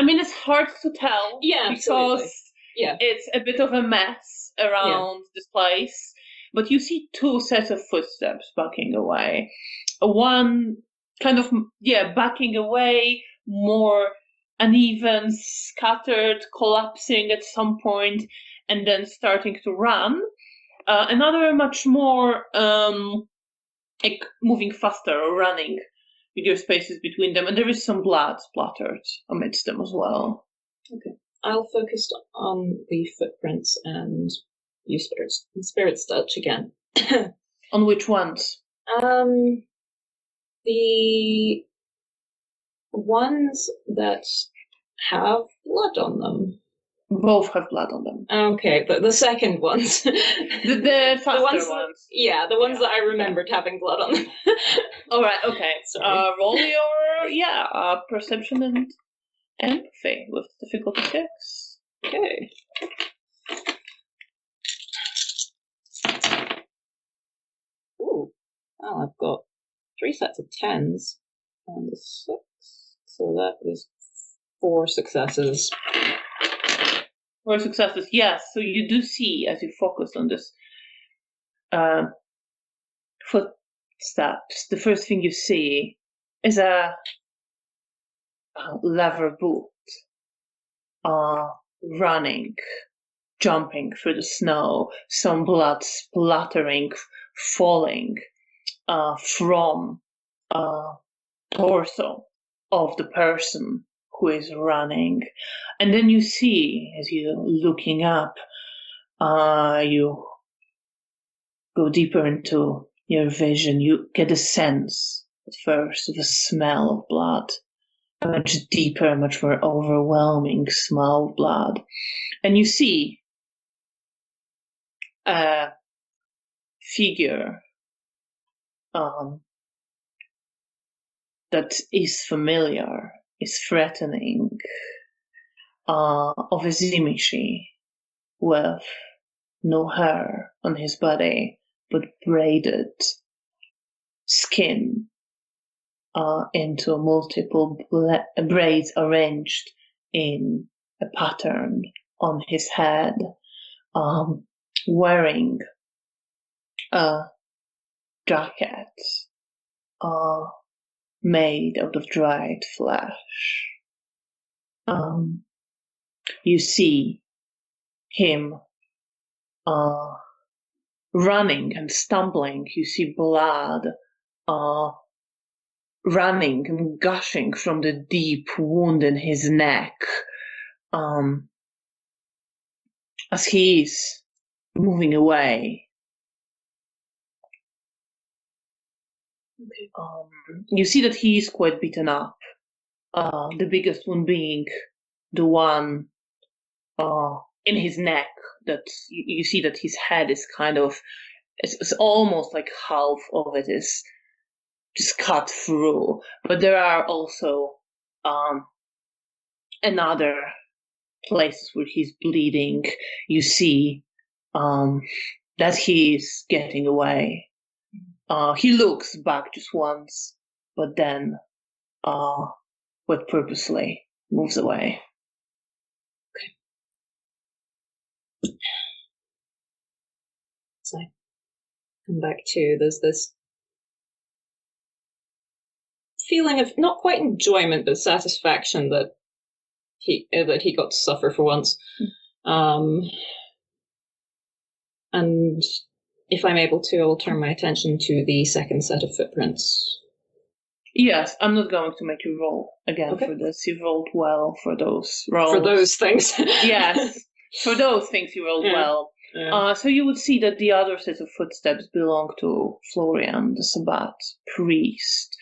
it's hard to tell. Yeah, because absolutely. Yeah, it's a bit of a mess around this place. But you see two sets of footsteps backing away. One kind of backing away, more uneven, scattered, collapsing at some point, and then starting to run. Another much more like moving faster or running, bigger spaces between them, and there is some blood splattered amidst them as well. Okay, I'll focus on the footprints and use spirits touch again. On which ones? The ones that have blood on them. Both have blood on them. Okay, but the second ones. the faster ones. Yeah, the ones that I remembered having blood on them. All right, okay. Roll your perception and empathy with difficulty 6. Okay. Ooh. Oh, I've got 3 sets of 10s and a 6. So that is 4 successes. 4 successes, yes. So you do see, as you focus on this footsteps, the first thing you see is a leather boot running, jumping through the snow, some blood splattering, falling from torso of the person who is running. And then you see, as you're looking up, you go deeper into your vision, you get a sense at first of a smell of blood, a much deeper, much more overwhelming smell of blood. And you see a figure that is familiar, is threatening, of a Zimishi with no hair on his body, but braided skin into multiple braids arranged in a pattern on his head, wearing a jacket made out of dried flesh. You see him running and stumbling. You see blood running and gushing from the deep wound in his neck as he's moving away. You see that he's quite beaten up. The biggest one being the one in his neck, that you see that his head is kind of, it's almost like half of it is just cut through. But there are also another places where he's bleeding. You see that he's getting away. He looks back just once, but then quite purposely moves away. as I come back to, there's this feeling of not quite enjoyment, but satisfaction that he got to suffer for once. And if I'm able to, I will turn my attention to the second set of footprints. Yes, I'm not going to make you roll again for this. You rolled well for those rolls. For those things. Yes, for those things you rolled well. Yeah. So you would see that the other set of footsteps belong to Florian, the Sabbat priest,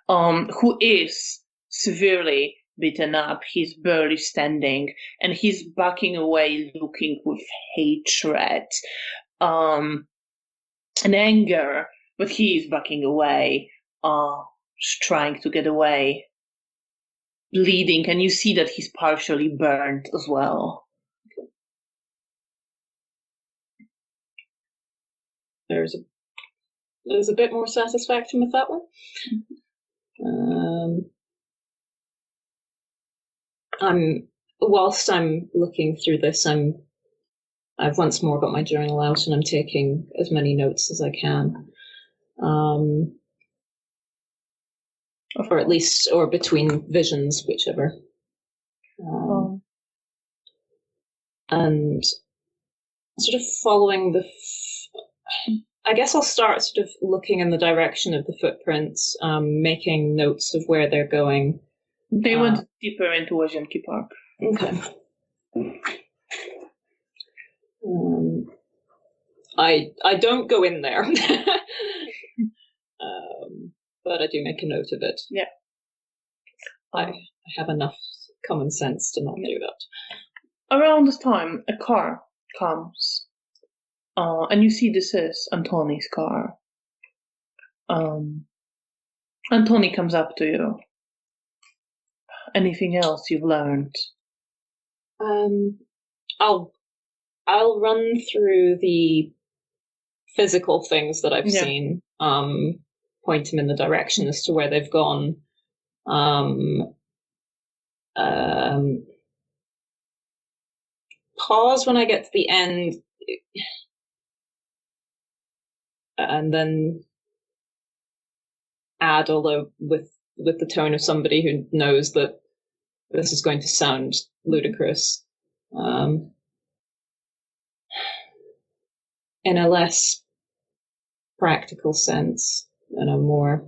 who is severely beaten up. He's barely standing, and he's backing away, looking with hatred and anger, but he is backing away, trying to get away, bleeding, and you see that he's partially burned as well. There's a bit more satisfaction with that one. Whilst I'm looking through this, I've once more got my journal out and I'm taking as many notes as I can. Or at least, or between visions, whichever. And sort of following I guess I'll start sort of looking in the direction of the footprints, making notes of where they're going. They went deeper into Łazienki Park. Okay. I don't go in there, but I do make a note of it. Yeah. I have enough common sense to not do that. Around this time, a car comes. And you see this is Antoni's car. Antoni comes up to you. Anything else you've learned? I'll run through the physical things that I've seen. Point him in the direction as to where they've gone. Pause when I get to the end. And then add, although with the tone of somebody who knows that this is going to sound ludicrous, in a less practical sense, in a more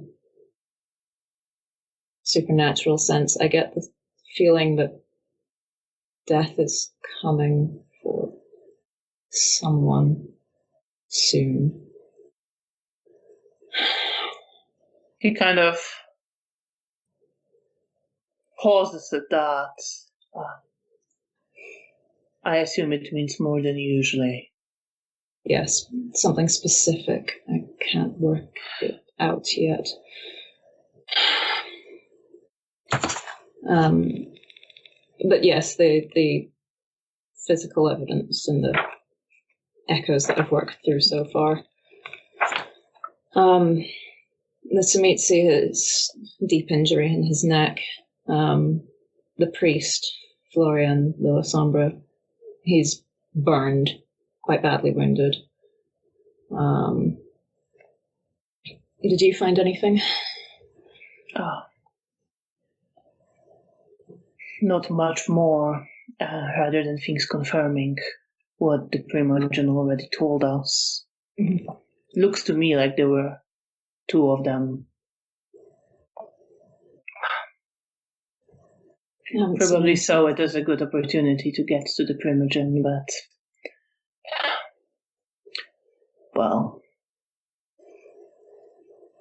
supernatural sense, I get the feeling that death is coming for someone soon. He kind of pauses at that. I assume it means more than usually. Yes, something specific. I can't work it out yet. But yes, the physical evidence and the echoes that I've worked through so far. The Tzimitzi has deep injury in his neck. The priest, Florian de la Sombra, he's burned, quite badly wounded. Did you find anything? Not much more, rather than things confirming what the Primogen already told us. Mm-hmm. Looks to me like there were two of them. Probably so. It is a good opportunity to get to the Primogen, but well,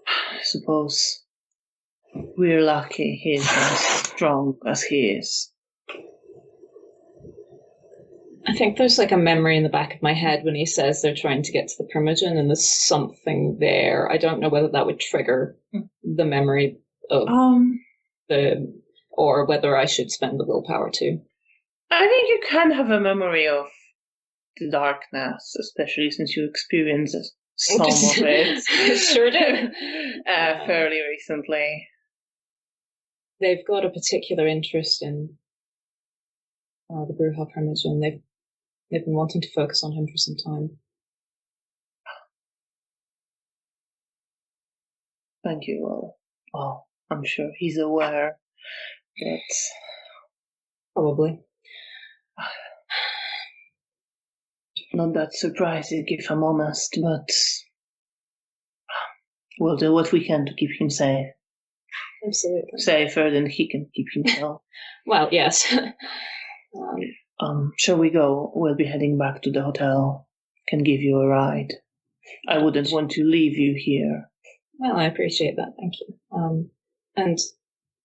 I suppose we're lucky he's as strong as he is. I think there's like a memory in the back of my head when he says they're trying to get to the Primogen and there's something there. I don't know whether that would trigger the memory of or whether I should spend the willpower too. I think you can have a memory of the darkness, especially since you experienced some of it. Sure did. Fairly recently. They've got a particular interest in the Bruja Primogen. They've been wanting to focus on him for some time. Thank you. Well, I'm sure he's aware that... Probably. Not that surprising, if I'm honest, but we'll do what we can to keep him safe. Absolutely. Safer than he can keep himself. Well, yes. Shall we go? We'll be heading back to the hotel. Can give you a ride. I wouldn't want to leave you here. Well, I appreciate that. Thank you. And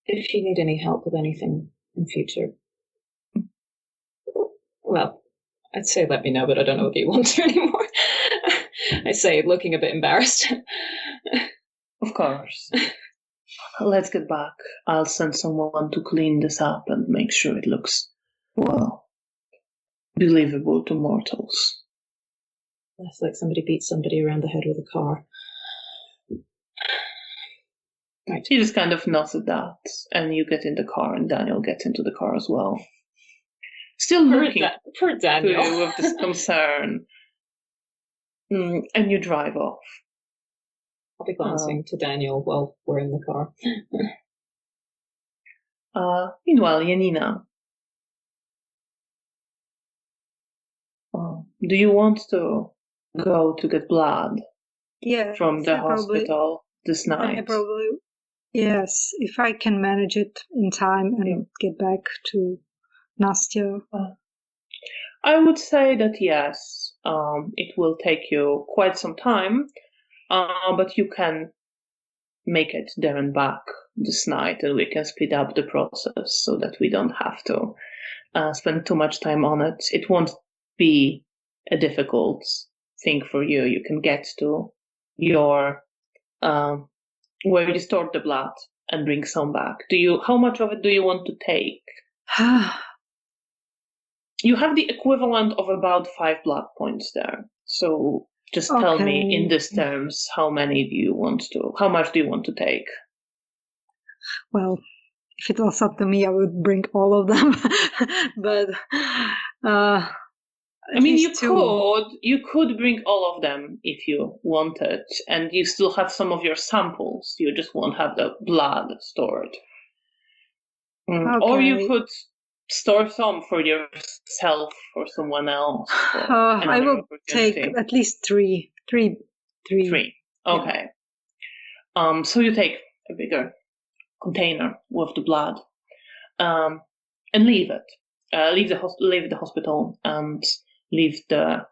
if you need any help with anything in future, well, I'd say let me know, but I don't know if you want to anymore. I say, looking a bit embarrassed. Of course. Let's get back. I'll send someone to clean this up and make sure it looks, well, believable to mortals. Less like somebody beat somebody around the head with a car. Right. He just kind of nods at that, and you get in the car, and Daniel gets into the car as well. Still looking Poor Daniel. to you with this concern. And you drive off. I'll be glancing to Daniel while we're in the car. Meanwhile, Janina. Do you want to go to get blood from the hospital this night? Yes, if I can manage it in time and get back to Nastya. I would say that yes, it will take you quite some time, but you can make it there and back this night, and we can speed up the process so that we don't have to spend too much time on it. It won't be a difficult thing for you. You can get to your where you stored the blood and bring some back. How much of it do you want to take? You have the equivalent of about 5 blood points there. So just tell me in these terms, how much do you want to take? Well, if it was up to me, I would bring all of them. But you could bring all of them if you wanted, and you still have some of your samples. You just won't have the blood stored. Or you could store some for yourself or someone else. I will take at least three. Three. Okay. Yeah. So you take a bigger container with the blood, and leave it. Leave the hospital and leave the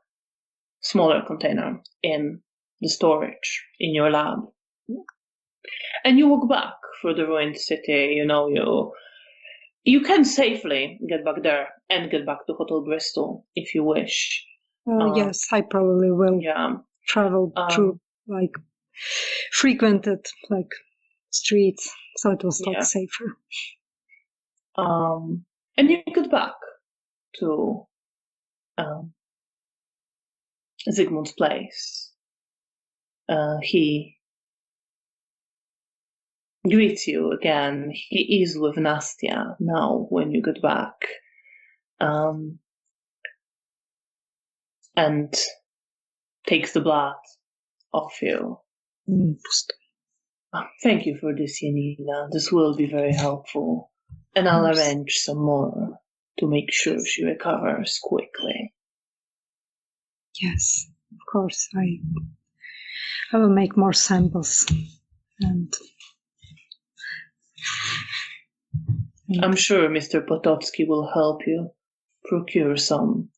smaller container in the storage in your lab. And you walk back through the ruined city. You can safely get back there and get back to Hotel Bristol if you wish. Yes, I probably will travel through frequented streets, so it was safer. And you get back to Zygmunt's place. He greets you again. He is with Nastya now when you get back. And takes the blood off you. Thank you for this, Janina. This will be very helpful. And I'll arrange some more to make sure she recovers quickly. Yes, of course. I will make more samples. And I'm sure Mr. Potocki will help you procure some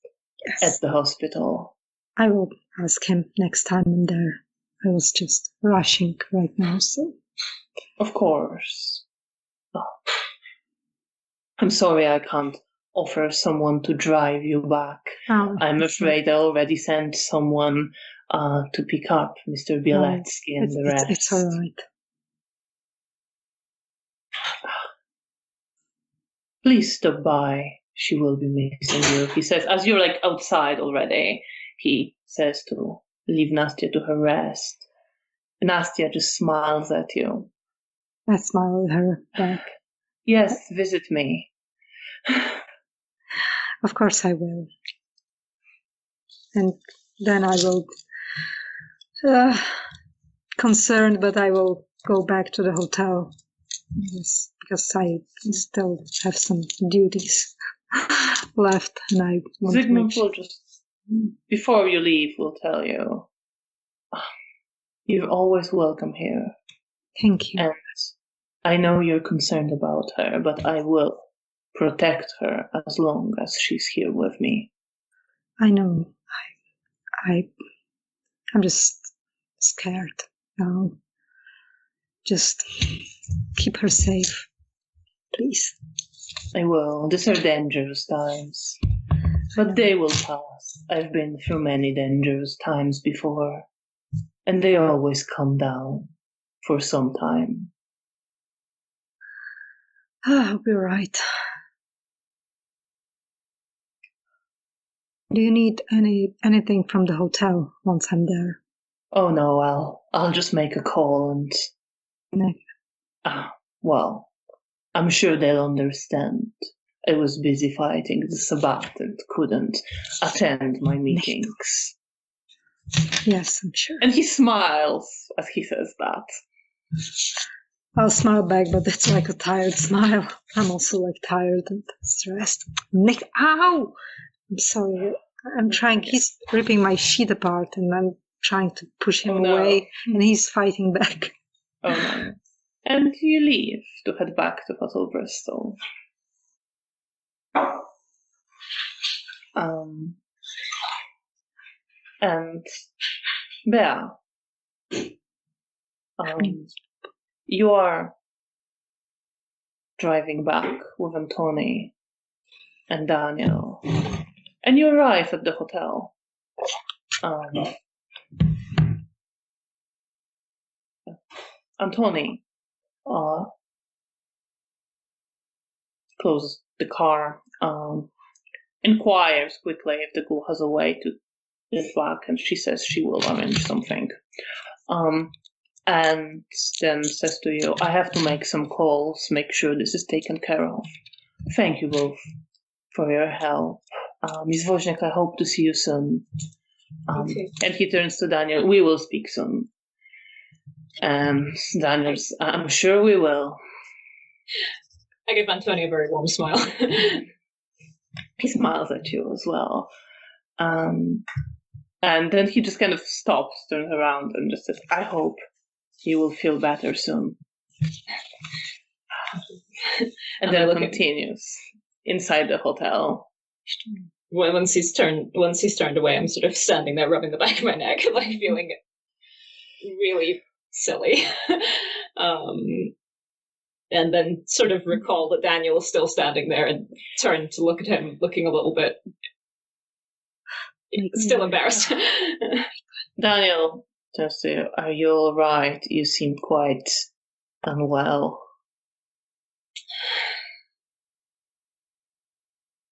at the hospital. I will ask him next time I'm there. I was just rushing right now, so... Of course. Oh. I'm sorry I can't offer someone to drive you back. I'm afraid I already sent someone to pick up Mr. Bieletsky and the rest. It's all right. Please stop by. She will be missing you. He says, as you're outside already, he says to leave Nastya to her rest. Nastya just smiles at you. I smile at her back. Yes, visit me. Of course I will. And then I will, concerned, but I will go back to the hotel. Yes, because I still have some duties left, and I want to Zygmunt make sure. will just, before you leave, will tell you, you're always welcome here. Thank you. And I know you're concerned about her, but I will protect her as long as she's here with me. I know. I'm just scared now. Just keep her safe, please. I will. These are dangerous times. But they will pass. I've been through many dangerous times before, and they always come down for some time. I'll be right. Do you need anything from the hotel once I'm there? Oh no, I'll just make a call and No. Well, I'm sure they'll understand. I was busy fighting the Sabbat and couldn't attend my meetings. Yes, I'm sure. And he smiles as he says that. I'll smile back, but it's like a tired smile. I'm also like tired and stressed. Nick, ow! I'm sorry. I'm trying. He's ripping my sheet apart, and I'm trying to push him away, and he's fighting back. Oh no. And you leave to head back to Hotel Bristol. And Bea, you are driving back with Antoni and Daniel, and you arrive at the hotel. Antoni closes the car, inquires quickly if the girl has a way to get back, and she says she will arrange something. And then says to you, I have to make some calls, make sure this is taken care of. Thank you both for your help. Ms. Wozniak, I hope to see you soon. And he turns to Daniel, we will speak soon. And Daniel's, I'm sure we will. I give Antoni a very warm smile. He smiles at you as well. And then he just kind of stops, turns around, and just says, I hope you will feel better soon. And then continues inside the hotel. Once he's turned away, I'm sort of standing there rubbing the back of my neck, like feeling really silly. And then sort of recall that Daniel is still standing there and turn to look at him, looking a little bit still embarrassed. Daniel turns to you, are you all right? You seem quite unwell.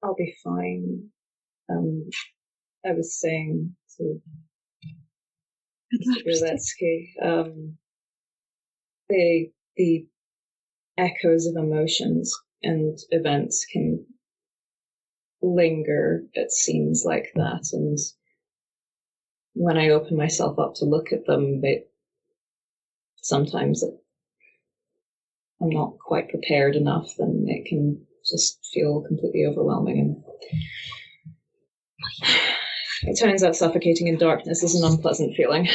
I'll be fine. I was saying to Mr. Brzezinski, the echoes of emotions and events can linger at scenes like that, and when I open myself up to look at them, sometimes I'm not quite prepared enough, then it can just feel completely overwhelming. And it turns out suffocating in darkness is an unpleasant feeling.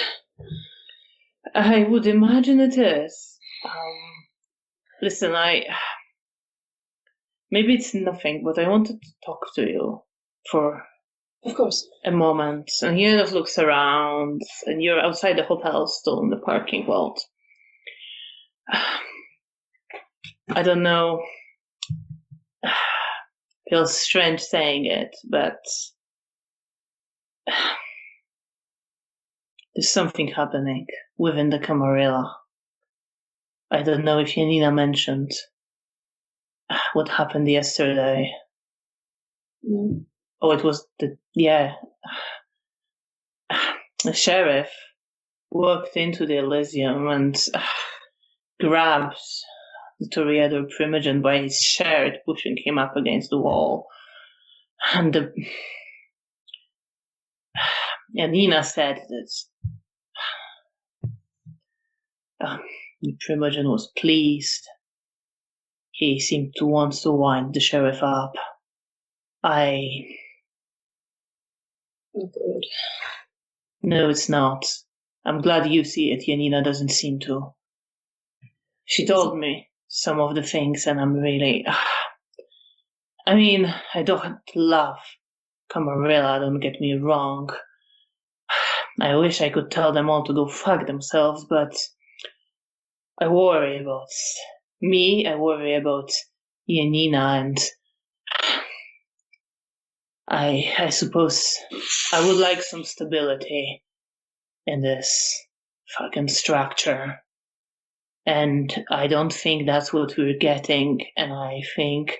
I would imagine it is. Listen, maybe it's nothing, but I wanted to talk to you for, of course, a moment. And he kind of looks around, and you're outside the hotel, still in the parking lot. I don't know. Feels strange saying it, but there's something happening within the Camarilla. I don't know if Janina mentioned what happened yesterday. No. Oh, it was the sheriff walked into the Elysium and grabbed the Toreador Primogen by his shirt, pushing him up against the wall. And Janina said that The Primogen was pleased. He seemed to want to wind the sheriff up. Oh, good. No, it's not. I'm glad you see it. Janina doesn't seem to. She told me some of the things, and I'm really... I mean, I don't love Camarilla, don't get me wrong. I wish I could tell them all to go fuck themselves, but I worry about me, I worry about Janina, and I suppose I would like some stability in this fucking structure. And I don't think that's what we're getting, and I think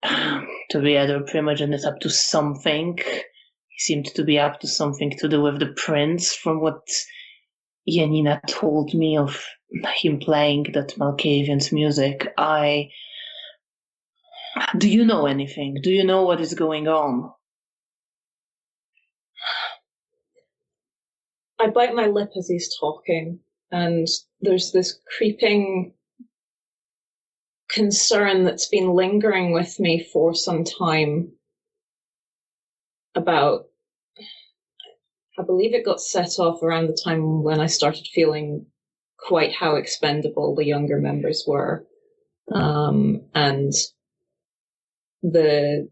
to be other Primogen is up to something. He seemed to be up to something to do with the prince, from what Janina told me of him playing that Malkavian's music. Do you know anything? Do you know what is going on? I bite my lip as he's talking, and there's this creeping concern that's been lingering with me for some time about... I believe it got set off around the time when I started feeling quite how expendable the younger members were. And the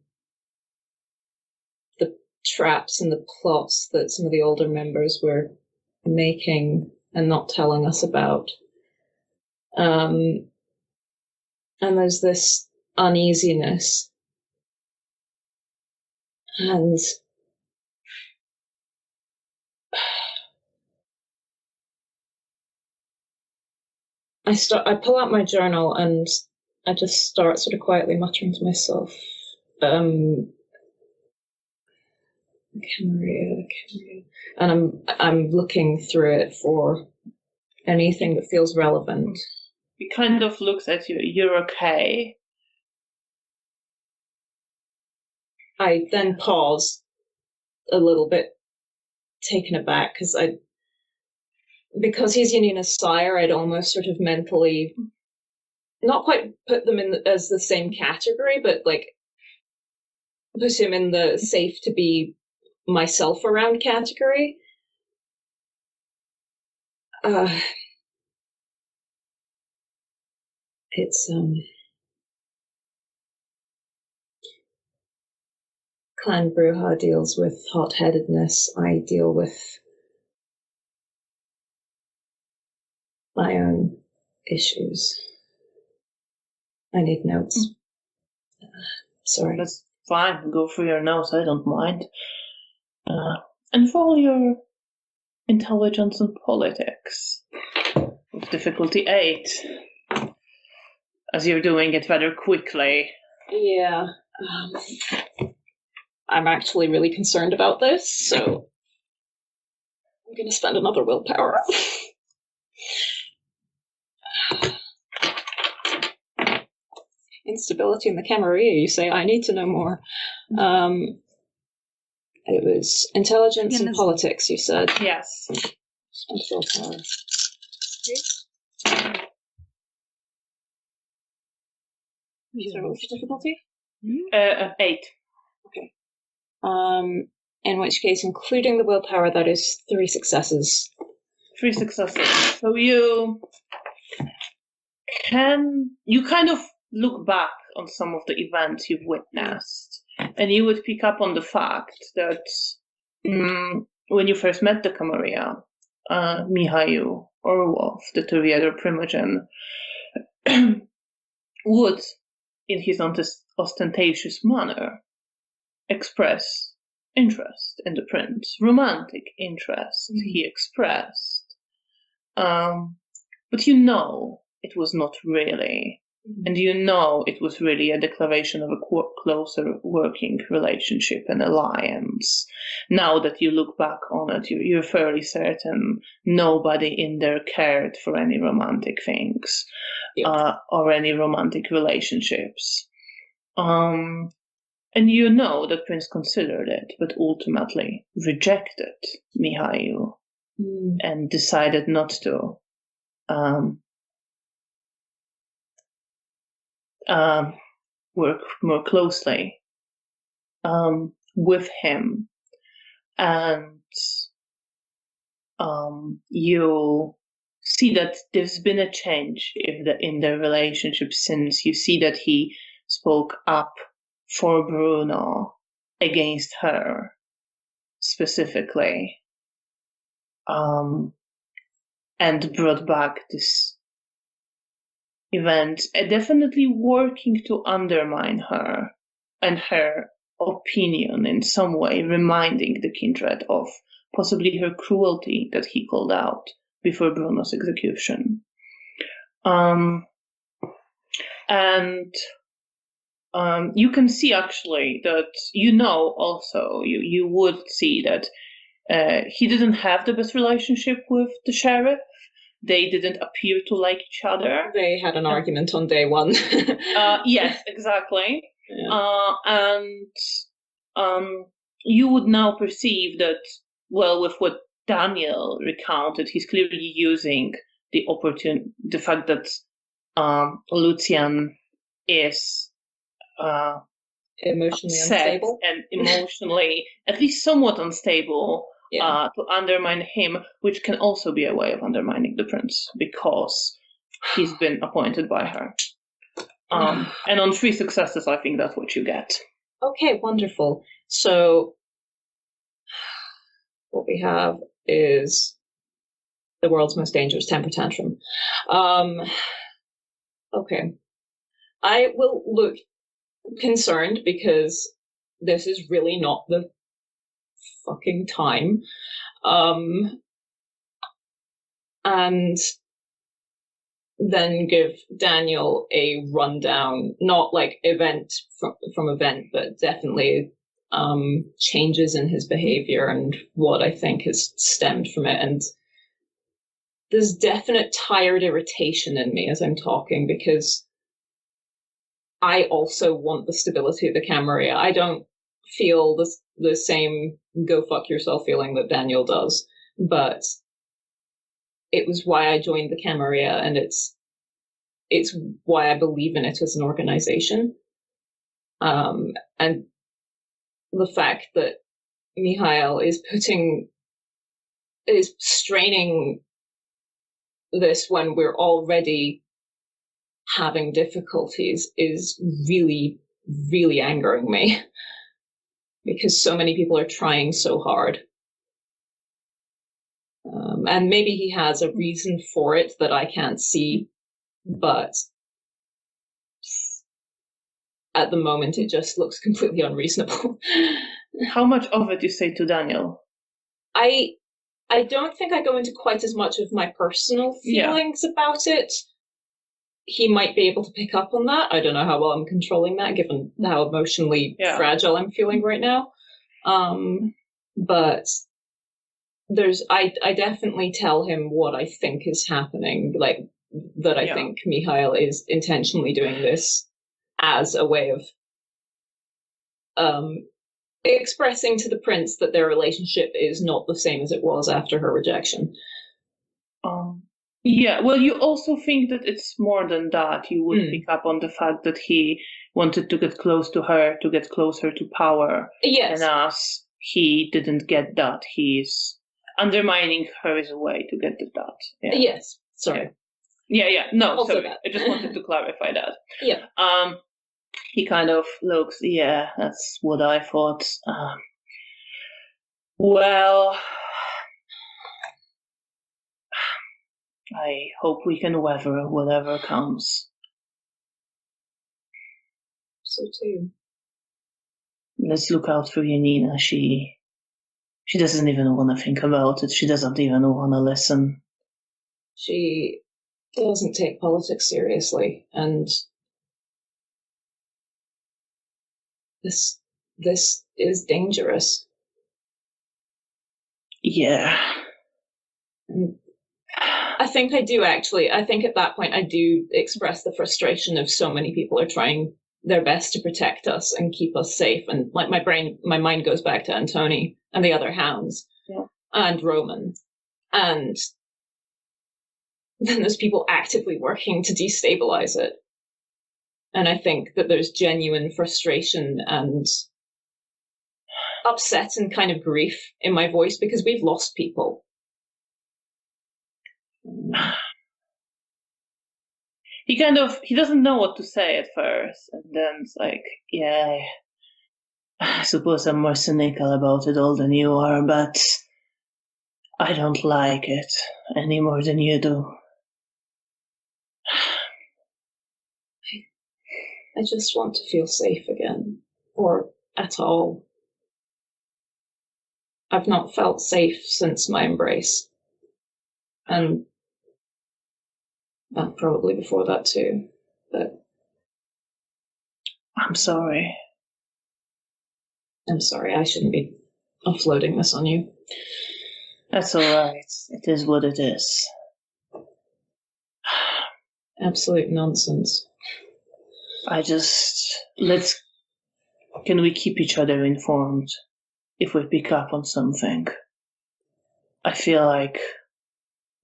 traps and the plots that some of the older members were making and not telling us about. And there's this uneasiness. And I pull out my journal and I just start sort of quietly muttering to myself, Camarilla. And I'm looking through it for anything that feels relevant. He kind of looks at you. You're okay. I then pause a little bit, taken aback, because he's Janina's sire, I'd almost sort of mentally not quite put them in as the same category, but like put him in the safe to be myself around category. It's Clan Bruja deals with hot-headedness. I deal with my own issues. I need notes. Sorry. That's fine. Go for your notes. I don't mind. And for all your intelligence and politics, with difficulty 8, as you're doing it rather quickly. Yeah. I'm actually really concerned about this, so I'm going to spend another willpower. Instability in the Camarilla, you say? I need to know more. It was intelligence and politics, you said? Yes. Spend willpower. So what's the difficulty? 8. Okay. In which case, including the willpower, that is 3 successes. 3 successes. So you kind of look back on some of the events you've witnessed, and you would pick up on the fact that when you first met the Camarilla, Mihail or Wolf, the Turiader Primogen, would, in his ostentatious manner, express interest in the prince, romantic interest he expressed. But it was not really. And it was really a declaration of a closer working relationship and alliance. Now that you look back on it, you're fairly certain nobody in there cared for any romantic things or any romantic relationships. And that Prince considered it, but ultimately rejected Mihail and decided not to work more closely with him, and you see that there's been a change in the relationship since. You see that he spoke up for Bruno against her specifically, and brought back this event, definitely working to undermine her and her opinion in some way, reminding the kindred of possibly her cruelty that he called out before Bruno's execution. And you can see actually that, also, you would see that he didn't have the best relationship with the sheriff. They didn't appear to like each other. They had an argument on day one. Yes, exactly. Yeah. And you would now perceive that, well, with what Daniel recounted, he's clearly using the fact that Lucian is emotionally unstable and emotionally at least somewhat unstable, to undermine him, which can also be a way of undermining the prince because he's been appointed by her. And on 3 successes, I think that's what you get. Okay, wonderful. So what we have is the world's most dangerous temper tantrum. Okay. I will look concerned because this is really not the fucking time. And then give Daniel a rundown, not like event from event, but definitely changes in his behavior and what I think has stemmed from it. And there's definite tired irritation in me as I'm talking because I also want the stability of the Camarilla. I don't feel the same go fuck yourself feeling that Daniel does, but it was why I joined the Camarilla, and it's why I believe in it as an organization. And the fact that Mikhail is straining this when we're already having difficulties is really, really angering me because so many people are trying so hard. And maybe he has a reason for it that I can't see, but at the moment it just looks completely unreasonable. How much of it you say to Daniel? I don't think I go into quite as much of my personal feelings about it. He might be able to pick up on that. I don't know how well I'm controlling that, given how emotionally fragile I'm feeling right now. But I definitely tell him what I think is happening, like that I think Mikhail is intentionally doing this as a way of expressing to the prince that their relationship is not the same as it was after her rejection. Well, you also think that it's more than that. You would pick up on the fact that he wanted to get close to her, to get closer to power. Yes. And as he didn't get that, he's undermining her as a way to get to that. Yeah. Yes. Sorry. Yeah. No, also sorry. That. I just wanted to clarify that. Yeah. He kind of looks, that's what I thought. Well, I hope we can weather whatever comes. So too. Let's look out for Janina. She doesn't even want to think about it. She doesn't even want to listen. She doesn't take politics seriously, and this is dangerous. Yeah. I think I do actually. I think at that point I do express the frustration of so many people are trying their best to protect us and keep us safe. And like my mind goes back to Antoni and the other hounds and Roman. And then there's people actively working to destabilize it. And I think that there's genuine frustration and upset and kind of grief in my voice because we've lost people. He doesn't know what to say at first, and then it's like, yeah, I suppose I'm more cynical about it all than you are, but I don't like it any more than you do. I just want to feel safe again, or at all. I've not felt safe since my embrace. And probably before that too. But I'm sorry. I'm sorry, I shouldn't be offloading this on you. That's alright. It is what it is. Absolute nonsense. Can we keep each other informed if we pick up on something? I feel like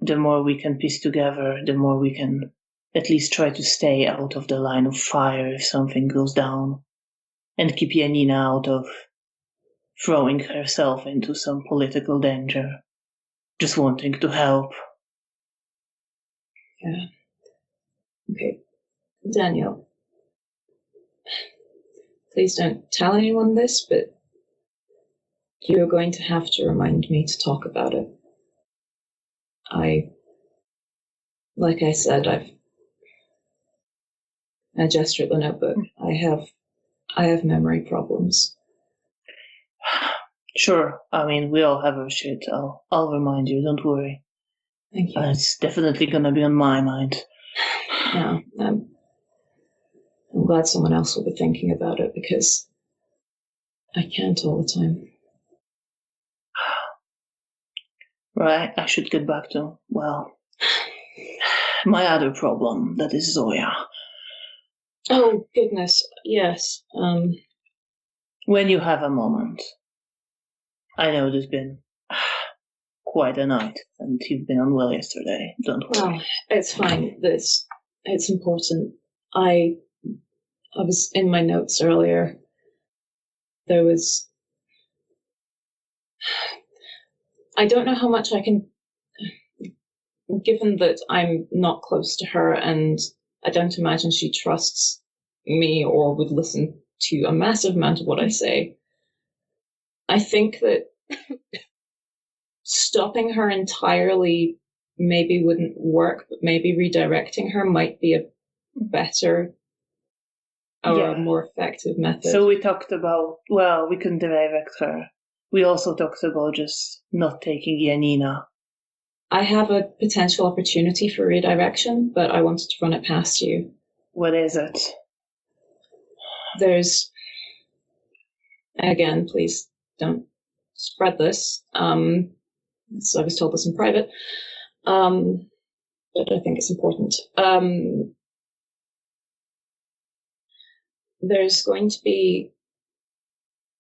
the more we can piece together, the more we can at least try to stay out of the line of fire if something goes down, and keep Janina out of throwing herself into some political danger, just wanting to help. Yeah. Okay. Daniel, please don't tell anyone this, but you're going to have to remind me to talk about it. Like I said, I gesture at the notebook. I have memory problems. Sure, I mean, we all have our shit. I'll remind you, don't worry. Thank you. It's definitely gonna be on my mind. Yeah, I'm glad someone else will be thinking about it because I can't all the time. Right, I should get back to, well, my other problem, that is Zoya. Oh, goodness, yes. When you have a moment. I know there's been quite a night, and you've been unwell yesterday, don't worry. Oh, it's fine. It's important. I was in my notes earlier. There was... I don't know how much I can... Given that I'm not close to her, and I don't imagine she trusts me or would listen to a massive amount of what I say, I think that stopping her entirely maybe wouldn't work, but maybe redirecting her might be a better or a more effective method. So we talked about, well, we can direct her. We also talked about just not taking Janina. I have a potential opportunity for redirection, but I wanted to run it past you. What is it? There's, again, please don't spread this. So I was told this in private, but I think it's important. There's going to be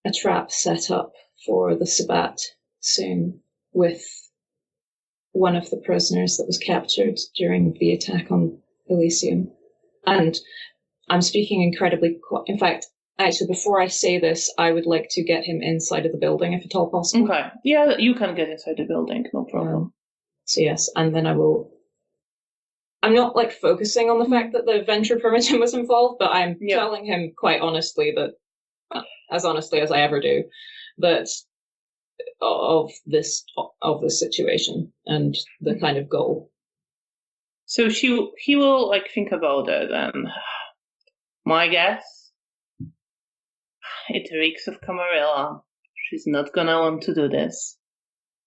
a trap set up for the Sabbat soon with one of the prisoners that was captured during the attack on Elysium. And I'm speaking incredibly... In fact, actually, before I say this, I would like to get him inside of the building, if at all possible. Okay. Yeah, you can get inside the building, no problem. So yes, and then I will... I'm not, focusing on the fact that the venture permission was involved, but I'm telling him quite honestly that, as honestly as I ever do, that of this situation and the kind of goal. So he will think about it, and my guess, it reeks of Camarilla. She's not gonna want to do this.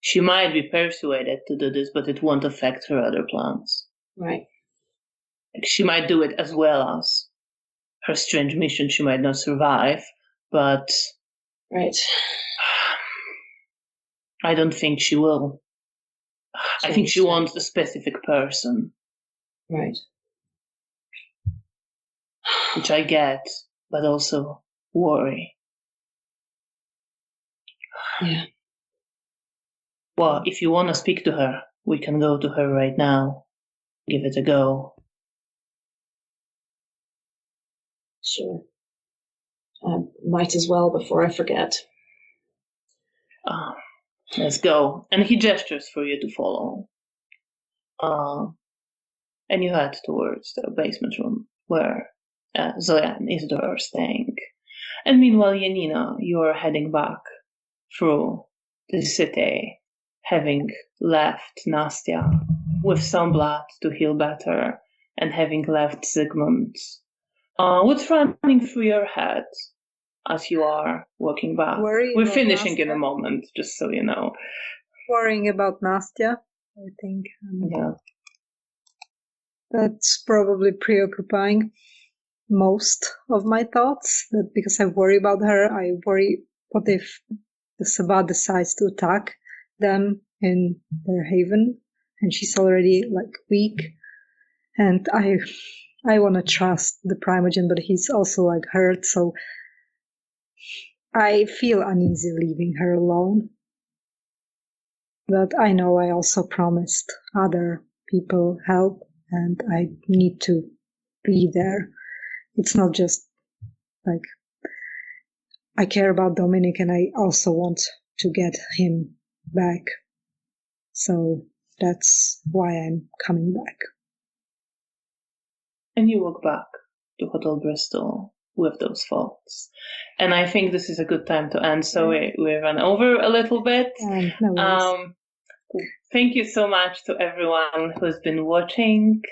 She might be persuaded to do this, but it won't affect her other plans. Right. She might do it as well as her strange mission. She might not survive, but right. I don't think she will. I think she wants a specific person. Right. Which I get, but also worry. Yeah. Well, if you want to speak to her, we can go to her right now. give it a go. Sure. Might as well before I forget. Let's go. And he gestures for you to follow. And you head towards the basement room where Zoya and Isidore are staying. And meanwhile, Janina, you are heading back through the city, having left Nastya with some blood to heal better, and having left Zygmunt. What's running through your head as you are walking back? We're finishing Nastya. in a moment, just so you know. Worrying about Nastya, I think. Yeah. That's probably preoccupying most of my thoughts. That because I worry about her, I worry what if the Sabbat decides to attack them in their haven, and she's already weak. And I want to trust the Primogen, but he's also hurt, so I feel uneasy leaving her alone. But I know I also promised other people help, and I need to be there. It's not just I care about Dominik, and I also want to get him back. So that's why I'm coming back. And you walk back to Hotel Bristol with those thoughts. And I think this is a good time to end. So we ran over a little bit. No worries. Thank you so much to everyone who's been watching.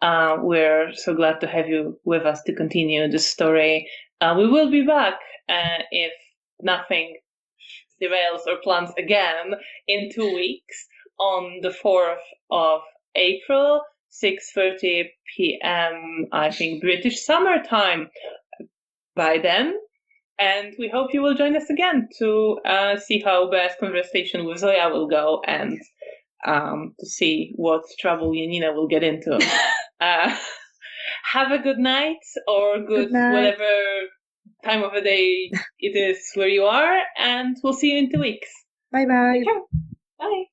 We're so glad to have you with us to continue the story. We will be back if nothing derails or plans again in 2 weeks on the 4th of April, 6:30 p.m. I think British Summer Time by then. And we hope you will join us again to see how Bea's conversation with Zoya will go, and to see what trouble Janina will get into. Have a good night, or good night. whatever time of the day it is where you are, and we'll see you in 2 weeks. Bye-bye. Take care. Bye.